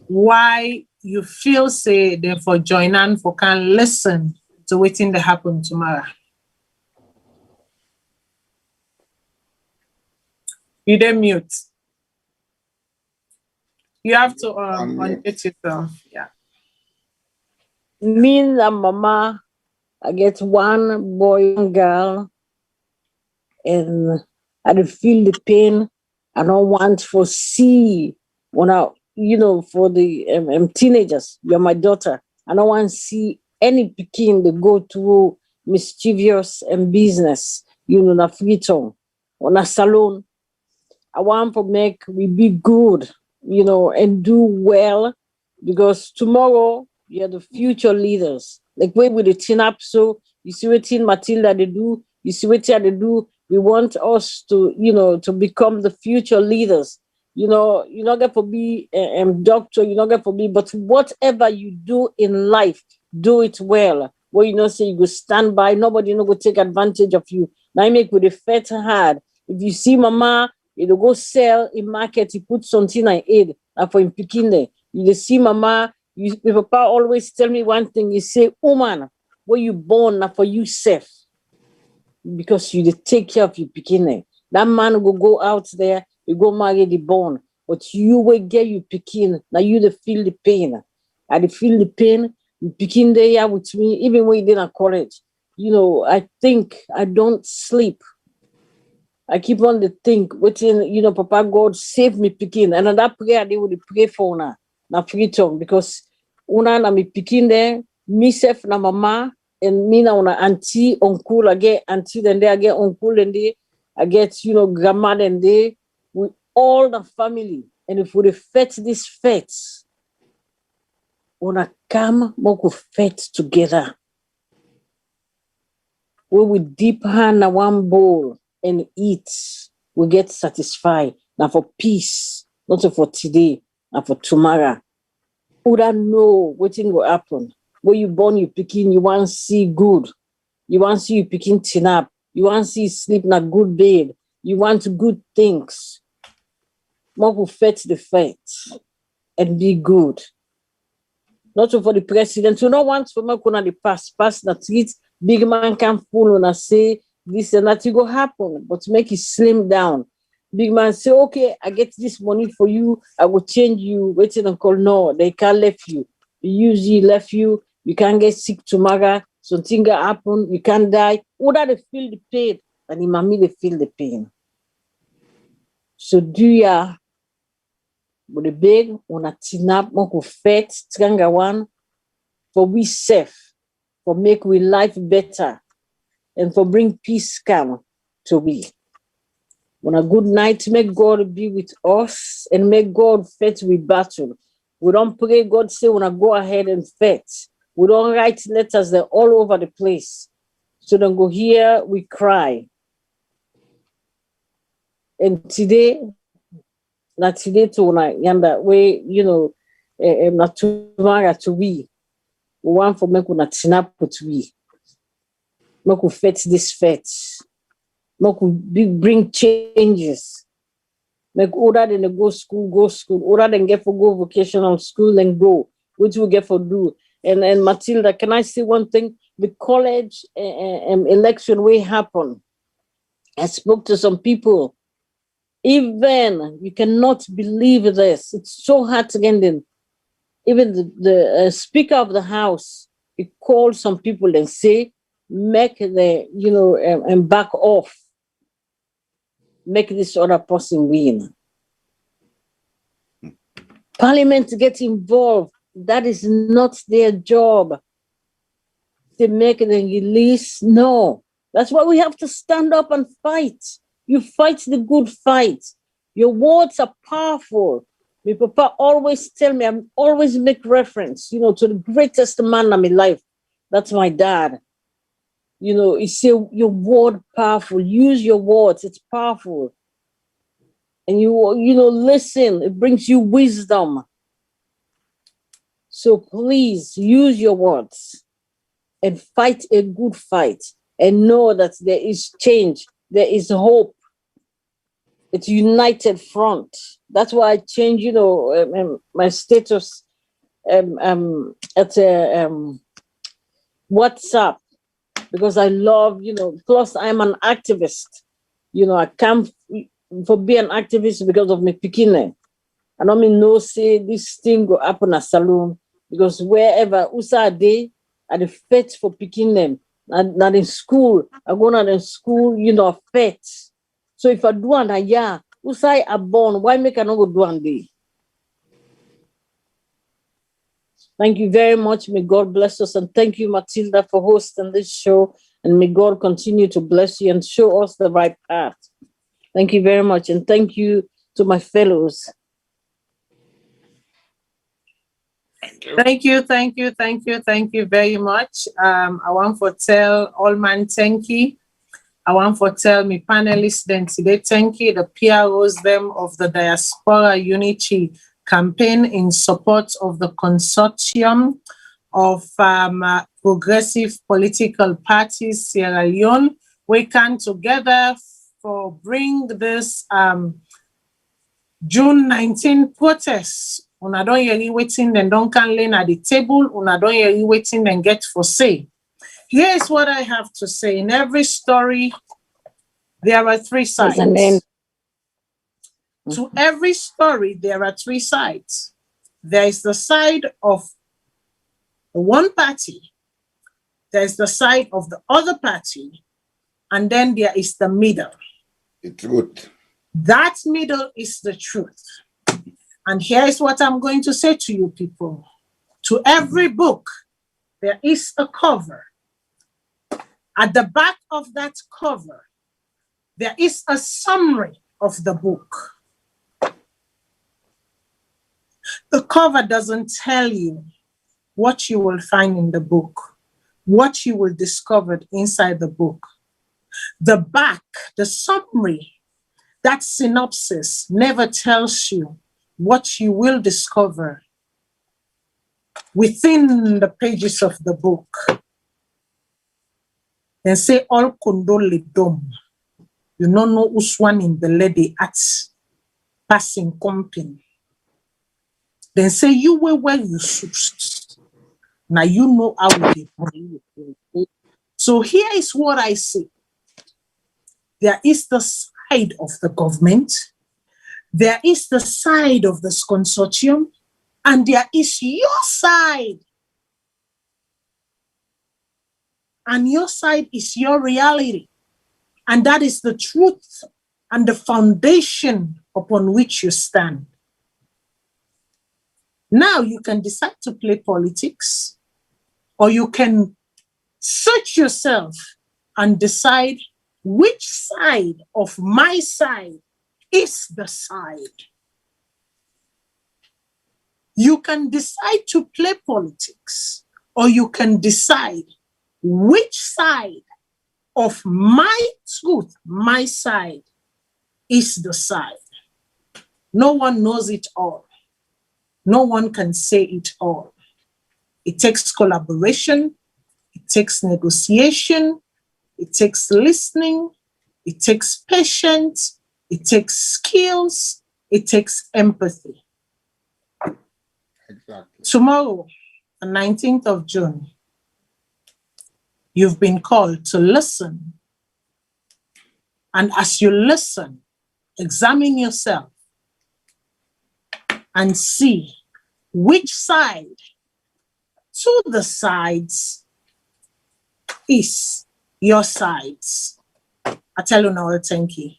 why you feel say they for join and for can listen to waiting to happen tomorrow. You then mute. You have to unmute yourself. Yeah. Me and mama, I get one boy and girl, and I feel the pain. I don't want to see when I, you know, for the teenagers. You're my daughter. I don't want to see any Pekin that go through mischievous and business. You know, na freedom or na Salone. I want to make we be good, you know, and do well, because tomorrow you're the future leaders. Like way with the tin up, so you see what Tin Matilda they do, you see what they do. We want us to, you know, to become the future leaders. You know, you're not going to be a doctor, you're not going to be, but whatever you do in life, do it well. Where you know, say you go stand by, nobody no go take advantage of you. Now you make with a fat hard. If you see mama, you go sell in market, you put something in aid for him picking there. You see mama, you papa always tell me one thing, you say, woman, where you born now for you safe. Because you take care of your picking. That man will go out there, you go marry the born, but you will get your picking. Now you the feel the pain. I feel the pain. You picking there with me, even when you didn't college. You know, I think I don't sleep. I keep on the think, waiting, you know, Papa God save me picking. And that prayer they would pray for na freedom, because una na me picking there, myself na mama. And me now una auntie, uncle, I get auntie, then I get uncle, and I get, you know, grandma, and with all the family. And if we fete this fete, una come, we fete together. We will dip hand in one bowl and eat. We get satisfied. Now for peace, not for today, and for tomorrow. We don't know what will happen. Where you born, you picking, you want to see good. You want to see you picking tin up. You want to see sleep in a good bed. You want good things. More fete the fete and be good. Not for the president. You don't want for me to the pass that treat big man can fool and say this and that, it go happen, but make it slim down. Big man say, okay, I get this money for you, I will change you. Waiting and call, no, they can't left you. Usually left you. You can't get sick tomorrow. Something happen. You can't die. Or that they feel the pain, and the mommy they feel the pain. So do ya with the big on a tinap moko fet tranga one for we safe, for make we life better, and for bring peace come to we. On a good night, make God be with us and make God fight we battle. We don't pray God say when I go ahead and fight. We don't write letters, they're all over the place. So don't go here, we cry. And today, not today to yanda way, not tomorrow to we. We want for make una snap to we. Make we fight this fight. Make we bring changes. Make older than go school, older than get for go vocational school and go. What we get for do. And Matilda, can I say one thing? The college election will happen. I spoke to some people. Even you cannot believe this. It's so hard to get in. Even the Speaker of the House, he called some people and say, make the and back off. Make this other person win. Parliament get involved. That is not their job. To make the release. No. That's why we have to stand up and fight. You fight the good fight. Your words are powerful. My papa always tell me, I always make reference, to the greatest man in my life. That's my dad. He say your word powerful. Use your words. It's powerful. And listen. It brings you wisdom. So please use your words and fight a good fight and know that there is change. There is hope. It's united front. That's why I changed, my status at WhatsApp, because I love, plus I'm an activist. I come for be an activist because of my pikine. I don't mean no say this thing go happen at Salone, because wherever USA day at the fete for picking them, not in school, I go not in school, fete. So if I do and USA are born, why make I not go do and day? Thank you very much. May God bless us, and thank you, Matilda, for hosting this show. And may God continue to bless you and show us the right path. Thank you very much, and thank you to my fellows. Thank you very much. I want to tell all man thank you. I want to tell me panelists then today thank you, the PROs them of the Diaspora Unity campaign in support of the consortium of progressive political parties Sierra Leone. We come together for bring this June 19 protests. Una don't hear waiting and don't can learn at the table. Una don't hear waiting and get for say. Here is what I have to say. In every story, there are three sides. To every story, there are three sides. There is the side of one party. There is the side of the other party. And then there is the middle. The truth. That middle is the truth. And here is what I'm going to say to you people. To every book, there is a cover. At the back of that cover, there is a summary of the book. The cover doesn't tell you what you will find in the book, what you will discover inside the book. The back, the summary, that synopsis never tells you what you will discover within the pages of the book. Then say all condole dom. You don't know who's one in the lady at passing company. Then say you were where you should. Now you know how they play. So here is what I say. There is the side of the government. There is the side of this consortium, and there is your side. And your side is your reality. And that is the truth and the foundation upon which you stand. Now you can decide to play politics, or you can search yourself and decide which side of my side is the side. You can decide to play politics, or you can decide which side of my truth, my side, is the side. No one knows it all. No one can say it all. It takes collaboration, it takes negotiation, it takes listening, it takes patience, it takes skills, it takes empathy. Exactly. Tomorrow, the 19th of June, you've been called to listen. And as you listen, examine yourself and see which side to the sides is your sides. I tell you now, thank you.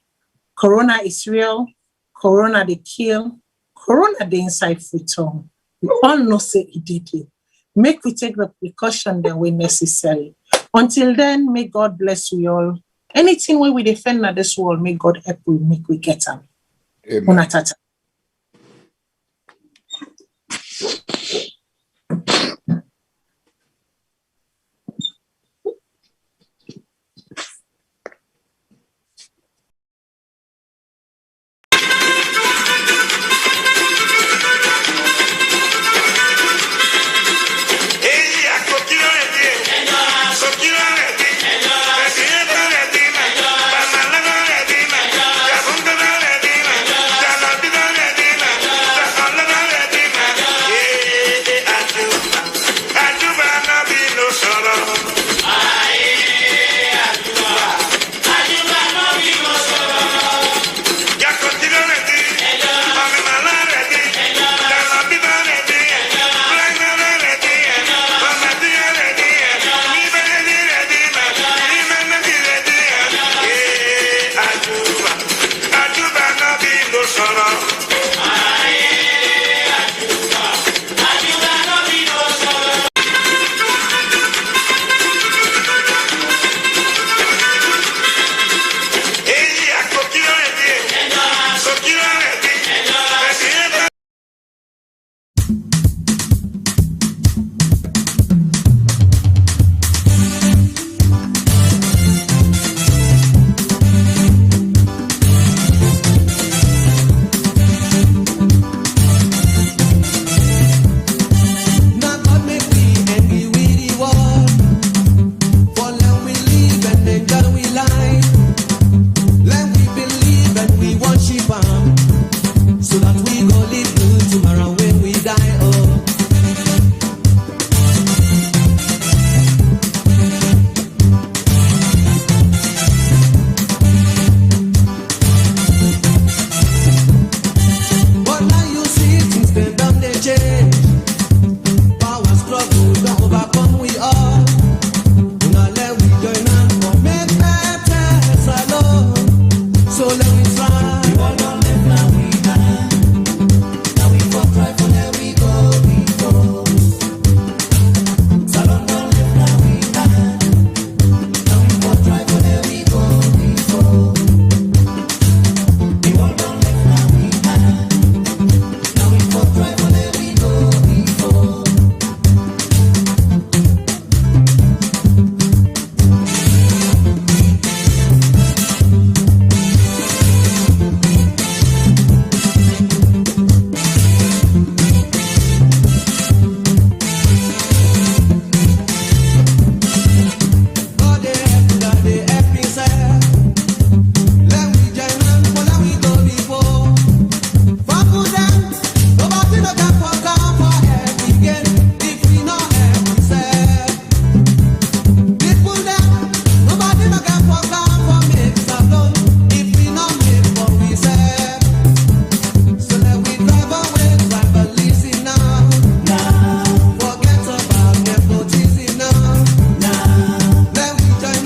Corona is real. Corona they kill. Corona they inside free tongue. We all know say it did it. Make we take the precaution that we necessary. Until then, may God bless you all. Anything where we defend at this world, may God help we make we get them. Amen.